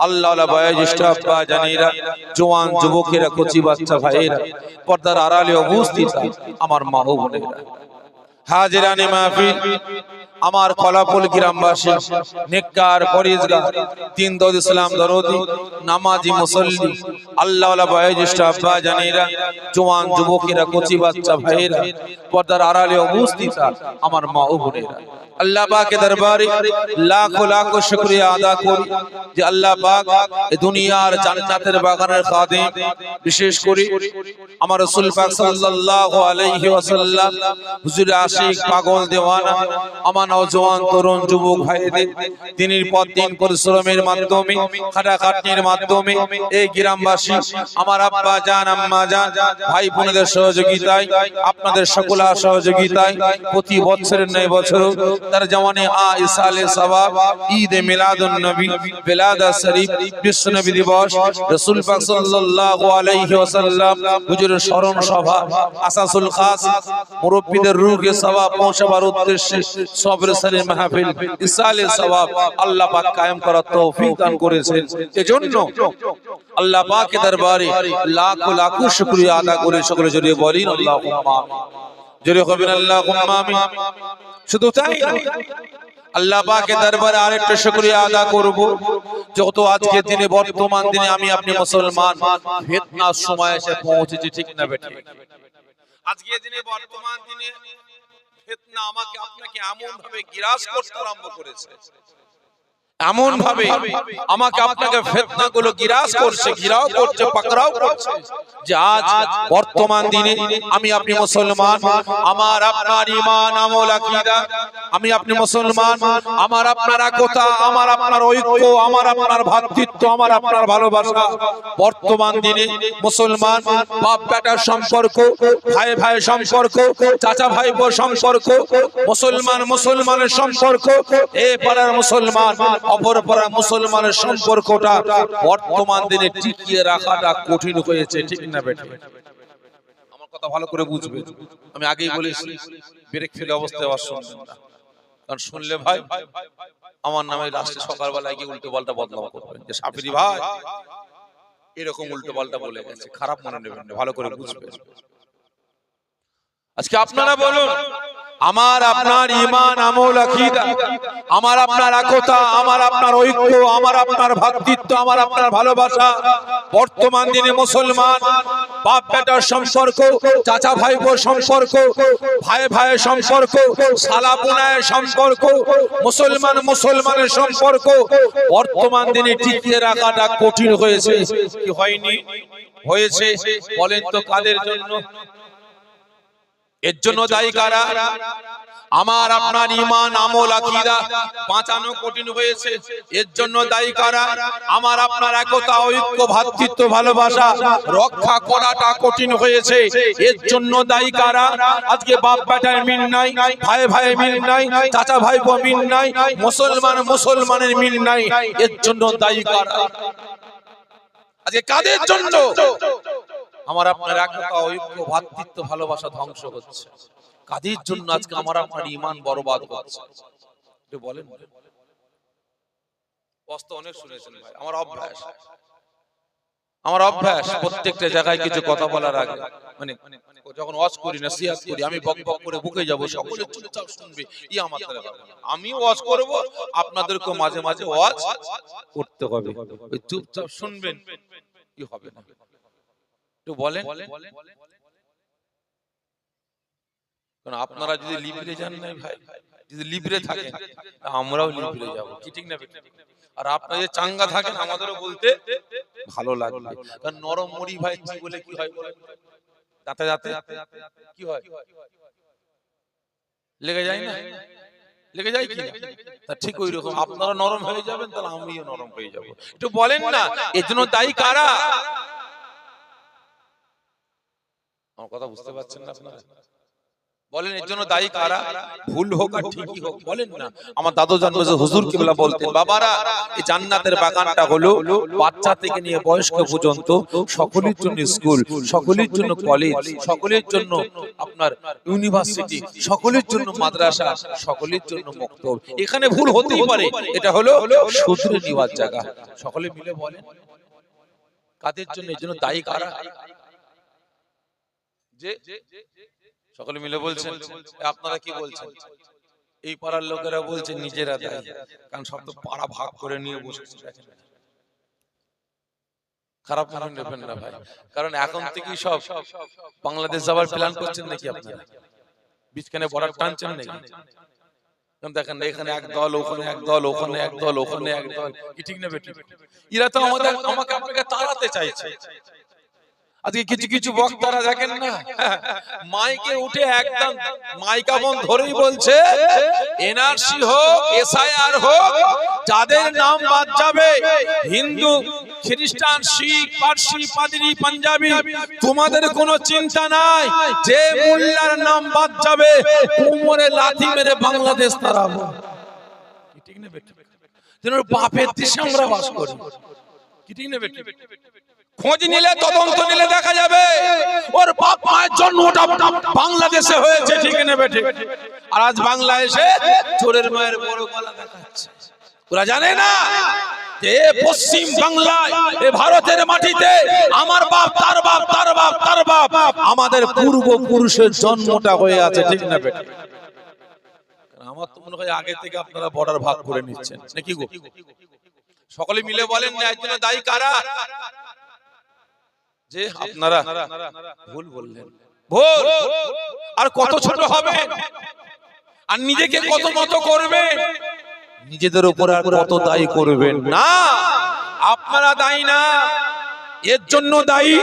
আল্লাহওয়ালা বয়োজ্যেষ্ঠ আব্বা জানেরা, জওয়ান যুবকেরা, কচি বাচ্চা ভাইয়েরা, পর্দার আড়ালে উপস্থিত আমার মা ও বোনেরা, হাজিরানে মাহফিল, আমার কলাপুল গ্রামবাসী নেককার পরিজগার দিন দরুদ সালাম দরুদি নামাজি মুসল্লি আল্লাহওয়ালা বয়োজ্যেষ্ঠ আব্বা জানেরা, জওয়ান যুবকেরা, কচি বাচ্চা ভাইয়েরা, পর্দার আড়ালে উপস্থিত আমার মা ও বোনেরা, আল্লাহ পাকের দরবারে লাখো লাখো শুকরিয়া আদা করি যে আল্লাহ পাক এই দুনিয়ার জান্নাতের বাগানের খাদিম, বিশেষ করে আমার রাসূল পাক সাল্লাল্লাহু আলাইহি ওয়াসাল্লাম হুজুর আশিক পাগল দেওয়ানা আমার নওজোয়ান তরুণ যুবক ভাইদের দিনের পর দিন পরিশ্রমের মাধ্যমে, খাটাখাটনির মাধ্যমে এই গ্রামবাসী আমার আব্বা জান, আম্মা জান, ভাই বোনদের সহযোগিতায়, আপনাদের সকলের সহযোগিতায় প্রতি বছরের ন্যায় বছর তার জওয়ানে ইসালে সওয়াব, ঈদ মিলাদুন নবী, বিলাদা শরীফ, বিশ্ব নবী দিবস, রাসূল পাক সাল্লাল্লাহু আলাইহি ওয়াসাল্লাম হুজুরের স্মরণ সভা, আসাসুল খাস মুরব্বিদের রূহে সওয়াব পৌঁছাবার উদ্দেশ্যে সবর সারে মাহফিল, ইসালে সওয়াব আল্লাহ পাক কায়েম করার তৌফিক দান করেছেন। এজন্য আল্লাহ পাকের দরবারে লাখো লাখো শুকরিয়া আদা করে সকলে জড়িয়ে বলেন আল্লাহুম্মা আমিন, জড়িয়ে হবেন আল্লাহুম্মা আমিন। শুধু তাই না, আল্লাহ পাকের দরবারে আরেকটা শুকরিয়া আদা করব, যত আজকে দিনে বর্তমান দিনে আমি আপনি মুসলমান ফিতনার সময় এসে পৌঁছেছি, ঠিক না বেঠিক? আজকে দিনে বর্তমান দিনে ফিতনা আমাকে আপনাকে এমন ভাবে গ্রাস করতে আরম্ভ করেছে, এমন ভাবে আমাকে আপনাকে ফিতনাগুলো গ্রাস করছে, ঘিরাও করছে, পাকড়াও করছে যে আজ বর্তমান দিনে আমি আপনি মুসলমান, আমার আপনার ঈমান, আমল, আকীদা, আমি আপনি মুসলমান, আমার আপনার একতা, আমার আপনার ঐক্য, আমার আপনার ভ্রাতৃত্ব, আমার আপনার ভালোবাসা, বর্তমান দিনে মুসলমান বাপ বেটার সম্পর্ক, ভাই ভাইয়ের সম্পর্ক, চাচা ভাইপোর সম্পর্ক, মুসলমান মুসলমানের সম্পর্ক, এ পাড়ার মুসলমান অপর পাড়ার মুসলমানের সম্পর্কটা বর্তমান দিনে টিকিয়ে রাখাটা কঠিন হয়েছে, ঠিক না বেটা? আমার কথা ভালো করে বুঝবে, আমি আগেই বলেছি ব্রেক ফেলে অবস্থায় আওয়াজ শুনবেন না, কারণ শুনলে ভাই আমার নামে রাস্তায় সকালবেলায় গিয়ে উল্টো পাল্টা বদনাম করবেন যে সাফিরি ভাই এরকম উল্টো পাল্টা বলে গেছে, খারাপ মনে নেবেন না, ভালো করে বুঝবেন। আজকে আপনারা বলুন, আমার আপনার ঈমান, আমল, আকীদা, আমার আপনার একতা, আমার আপনার ঐক্য, আমার আপনার ভ্রাতৃত্ব, আমার আপনার ভালোবাসা, বর্তমান দিনে মুসলমান বাপ বেটার সম্পর্ক, চাচা ভাইপোর সম্পর্ক, ভাই ভাইয়ের সম্পর্ক, শালা বোনের সম্পর্ক, মুসলমান মুসলমানের সম্পর্ক বর্তমান দিনে টিকিয়ে রাখাটা কঠিন হয়েছে, কি হয়নি? হয়েছে। বলেন তো কাদের জন্য? এর জন্য দায়ী কারা? আমার আপনার ঈমান, আমল, আকীদা বাঁচানো কঠিন হয়েছে। এর জন্য দায়ী কারা? আমার আপনার একতা, ঐক্য, ভ্রাতৃত্ব, ভালোবাসা রক্ষা করাটা কঠিন হয়েছে। এর জন্য দায়ী কারা? আজকে বাপ বেটার মিল নাই, ভাই ভাইয়ের মিল নাই, চাচা ভাইপো মিল নাই, মুসলমান মুসলমানের মিল নাই। এর জন্য দায়ী কারা? আজকে কাদের জন্য আমার আপনার একতা, ঐক্য, ভ্রাতৃত্ব, ভালোবাসা ধ্বংস হচ্ছে? কাদের জন্য আজকে আমার আপনার ঈমান বরবাদ হচ্ছে? একটু বলেন। কষ্ট অনেক শুনেছেন ভাই, আমার অভ্যাস প্রত্যেকটা জায়গায় কিছু কথা বলার আগে মানে যখন ওয়াজ করি, নসিহত করি, আমি বক বক করে বুকে যাব, সকলে চুপচাপ শুনবে, ই আমার দ্বারা হবে না। আমি ওয়াজ করব, আপনাদেরকে মাঝে মাঝে ওয়াজ করতে হবে, ওই চুপচাপ শুনবেন, কি হবে না? একটু বলেন। কারণ আপনারা যদি লিবরে যান না ভাই, যদি লিবরে থাকেন আমরাও লিবরে যাব, কি ঠিক না? আর আপনারা যে চাঙ্গা থাকেন আমাদেরও বলতে ভালো লাগবে। কারণ নরম মুড়ি ভাই কি বলে কি হয় বলেন? দাঁতে দাঁতে কি হয়? লেগে যায় না? লেগে যায় কি না? তা ঠিক ওই রকম আপনারা নরম হয়ে যাবেন, তাহলে আমিও নরম হয়ে যাব। একটু বলেন না, এর জন্য দায়ী কারা? আমার কথা বুঝতে পারছেন না আপনারা? বলেন এর জন্য দায়ী কারা? ভুল হোক আর ঠিকই হোক বলেন না। আমার দাদু জান হুজুর কিবলা বলতেন, বাবারা এই জান্নাতের বাগানটা হলো বাচ্চা থেকে নিয়ে বয়স্ক পর্যন্ত সকলের জন্য স্কুল, সকলের জন্য কলেজ, সকলের জন্য আপনার ইউনিভার্সিটি, সকলের জন্য মাদ্রাসা, সকলের জন্য মক্তব। এখানে ভুল হতেই পারে, এটা হলো শুধরে নেওয়ার জায়গা। সকলে মিলে বলেন কাদের জন্য? এর জন্য দায়ী কারা? যে সকলে মিলে বলছেন। আপনারা কি বলছেন? এই পাড়ার লোকেরা বলছে নিজেরা দায়ী, কারণ সব তো পাড়া ভাগ করে নিয়ে বসেছে। খারাপ মনে নেবেন না ভাই, কারণ এখন থেকেই সব বাংলাদেশ যাওয়ার প্ল্যান করছেন নাকি আপনারা? বিছখানে বর্ডার টানছেন নাকি? দেখেন এখানে এক দল, ওখানে এক দল, ওখানে এক দল, ওখানে এক দল, কি ঠিক না বেঠিক? এরা তো আমাকে আপনাকে তাড়াতে চাইছে। আজকে কিছু কিছু বক্তারা দেখেন না, মাইকে উঠে একদম মাইকাফোন ধরেই বলছে এনআরসি হোক, এসআইআর হোক, যাদের নাম বাদ যাবে হিন্দু, খ্রিস্টান, শিখ, পারসি, পাদ্রী, পাঞ্জাবি, তোমাদের কোনো চিন্তা নাই, যে মোল্লার নাম বাদ যাবে কোমরে লাথি মেরে বাংলাদেশ তাড়াবো। ঠিক না বেঠিক? বাপের দেশে আমরা বাস করি, কি ঠিক না বেঠিক? খোঁজ নিলে, তদন্ত নিলে দেখা যাবে ওর বাপ মায়ের জন্মটা বাংলাদেশে হয়েছে, ঠিক না বেঠিক? আর আজ বাংলাদেশে চোরের মায়ের বড় গলা দেখাচ্ছে। ওরা জানে না যে পশ্চিম বাংলায়, এ ভারতের মাটিতে আমার বাপ, তার বাপ, তার বাপ, তার বাপ, আমাদের পূর্বপুরুষের জন্মটা হয়ে আছে, ঠিক না বেঠিক? আমার তো মনে হয় আগে থেকে আপনারা বর্ডার ভাগ করে নিচ্ছেন নাকি গো? সকলে মিলে বলেন না এর জন্য দায়ী কারা? যে আপনারা ভুল বললেন, ভুল। আর কত ছোট হবে, আর নিজেকে কত মত করবে, নিজেদের উপর আর কত দায়ী করবেন না। আপনারা দায়ী না, এর জন্য দায়ী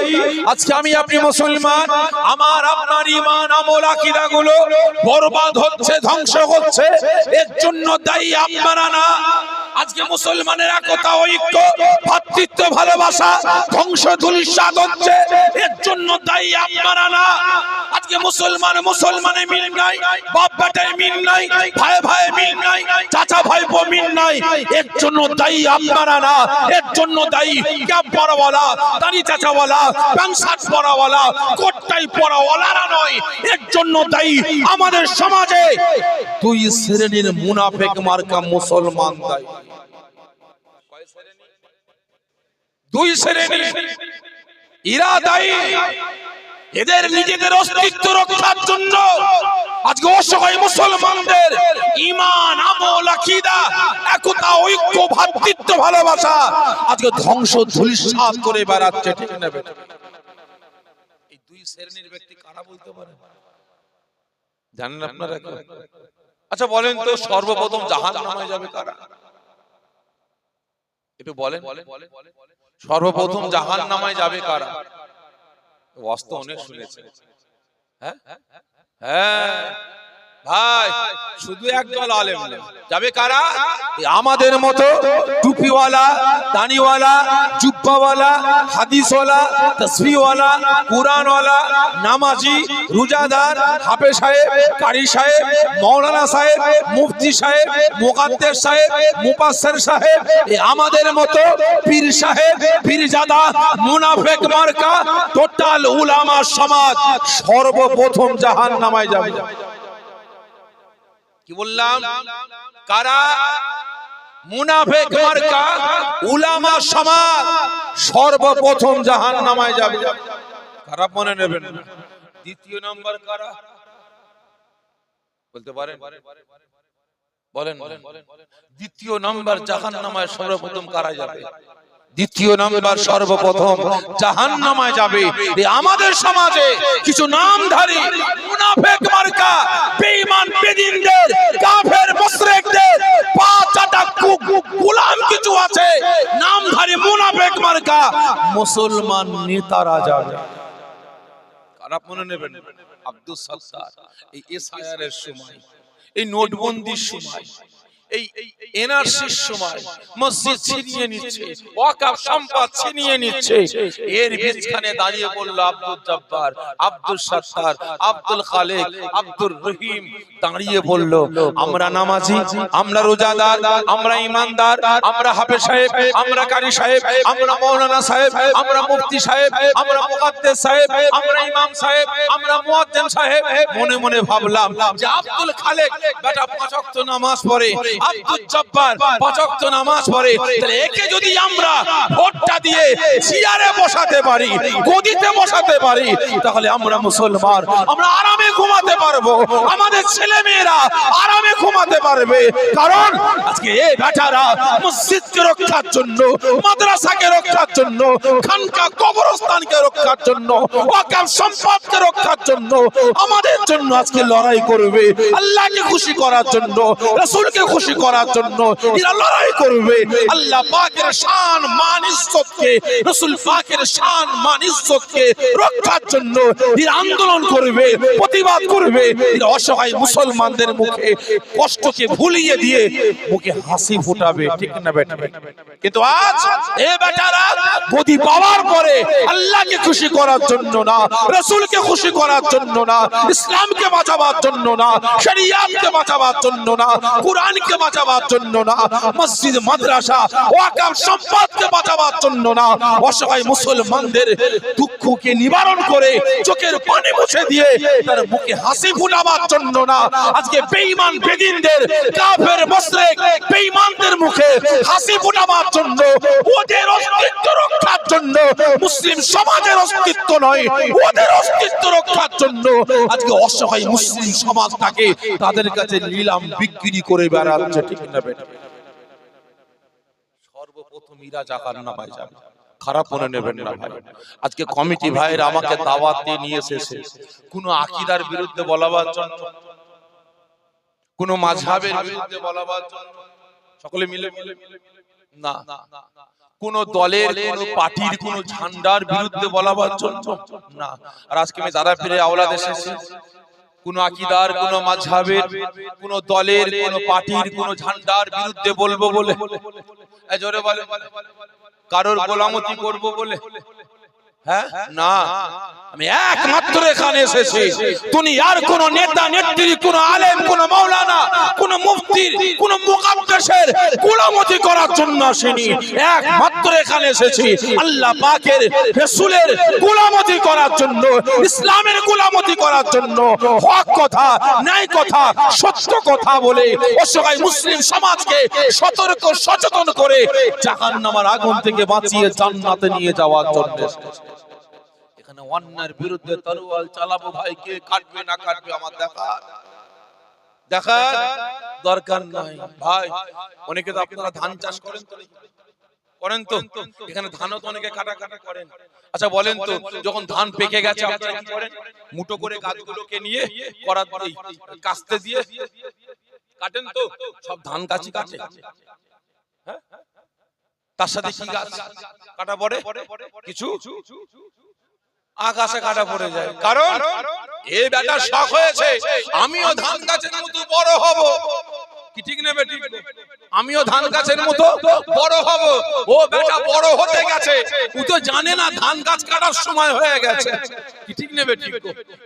আজকে আমি আপনি মুসলমান, আমার আপনার ঈমান আমল আকীদা গুলো বরবাদ হচ্ছে, ধ্বংস হচ্ছে, এর জন্য দায়ী আপনারা না। আজকে মুসলমানের একতা, ঐক্য, ভ্রাতৃত্ব, ভালোবাসা ধ্বংস ধূলিসাৎ হচ্ছে, এর জন্য দায়ী আপনারা না। আজকে মুসলমানে মিল নাই, বাপ বেটায় মিল নাই, ভাই ভাই মিল নাই, চাচা ভাইপো মিল নাই, এর জন্য দায়ী আপনারা না। এর জন্য দায়ী ক্যাপ পরাওয়ালা, দাড়ি চাচাওয়ালা, প্যান্ট শার্ট পরাওয়ালা, কোটটাই পরাওয়ালারা নয়, এর জন্য দায়ী আমাদের সমাজে দুই শ্রেণীর মুনাফিক মার্কা মুসলমান দায়ী। দুই শ্রেণী এরা দায়ী। এদের নিজেদের অস্তিত্ব রক্ষার জন্য আজকে অসহায় মুসলমানদের ঈমান, আমল, আকীদা, একতা, ঐক্য, ভ্রাতৃত্ব, ভালোবাসা আজকে ধ্বংস ধূলিসাৎ করে বেড়াচ্ছে, ঠিক না বেঠিক? এই দুই শ্রেণীর ব্যক্তি কারা বলতে পারে? জানেন আপনারা? আচ্ছা বলেন তো, সর্বপ্রথম জাহান্নামে যাবে কারা? একটু বলেন, সর্বপ্রথম জাহান্নামে যাবে কারা? ওয়াস্ত অনেক শুনেছে। হ্যাঁ হ্যাঁ ভাই, শুধু একদল আলেম যাবে কারা? আমাদের মতো টুপিওয়ালা, দাড়িওয়ালা, জুব্বাওয়ালা, হাদিসওয়ালা, তাসবিহওয়ালা, কুরআনওয়ালা, নামাজি, রোজাদার, হাফেজ সাহেব, কারি সাহেব, মাওলানা সাহেব, মুফতি সাহেব, মুকাদ্দেস সাহেব, মুফাসসির সাহেব, আমাদের মতো পীর সাহেব, পীরজাদা, মুনাফিক মার্কা টোটাল উলামা সমাজ সর্বপ্রথম জাহান্নামে যাবে। কি বললাম? কারা? মুনাফিক মার্কা উলামা সমাজ সর্বপ্রথম জাহান্নামে যাবে। খারাপ মনে নেবেন না। দ্বিতীয় নাম্বার কারা বলতে পারেন? বলেন। দ্বিতীয় নাম্বার জাহান্নামে সর্বপ্রথম কারা যাবে? দ্বিতীয় নাম্বার সর্বপ্রথম জাহান্নামে যাবে আমাদের সমাজে কিছু নামধারী মুনাফিক মার্কা বেঈমান বেদিনদের, কাফের মুশরিকদের পাঁচটা গোলাম কিছু আছে, নামধারী মুনাফিক মার্কা মুসলমান নেতারা যাবে। খারাপ মনে নেবেন। আব্দুল সাত্তার এই এসআইআর এর সময়, এই নোটবন্দির সময় এই এনআরসির সময় মসজিদ ছিনিয়ে নিচ্ছে, ওয়াকফ সম্পদ ছিনিয়ে নিচ্ছে, এর বিছখানে দাঁড়িয়ে বলল আব্দুল জব্বার, আব্দুল সত্তার, আব্দুল খালেক, আব্দুর রহিম দাঁড়িয়ে বলল, আমরা নামাজি, আমরা রোজাদার, আমরা ঈমানদার, আমরা হাফেজ সাহেব, আমরা কারি সাহেব, আমরা মাওলানা সাহেব, আমরা মুফতি সাহেব, আমরা মুকাদ্দেস সাহেব, আমরা ইমাম সাহেব, আমরা মুয়াজ্জিন সাহেব। মনে মনে ভাবলাম যে আব্দুল খালেক বেটা 5 ওয়াক্ত নামাজ পড়ে, আব্দুল জব্বার 5 ওয়াক্ত নামাজ পড়ে, তাহলে একে যদি আমরা ভোটটা দিয়ে চেয়ারে বসাতে পারি, গদিতে বসাতে পারি, তাহলে আমরা মুসলমান, আমরা আরামে ঘুমাতে পারবো, আমাদের ছেলেমেয়েরা আরামে ঘুমাতে পারবে। কারণ আজকে এই বেটারা মসজিদকে রক্ষার জন্য, মাদ্রাসাকে রক্ষার জন্য, খানকা কবরস্থানকে রক্ষার জন্য, ওয়াকফ সম্পদকে রক্ষার জন্য, আমাদের জন্য আজকে লড়াই করবে। আল্লাহকে খুশি করার জন্য, রাসূলকে খুশি করার জন্য এরা লড়াই করবে। আল্লাহ পাকের শান মান ইজ্জতকে, রাসূল পাকের শান মান ইজ্জতকে রক্ষার জন্য এরা আন্দোলন করবে, প্রতিবাদ করবে। এরা অসহায় মুসলমানদের মুখে কষ্টকে ভুলিয়ে দিয়ে মুখে হাসি ফোটাবে, ঠিক না বেটা? কিন্তু আজ এই বেটারা গদি পাওয়ার পরে আল্লাহকে খুশি করার জন্য না, রাসূলকে খুশি করার জন্য না, ইসলামকে বাঁচাবার জন্য না, শরিয়াতকে বাঁচাবার জন্য না, কোরআনকে বাঁচাবার জন্য না, মসজিদ মাদ্রাসা ওয়াকফ সম্পদকে বাঁচাবার জন্য না, অসহায় মুসলমানদের দুঃখকে নিবারণ করে চোখের পানি মুছে দিয়ে তার মুখে হাসি ফোটাবার জন্য না, আজকে বেঈমান বেদিনদের, কাফের মুশরিক বেঈমানদের মুখে হাসি ফোটাবার জন্য, ওদের অস্তিত্ব রক্ষার জন্য, মুসলিম সমাজের অস্তিত্ব নয়, ওদের অস্তিত্ব রক্ষার জন্য আজকে অসহায় মুসলিম সমাজটাকে তাদের কাছে নিলাম বিক্রি করে বেড়াচ্ছে, ঠিক না বেটা? সর্বপ্রথম ইরা জাহান্নামে যাবে, খারাপ মনে নেবেন না ভাই। আজকে কমিটি ভাইরা আমাকে দাওয়াত দিয়ে নিয়ে এসেছে কোন আকীদার বিরুদ্ধে বলাবার জন্য, কোন মাযহাবের বিরুদ্ধে বলাবার জন্য, সকলে মিলে না, কোন দলের, কোন পার্টির, কোন ঝান্ডার বিরুদ্ধে বলাবার জন্য না। আর আজকে আমি যারা ফিরে আওলাদ এসেছে কোন আকীদার, কোন মাযহাবের, কোন দলের, কোন পার্টির, কোন ঝান্ডার বিরুদ্ধে বলবো বলে, জোরে বলে, কারোর গোলামতি করব বলে, হ্যাঁ না, আমি একমাত্র এখানে এসেছি দুনিয়ার কোন নেতা নেত্রী, কোন আলেম, কোন মাওলানা, কোন মুফতির, কোন মুকাদ্দেসের গোলামতি করার জন্য আসেনি। একমাত্র এখানে এসেছি আল্লাহ পাকের, রাসূলের গোলামতি করার জন্য, ইসলামের গোলামতি করার জন্য, হক কথা, ন্যায় কথা, সত্য কথা বলে অসহায় মুসলিম সমাজকে সতর্ক সচেতন করে জাহান্নামের আগুন থেকে বাঁচিয়ে জান্নাতে নিয়ে যাওয়ার জন্য। এখানে অন্যায়ের বিরুদ্ধে তরোয়াল চালাবো ভাই, কে কাটবে না কাটবে আমার দেখার দরকার নাই ভাই। অনেকে তো আপনারা ধান চাষ করেন তো, এখানে ধানও তো অনেকে কাটাকাটি করেন। আচ্ছা বলেন তো, যখন ধান পেকে গেছে আপনারা কি করেন? মুঠো করে গাছগুলোকে নিয়ে করাত দিয়ে কাস্তে দিয়ে কাটেন তো, সব ধান গাছই কাটে, হ্যাঁ? তার সাথে কি গাছ কাটা পড়ে? কিছু আকাশে কাটা পড়ে যায়। কারণ এই বেটা শখ হয়েছে আমিও ধান গাছের মতো বড় হব, কি ঠিক নেবে? ঠিক, আমিও ধান গাছের মতো বড় হব। ও বেটা বড় হতে গেছে, ও তো জানে না ধান গাছ কাটার সময় হয়ে গেছে, কি ঠিক নেবে? ঠিক,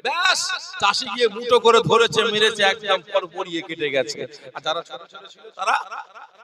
ব্যাস চাষি গিয়ে মুঠো করে ধরেছে, মেরেছে, একদম পর পরিয়ে কেটে গেছে। আর যারা ছোট ছোট ছিল তারা